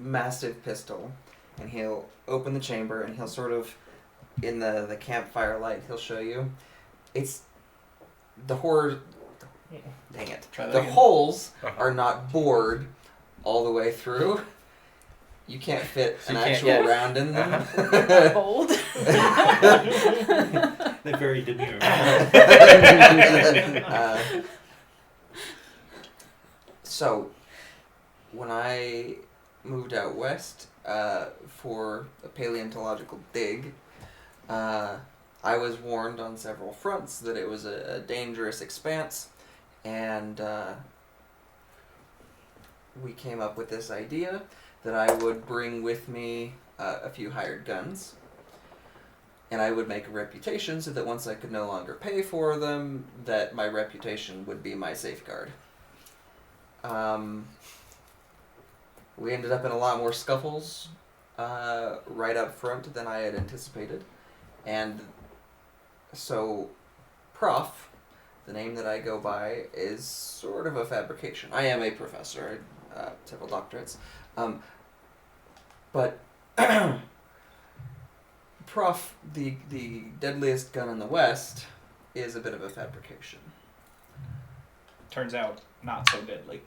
pistol, and he'll open the chamber, and he'll sort of, in the campfire light, he'll show you. It's the horror. Dang it! Try that The again. holes are not bored all the way through. You can't fit So an you can't actual get- round in them. Bold. They're very demure. So, when I moved out west for a paleontological dig, I was warned on several fronts that it was a dangerous expanse, and we came up with this idea that I would bring with me a few hired guns, and I would make a reputation so that once I could no longer pay for them, that my reputation would be my safeguard. We ended up in a lot more scuffles right up front than I had anticipated, and so Prof, the name that I go by, is sort of a fabrication. I am a professor, several doctorates, but Prof, the deadliest gun in the West, is a bit of a fabrication. Turns out not so deadly.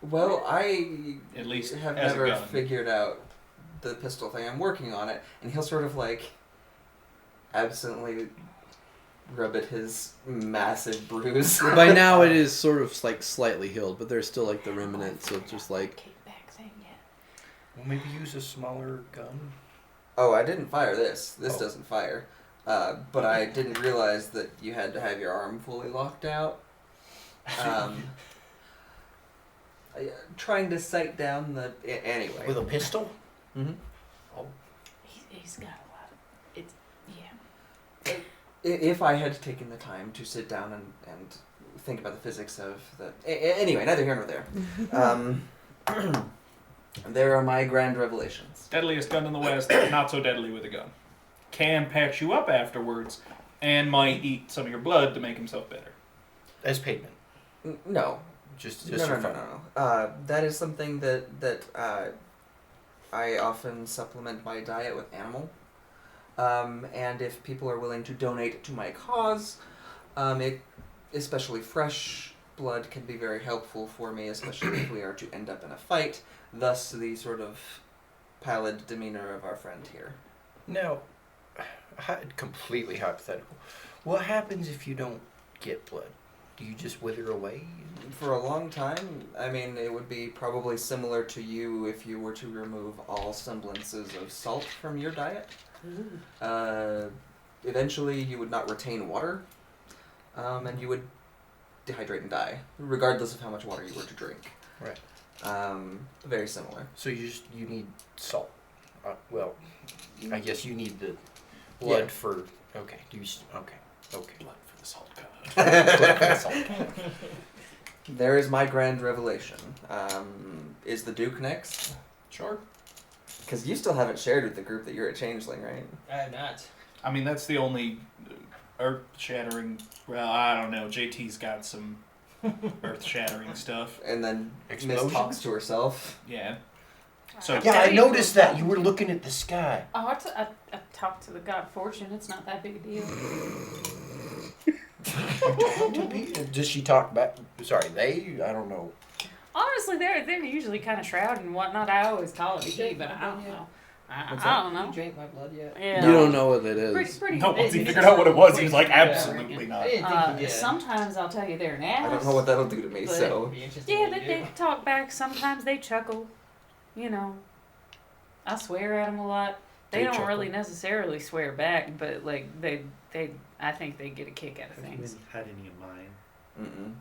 Well, I At least have as a never gun. figured out the pistol thing. I'm working on it, and he'll sort of like absently rub at his massive bruise. By now it is sort of like slightly healed, but there's still like the remnants of just like... Kickback thing yet. Well, maybe use a smaller gun. Oh, I didn't fire this. This Oh. doesn't fire. But I didn't realize that you had to have your arm fully locked out. Trying to sight down the... Anyway. With a pistol? Mhm. He's got a lot of. It's yeah. If I had taken the time to sit down and think about the physics of the... Anyway, neither here nor there. There are my grand revelations. Deadliest gun in the West, not so deadly with a gun. Can patch you up afterwards, and might eat some of your blood to make himself better. As payment. No. Just No. for fun. That is something that I often supplement my diet with animal. And if people are willing to donate to my cause, especially fresh blood can be very helpful for me, especially if we are to end up in a fight. Thus, the sort of pallid demeanor of our friend here. Now, completely hypothetical. What happens if you don't get blood? Do you just wither away? For a long time, I mean, it would be probably similar to you if you were to remove all semblances of salt from your diet. Eventually, you would not retain water, and you would dehydrate and die, regardless of how much water you were to drink. Right. Very similar. So you need salt. Well, I guess you need the blood Yeah. for... Okay. Okay. Blood for the salt god. Blood for the salt. There is my grand revelation. Is the Duke next? Sure. Because you still haven't shared with the group that you're a changeling, right? I have not. I mean, that's the only earth-shattering... Well, I don't know. JT's got some earth-shattering stuff. And then Miss Explosions? talks to herself. Yeah. So Yeah, I noticed that. You were looking at the sky. Oh, I talked to the god Fortune. It's not that big a deal. Does she talk back? Sorry, they? I don't know. Honestly, they're usually kind of shrouded and whatnot. I always call it a he, but I don't know. What's I that? don't You know. drank my blood yet? Yeah. You don't know what it is. Pretty No, once he basic. figured out what it was, he was like, Yeah. absolutely I not. didn't think you did. Sometimes I'll tell you they're an ass. I don't know what that'll do to me, But- so. Be interesting Yeah, what you they do. talk back. Sometimes they chuckle. You know, I swear at them a lot. They don't chuckle. really necessarily swear back, but like I think they get a kick out of Have you things. had any of mine? Mm-mm.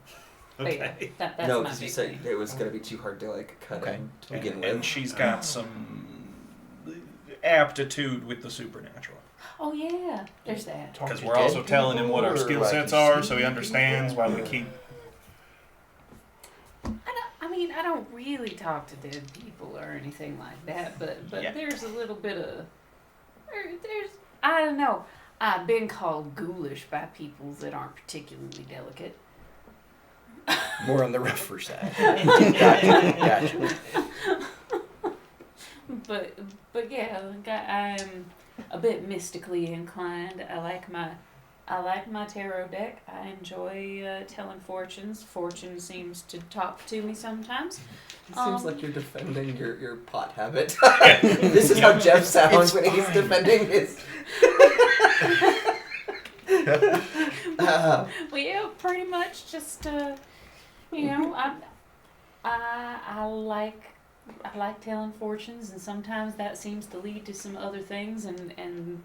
But yeah, Okay. that's No, my because you big said thing. it was gonna be too hard to like cut Okay. in to begin with. And she's got some aptitude with the supernatural. Oh yeah, there's that. Talk Because to we're dead also telling him what our people, or skill like sets you are, see so he understands why we keep. I don't really talk to dead people or anything like that, but Yeah. there's a little bit of there's I don't know. I've been called ghoulish by people that aren't particularly delicate. More on the rougher side. Gotcha. But yeah, like I'm a bit mystically inclined. I like my tarot deck. I enjoy telling fortunes. Fortune seems to talk to me sometimes. It seems like Um, you're defending your pot habit. This is how Jeff sounds when he's defending his. Well, yeah, pretty much just you know, I like telling fortunes, and sometimes that seems to lead to some other things, and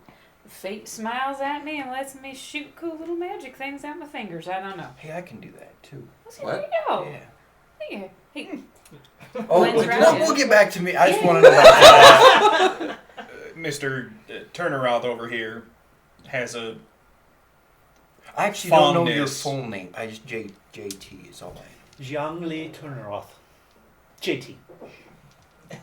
fate smiles at me and lets me shoot cool little magic things out my fingers. I don't know. Hey, I can do that too. So What? there you go. Yeah. Yeah. Hey, Oh, When's we'll, Ryan? we'll get back to me. I just Yeah. want to know. Mr. Turnaround over here has a. I actually don't know your Fondness. full name. I just JT is all I Jiangli Turneroth. JT. know.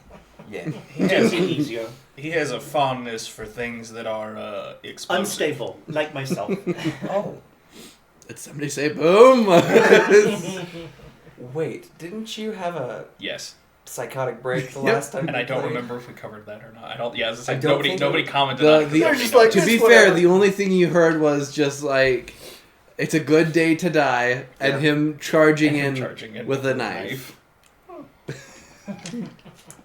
Yeah. He has, JT easier. he has a fondness for things that are explosive. Unstable, like myself. Oh. Did somebody say boom? Wait, didn't you have a Yes, psychotic break the Yep. last time? and you I don't played? remember if we covered that or not. I don't. Yeah, as I I said, don't nobody think nobody it- commented on it. They're just like, to be Just fair, whatever. the only thing you heard was just like, it's a good day to die, and Yeah. him charging in Charging in with a knife.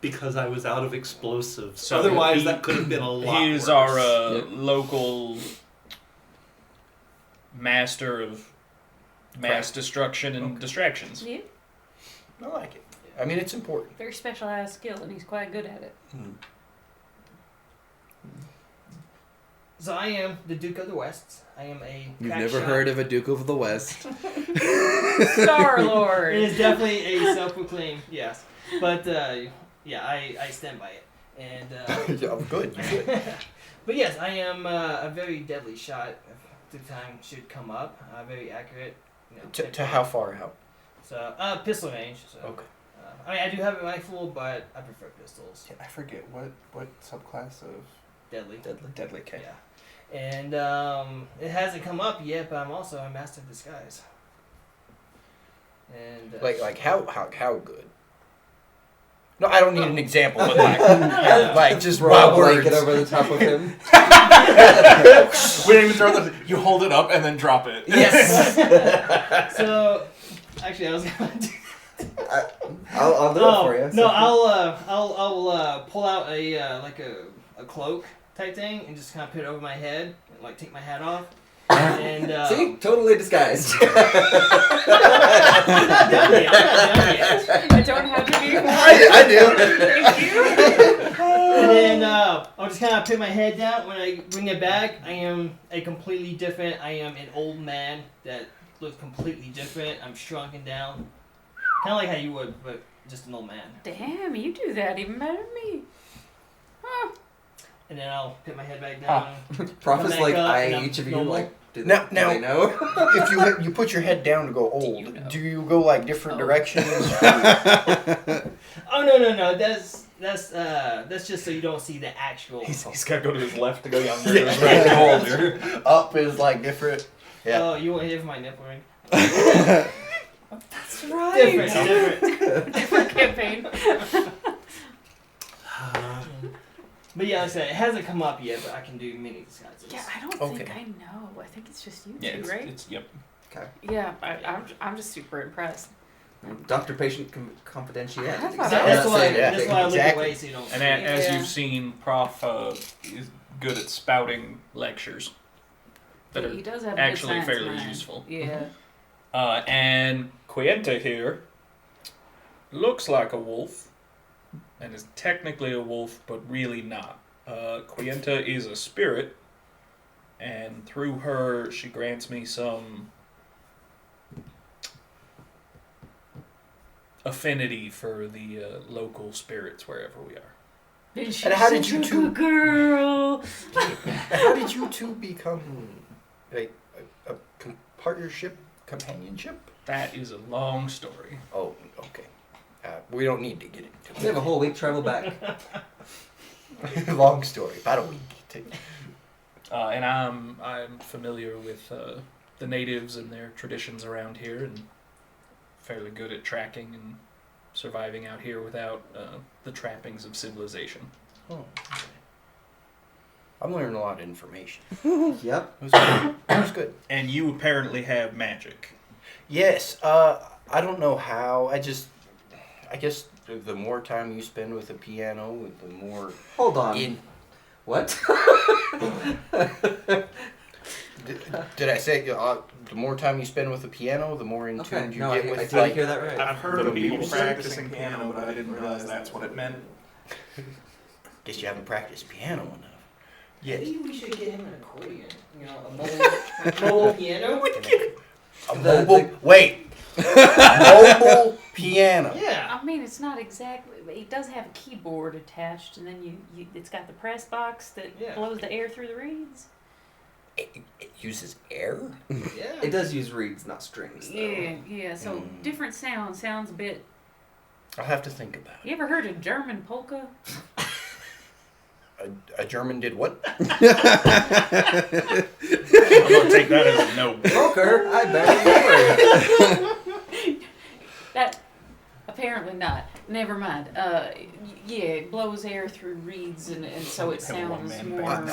Because I was out of explosives. So Otherwise, he- that could have been a lot He's worse. our Yep. local master of mass destruction and distractions. yeah, I like it. I mean, it's important. very specialized skill, and he's quite good at it. So I am the Duke of the West. I am a. You've crack never shot. heard of a Duke of the West. Star It Lord. is definitely a self-proclaimed, yes. But yeah, I stand by it. And Yeah, good. You should. but yes, I am a very deadly shot. If the time should come up, very accurate. You know, To how far out? So pistol range. So Okay. I mean, I do have a rifle, but I prefer pistols. I forget what subclass of Deadly. deadly K. Yeah. And it hasn't come up yet, but I'm also a master of disguise. And Like how good? No, I don't need an example, but like just Throw my a blanket words. over the top of him. We didn't even throw the. You hold it up and then drop it. Yes. so, actually, I was gonna do. I'll do it for you. No, I'll pull out a like a cloak type thing and just kind of put it over my head and like take my hat off. And See, totally disguised. I'm not done yet. I don't have to be. I do. Thank you. And then I'll just kind of put my head down. When I bring it back, I am a completely different. I am an old man that looks completely different. I'm shrunken down, kind of like how you would, but just an old man. Damn, you do that even better than me. Huh. And then I'll put my head back down. Prophet's Come like back up, eye and I'm each of you normal. like. Do Now- they know? If you put your head down to go old, you know? do you go like different Oh. directions? Oh no! That's just so you don't see the actual. He's got to go to his left to go younger. Yeah. To his right to go older. Up is like different. Yeah. Oh, you want to hear from my nipple ring? That's right. Different. Different campaign. But yeah, like I said, it hasn't come up yet, but I can do many disguises. Yeah, I don't Okay. think I know. I think it's just you Yeah, two, right? it's yep. Yeah, I'm just super impressed. Doctor-patient confidentiality. I thought That's why. Yeah, That's why I look exactly. away so you don't. And see. as Yeah. you've seen, Prof is good at spouting lectures that he are does have a actually good science fairly mind. useful. Yeah. And Quienta here looks like a wolf and is technically a wolf, but really not. Quienta is a spirit, and through her, she grants me some affinity for the local spirits wherever we are. And she's how did such you a two- good girl. How did you two become like a partnership, companionship? That is a long story. Oh, okay. We don't need to get into We have a whole week travel back. it. Long story, about a week. And I'm familiar with the natives and their traditions around here, and fairly good at tracking and surviving out here without the trappings of civilization. Oh, okay. I'm learning a lot of information. Yep. It was good. It was good. And you apparently have magic. Yes. I don't know how. I guess the more time you spend with a piano, the more Hold on. in. What? Did I say the more time you spend with the piano, the more in Okay, tune you no, get I with did like. hear that right. I've heard of people music. practicing piano, but I didn't realize that's what it meant. Guess you haven't practiced piano enough. Yes. Maybe we should get him an accordion. You know, a mobile piano. A mobile. Wait. Mobile piano. Yeah. I mean, it's not exactly. It does have a keyboard attached, and then it's got the press box that Yeah. blows the air through the reeds. It uses air. Yeah. It does use reeds, not strings. Though. Yeah. So different sounds a bit. I'll have to think about it. You ever heard of German polka? A German did what? I'm gonna take that as a no. Poker, I bet you That apparently not. Never mind. Yeah, it blows air through reeds, and so it Have a sounds one-man more. band.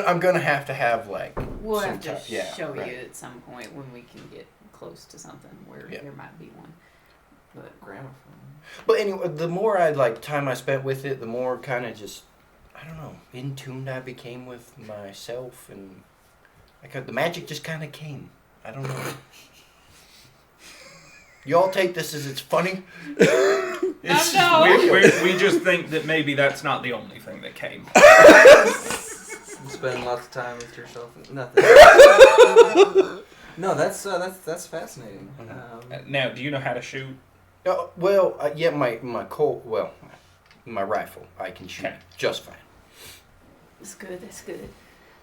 I'm gonna have to have like. We'll some have to type- yeah, show right. you at some point when we can get close to something where Yeah. there might be one. But Gramophone. But anyway, the more time I spent with it, the more kind of just, I don't know, in tuned I became with myself, and the magic just kind of came. I don't know. You all take this as it's funny. It's no. we just think that maybe that's not the only thing that came. You spend lots of time with yourself. Nothing. No, that's fascinating. Now, do you know how to shoot? Yeah, my rifle I can shoot Okay. just fine. that's good. That's good.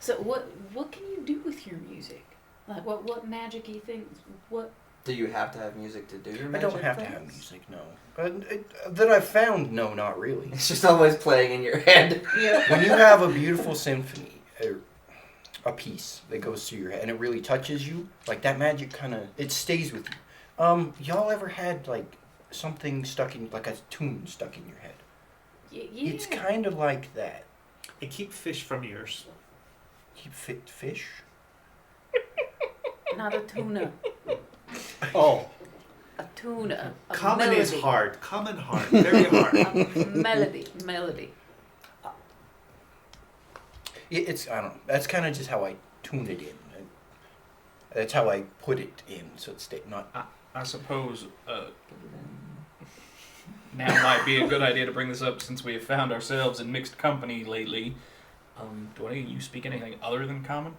So what can you do with your music? Like what magic you think? What? Do you have to have music to do your I magic? don't have to things? have music, no. That I've found, no, not really. It's just always playing in your head. Yeah. When you have a beautiful symphony, a piece that goes through your head, and it really touches you, like that magic it stays with you. Y'all ever had like something like a tune stuck in your head? Yeah. It's kind of like that. And keep fish from ears. Keep fit fish. Not a tuna. Oh, A tuna. A common melody. is hard. Common hard. Very hard. A melody. It's I don't know. That's kind of just how I tune it in. That's how I put it in, so it's not. I suppose now might be a good idea to bring this up since we have found ourselves in mixed company lately. Do any of you speak anything other than common?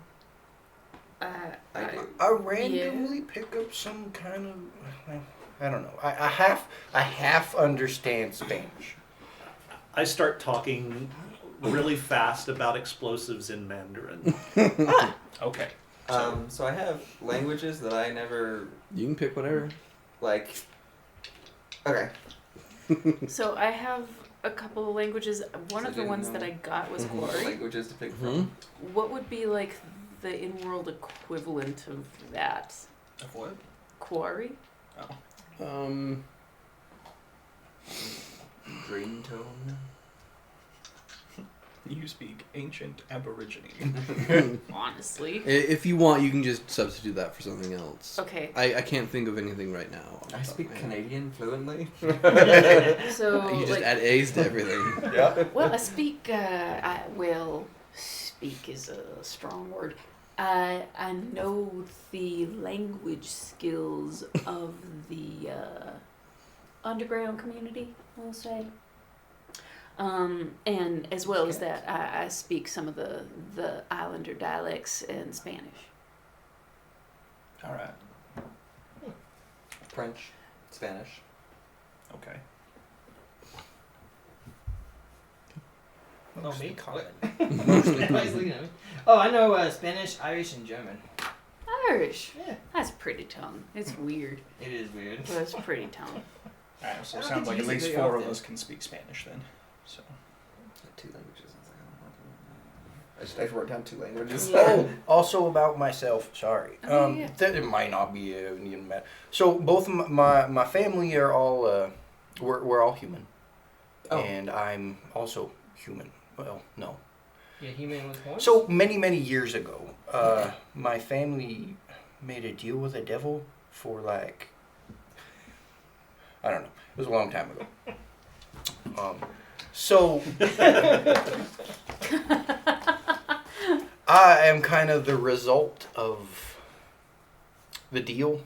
I do. I randomly pick up some kind of. I don't know. I half understand Spanish. I start talking really fast about explosives in Mandarin. Okay. So I have languages that I never You can pick whatever. like. Okay. So I have a couple of languages. One So of the didn't ones know. that I got was What Quarry. languages to pick Mhm. from? What would be like the in-world equivalent of that? Of what? Quarry? Green tone. You speak ancient Aborigine. Honestly. If you want, you can just substitute that for something else. Okay. I can't think of anything right now. off the I top of speak my head. Canadian fluently. So, You just like, add A's to everything. Yeah. well, I speak, speak is a strong word. I know the language skills of the underground community, we'll say. And as well as that, I speak some of the islander dialects and Spanish. All right. French, Spanish. Okay. Oh, me? Common. Everybody's looking at me. Oh, I know Spanish, Irish, and German. Irish. Yeah. That's pretty tongue. It's weird, It is weird. but it's pretty tongue. All right, so I it don't sounds get like to at use it least very 4 of often. us can speak Spanish then. So. 2 languages. I wrote down 2 languages. Oh, also about myself. Sorry. Oh, yeah. It might not be even matter. So both of my family are all we're all human, Oh. and I'm also human. Well, no. Yeah, human with horns? So many years ago, my family made a deal with the devil for like I don't know. It was a long time ago. So I am kind of the result of the deal.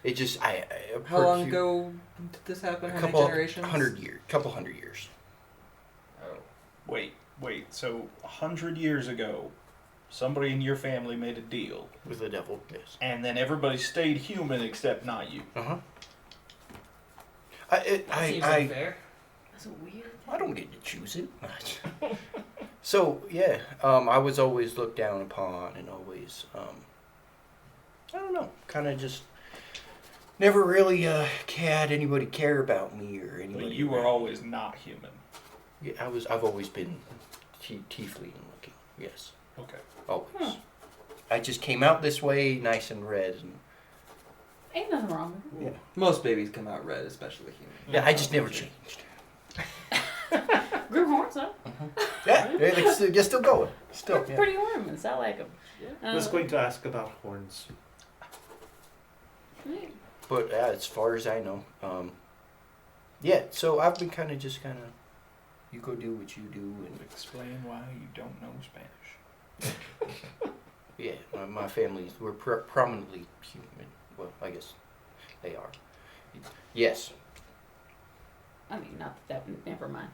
It just How long ago did this happen? How many generations? Couple hundred years. Oh. Wait. So 100 years ago, somebody in your family made a deal, With the devil, yes. and then everybody stayed human except not you. Uh-huh. That seems unfair. That's a weird. I don't get to choose it. So, yeah, I was always looked down upon and always, I don't know, kind of just never really had anybody care about me or anybody. But you were around. always not human. Yeah, I've always been tiefling looking, yes, Okay. always. I just came out this way, nice and red. And, Ain't nothing wrong with it. yeah. Most babies come out red, especially human. Yeah, I just never changed. Grew horns, huh? Yeah, you're still going. Still, They're yeah. pretty ornaments. I like them. I was going to ask about horns. But as far as I know, yeah. So I've been kind of, you go do what you do, and Explain why you don't know Spanish. yeah, my families were prominently human. Well, I guess they are. Yes. I mean, not that. Never mind.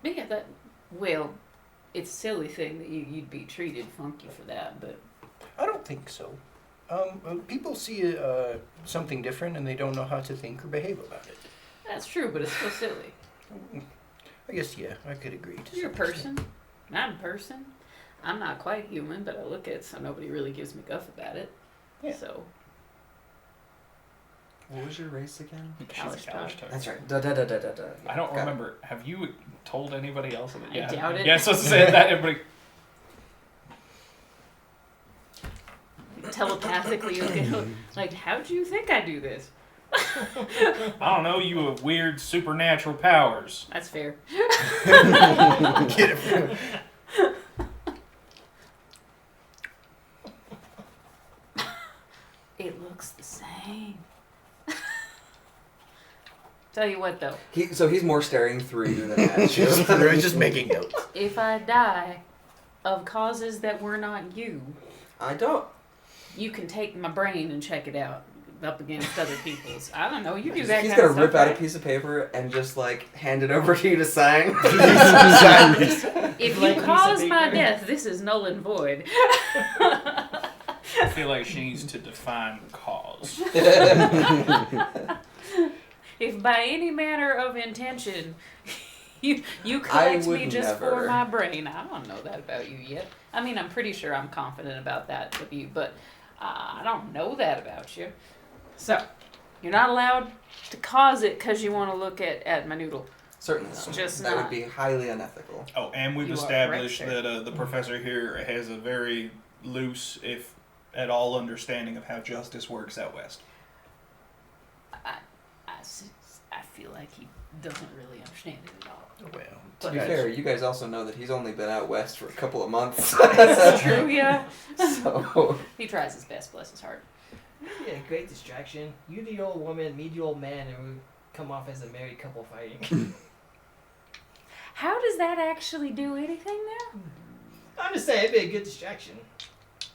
But yeah, well, it's a silly thing that you'd be treated funky for that, but I don't think so. People see something different and they don't know how to think or behave about it. that's true. But it's still silly. I guess, yeah, I could agree to You're a some extent. person. I'm a person. I'm not quite human, but I look at it so nobody really gives me guff about it. Yeah. So What was your race again? Callous Callous Toad. That's right. Da da da da da da. I don't Got it. remember. Have you told anybody else? I doubt it. Yeah, so say that everybody. telepathically, okay, like, how'd you think I do this? I don't know. You have weird supernatural powers. That's fair. Get it? It looks the same. Tell you what, though, So he's more staring through you than at you. They're just making notes. if I die of causes that were not you, I don't. you can take my brain and check it out up against other people's. I don't know. You do that He's kind gonna of stuff, rip out a right? piece of paper and just like hand it over to you to sign. If Like you a cause piece of my paper. death, this is null and void. I feel like she needs to define cause. If by any manner of intention you I collect me would just for never. my brain, I don't know that about you yet. I mean, I'm pretty sure I'm confident about that of you, but I don't know that about you. So, you're not allowed to cause it because you want to look at my noodle. Certainly It's not. just That not. would be highly unethical. Oh, and we've You are established correct, that the professor here has a very loose, if at all, understanding of how justice works out west. I feel like he doesn't really understand it at all. Well, To be guys, fair, you guys also know that he's only been out west for a couple of months. That's true, yeah. So, He tries his best, bless his heart. Yeah, great distraction. You the old woman, me the old man, and we come off as a married couple fighting. How does that actually do anything now? I'm just saying, it'd be a good distraction.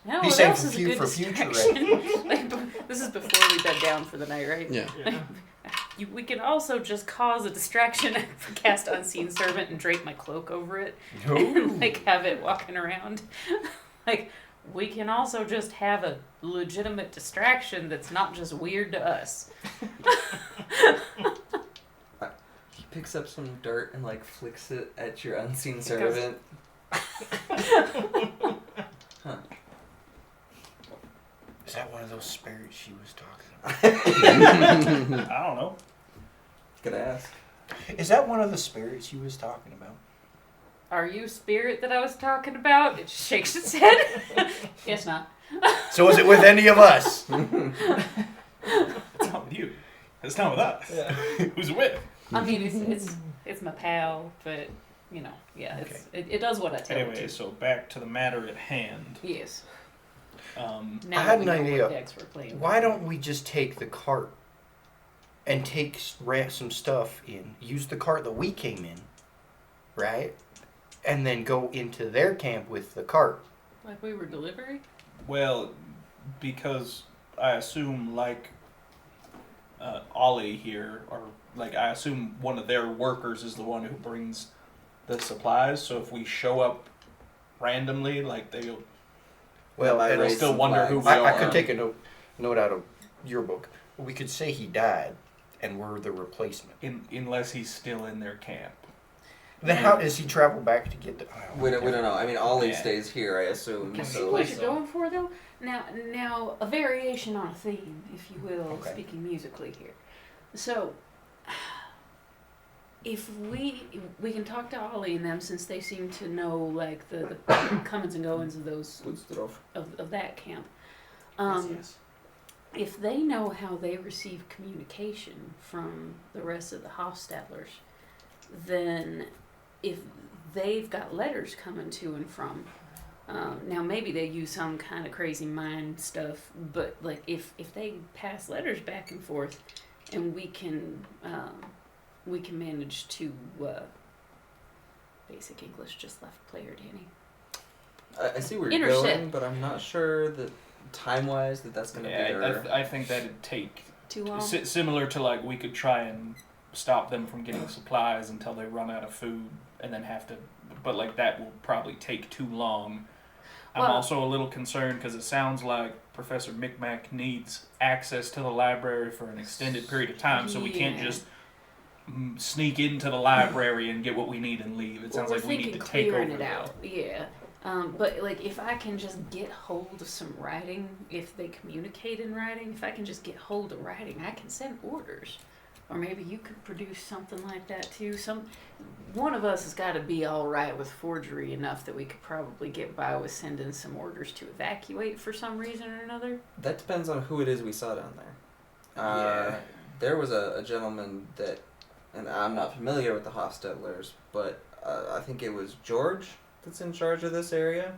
No, He's what saying else for is a fu- good for future distraction? Like, this is before we bed down for the night, right? Yeah. We can also just cause a distraction, cast unseen servant, and drape my cloak over it, and like have it walking around. Like, we can also just have a legitimate distraction that's not just weird to us. he picks up some dirt and like flicks it at your unseen goes- servant. is that one of those spirits she was talking about? I don't know. Could ask. Is that one of the spirits she was talking about? Are you spirit that I was talking about? It just shakes its head. Guess not. So is it with any of us? It's not with you. It's not with us. Yeah. Who's it with? I mean, it's my pal, but you know, yeah, it does what I tell it Anyway, to. so back to the matter at hand. Yes. I Now had that we an know idea. what decks we're playing. Why don't we just take the cart and take some stuff in? Use the cart that we came in, right? And then go into their camp with the cart. Like we were delivery? Well, because I assume like Ollie here, or like I assume one of their workers is the one who brings the supplies. So if we show up randomly, like they'll Well, I and raised still some wonder who flags. we I are. could take a note out of your book. We could say he died, and we're the replacement. unless he's still in their camp. Then how does he travel back to get the? We don't know. I mean, Ollie Yeah. stays here, I assume. Can See So what so. you're going for, though? Now, a variation on a theme, if you will, Okay. speaking musically here. So, if we can talk to Ollie and them, since they seem to know like the comings and goings of those of that camp. Yes. If they know how they receive communication from the rest of the Hofstadlers, then if they've got letters coming to and from, now maybe they use some kind of crazy mind stuff, but like if they pass letters back and forth, and we can manage to basic English just left player Danny. I see where you're Intercept. going, but I'm not sure that time-wise that's going to be our... I think that'd take Too long. similar to like we could try and stop them from getting supplies until they run out of food, and then have to. But like that will probably take too long. I'm Well- also a little concerned because it sounds like Professor Micmac needs access to the library for an extended period of time, so we can't Yeah. just sneak into the library and get what we need and leave. It sounds We're like we need thinking to take over clearing it the- out. Yeah. But like if I can just get hold of some writing, if they communicate in writing, if I can just get hold of writing, I can send orders. Or maybe you could produce something like that too. One of us has got to be all right with forgery enough that we could probably get by with sending some orders to evacuate for some reason or another. That depends on who it is we saw down there. Yeah. There was a gentleman that, and I'm not familiar with the Hofstadlers, but I think it was George that's in charge of this area.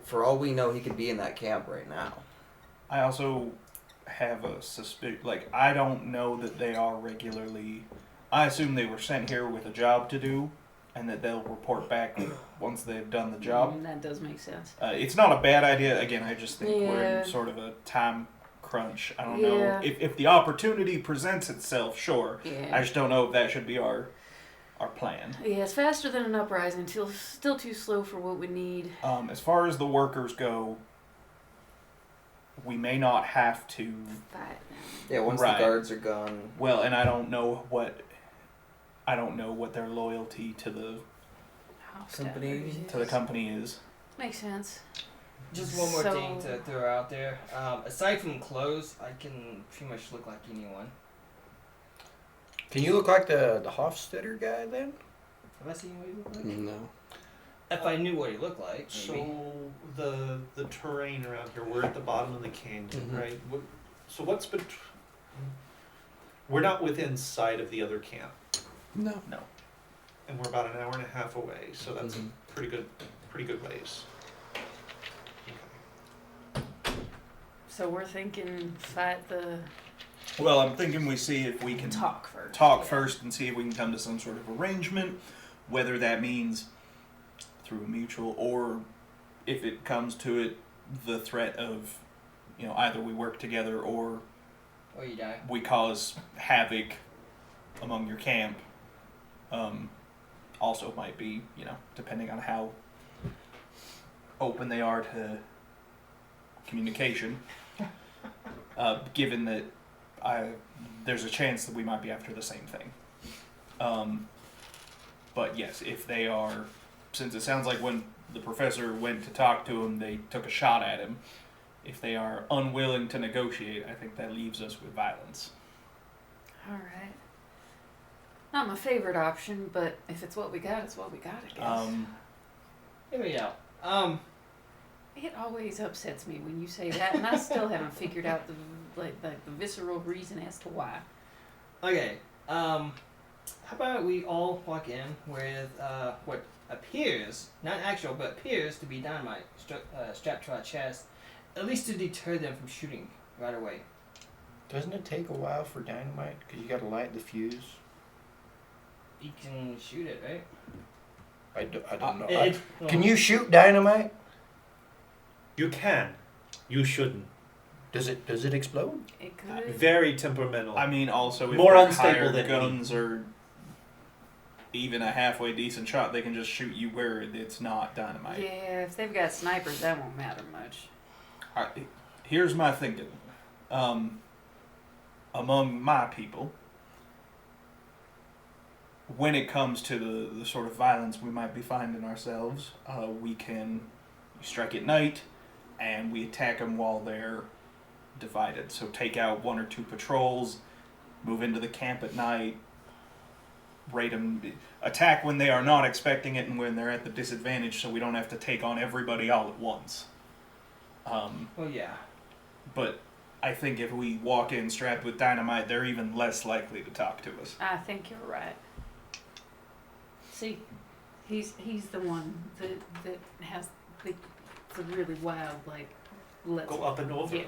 For all we know, he could be in that camp right now. I also have a suspicion. Like, I don't know that they are regularly. I assume they were sent here with a job to do, and that they'll report back once they've done the job. That does make sense. It's not a bad idea. Again, I just think we're Yeah. in sort of a time crunch. I don't Yeah. know if the opportunity presents itself. Sure. Yeah. I just don't know if that should be our plan. Yeah, it's faster than an uprising. Still too slow for what we need. As far as the workers go, we may not have to. Fight. Yeah, once Right. the guards are gone. Well, and I don't know what their loyalty to the Company? company is. Makes sense. Just one more So- thing to throw out there. Aside from clothes, I can pretty much look like anyone. Can you look like the Hofstadter guy then? Have I seen what he looked like? No. If I knew what he looked like, maybe. So the terrain around here, we're at the bottom of the canyon, Mhm. right? So We're not within sight of the other camp, No. and we're about an hour and a half away, so that's Mhm. a pretty good ways. So we're thinking fight the Well, I'm thinking we see if we can talk first. talk yeah. first and see if we can come to some sort of arrangement, whether that means through a mutual or if it comes to it, the threat of, either we work together or Or you die. we cause havoc among your camp. Also might be, depending on how open they are to communication. Given that there's a chance that we might be after the same thing. But yes, if they are, since it sounds like when the professor went to talk to him, they took a shot at him. If they are unwilling to negotiate, I think that leaves us with violence. All right. Not my favorite option, but if it's what we got, it's what we got, I guess. Hear me out. It always upsets me when you say that, and I still haven't figured out the visceral reason as to why. Okay. How about we all walk in with what appears, not actual, but appears to be dynamite strapped to our chest, at least to deter them from shooting right away. Doesn't it take a while for dynamite? Because you got to light the fuse. You can shoot it, right? I don't know. Can well, you shoot dynamite? You can. You shouldn't. Does it explode? It could. Very temperamental. I mean, also, if More their unstable hired than guns are even a halfway decent shot, they can just shoot you where it's not dynamite. Yeah, if they've got snipers, that won't matter much. Here's my thinking. Among my people, when it comes to the sort of violence we might be finding ourselves, we can strike at night, and we attack them while they're divided. So take out 1 or 2 patrols, move into the camp at night, raid them, attack when they are not expecting it and when they're at the disadvantage, so we don't have to take on everybody all at once. well, yeah. But I think if we walk in strapped with dynamite, they're even less likely to talk to us. I think you're right. See, he's the one that has the really wild, let's Go up and over. Yeah.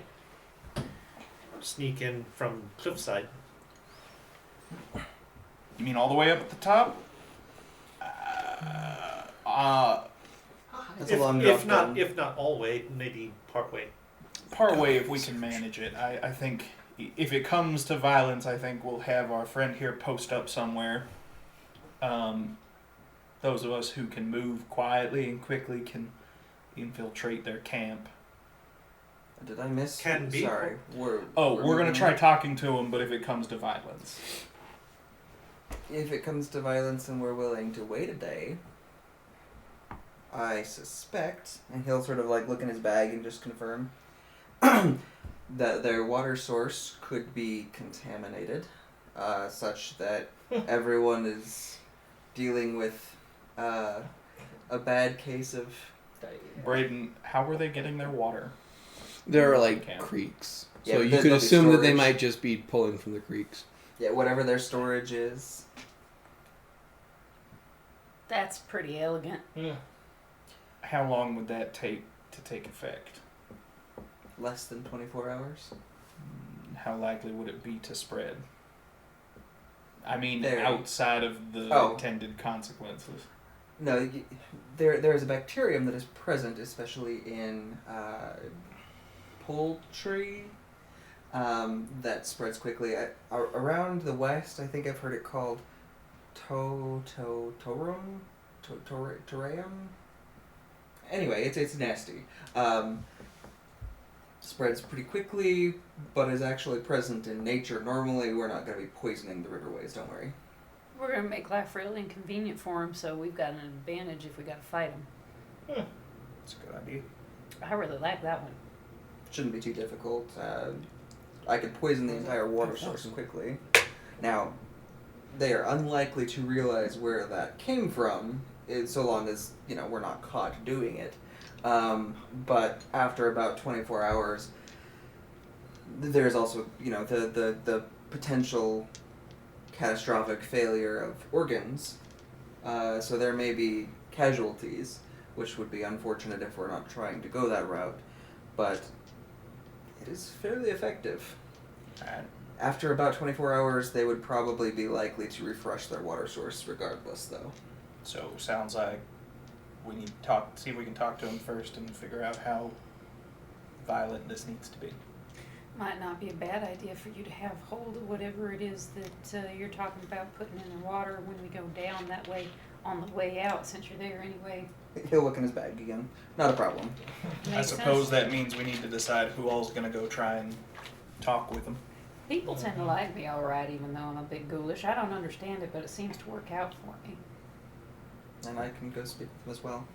Sneak in from cliffside. You mean all the way up at the top? That's a long drop if not down. all way, maybe part way. Part way if we can manage it. I think if it comes to violence, I think we'll have our friend here post up somewhere. Those of us who can move quietly and quickly can infiltrate their camp. Did I miss? Can be. Sorry. We're We're gonna moving try on. talking to him, but if it comes to violence. If it comes to violence and we're willing to wait a day, I suspect, and he'll sort of look in his bag and just confirm, that their water source could be contaminated, such that everyone is dealing with a bad case of. Braden, how were they getting their water? There are Okay. creeks, Yeah, so but you there's could no assume that they storage. might just be pulling from the creeks. Yeah, whatever their storage is. That's pretty elegant. Yeah. How long would that take to take effect? Less than 24 hours. How likely would it be to spread? I mean, There. outside of the Oh. intended consequences. No, there is a bacterium that is present, especially in poultry, that spreads quickly. Around the west, I think I've heard it called torum. Anyway, it's nasty. Spreads pretty quickly, but is actually present in nature. Normally, we're not going to be poisoning the riverways. Don't worry. We're gonna make life real inconvenient for him, so we've got an advantage if we gotta fight him. That's a good idea. I really like that one. Shouldn't be too difficult. I could poison the entire water source quickly. Now, they are unlikely to realize where that came from, so long as we're not caught doing it. But after about 24 hours, there's also the potential catastrophic failure of organs. So there may be casualties, which would be unfortunate if we're not trying to go that route. But it is fairly effective. After about 24 hours, they would probably be likely to refresh their water source regardless, though. So sounds like we need to see if we can talk to him first and figure out how violent this needs to be. Might not be a bad idea for you to have hold of whatever it is that you're talking about putting in the water when we go down. That way, on the way out, since you're there anyway. He'll look in his bag again. Not a problem. I Makes suppose sense. that means we need to decide who all's going to go try and talk with him. People tend to like me all right, even though I'm a bit ghoulish. I don't understand it, but it seems to work out for me. And I can go speak with him as well.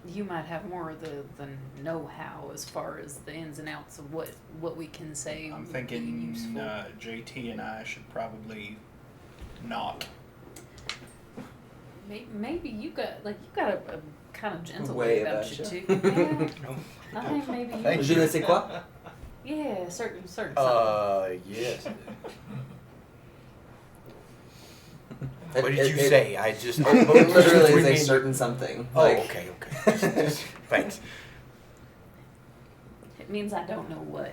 You might have more of the know-how as far as the ins and outs of what we can say. I'm would be thinking useful. JT and I should probably not. Maybe you got a kind of gentle Way way about about you you. too. Yeah. I think maybe you. Thank Je ne sais quoi? Yeah, certain something. Yes. It- What did it- you it- say? I just. It literally is between me a and- certain something. Oh, Like- okay. Thanks. It means I don't know what.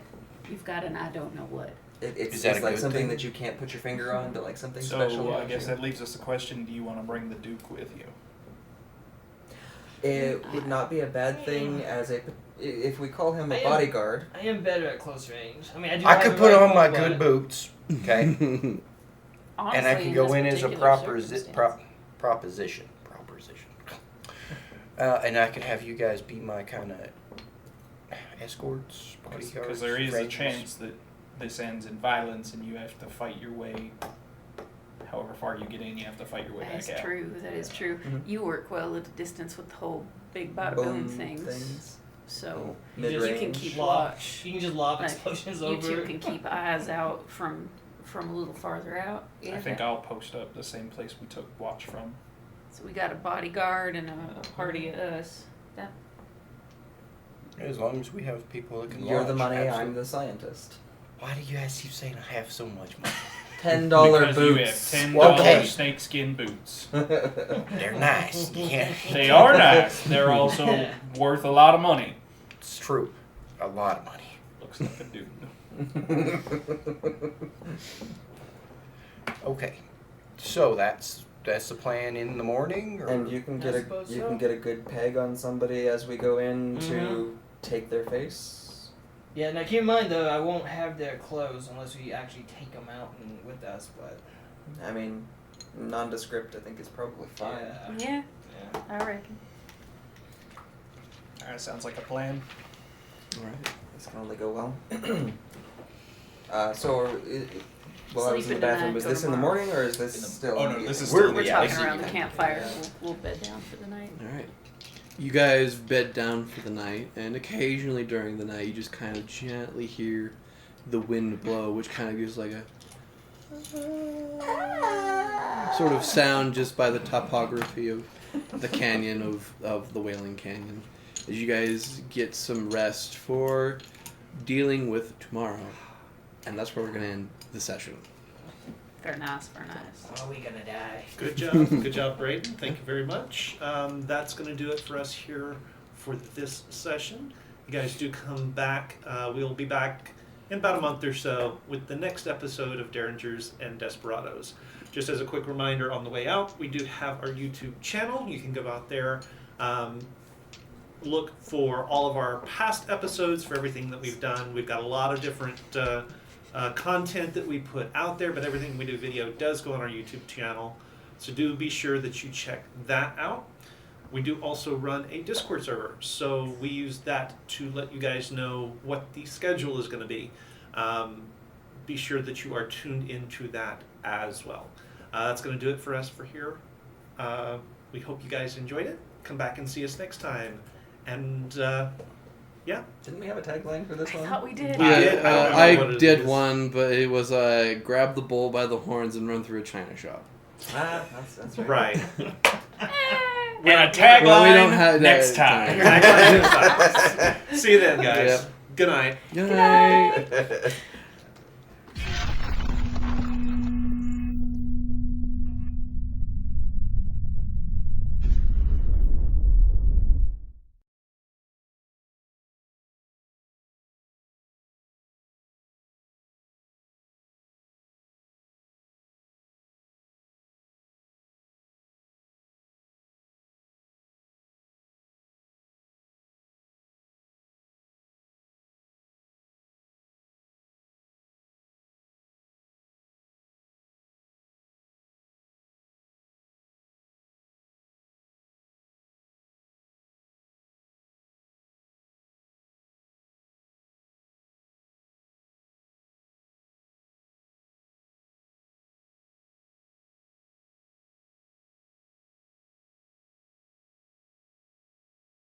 You've got an I don't know what. It's Is that just a like good something thing? that you can't put your finger on, but like something So special. I guess that leaves us the question: do you want to bring the Duke with you? It would not be a bad thing as if we call him I a am- bodyguard. I am better at close range. I mean, I do. I have could a put on rifle, my but- good boots, okay, and Honestly, I could go this in as a particular proposition, and I could have you guys be my kind of escorts, bodyguards. Because there is a rangers. chance that this ends in violence, and you have to fight your way. However far you get in, you have to fight your way That's back out. true. That is true. Mhm. You work well at a distance with the whole big bada boom things. So You just- you Mid-range. can keep Lob- watch. You can just lob Like, explosions You over. two can keep eyes out from a little farther out. Yeah, I think I'll post up the same place we took watch from. so we got a bodyguard and a party of us. That As long as we have people that can. You're the watch, money, I'm absolutely. the scientist. Why do you guys keep saying I have so much money? $10 Because boots. you have $10 Okay. snakeskin boots. They're nice. You can't. They are nice. They're also worth a lot of money. It's true. A lot of money. Looks like a dude. Okay. So that's the plan in the morning, or And you can get I suppose so. a good peg on somebody as we go in Mhm. to take their face. Yeah, now keep in mind though, I won't have their clothes unless we actually take them out and with us. But I mean, nondescript I think is probably fine. yeah, yeah, I reckon. Alright, sounds like a plan. Alright, this can only go well. So, while I was in Sleep the in bathroom, tonight, is go this in the tomorrow. morning or is this In the- still? oh, in no, the this is evening? still- We're yeah, talking this is around the evening. campfire. We'll bed down for the night. All right. You guys bed down for the night, and occasionally during the night, you just kind of gently hear the wind blow, which kind of gives like a sort of sound just by the topography of the canyon of the Wailing Canyon. As you guys get some rest for dealing with tomorrow, and that's where we're gonna end the session. Very nice, very nice. are we gonna die? Good job. Good job, Braden. Thank you very much. That's going to do it for us here for this session. You guys do come back. We'll be back in about a month or so with the next episode of Derringers and Desperados. Just as a quick reminder on the way out, we do have our YouTube channel. You can go out there, look for all of our past episodes for everything that we've done. We've got a lot of different content that we put out there, but everything we do video does go on our YouTube channel. So do be sure that you check that out. We do also run a Discord server, so we use that to let you guys know what the schedule is going to be. Be sure that you are tuned into that as well. That's going to do it for us for here. We hope you guys enjoyed it. Come back and see us next time. And yeah. Didn't we have a tagline for this I one? thought we did. We did. I don't remember I what it did is. one, but it was grab the bull by the horns and run through a china shop. Ah, that's right. Right. And a tagline Well, we don't have next that time. See you then, guys. Yep. Good night. Good night.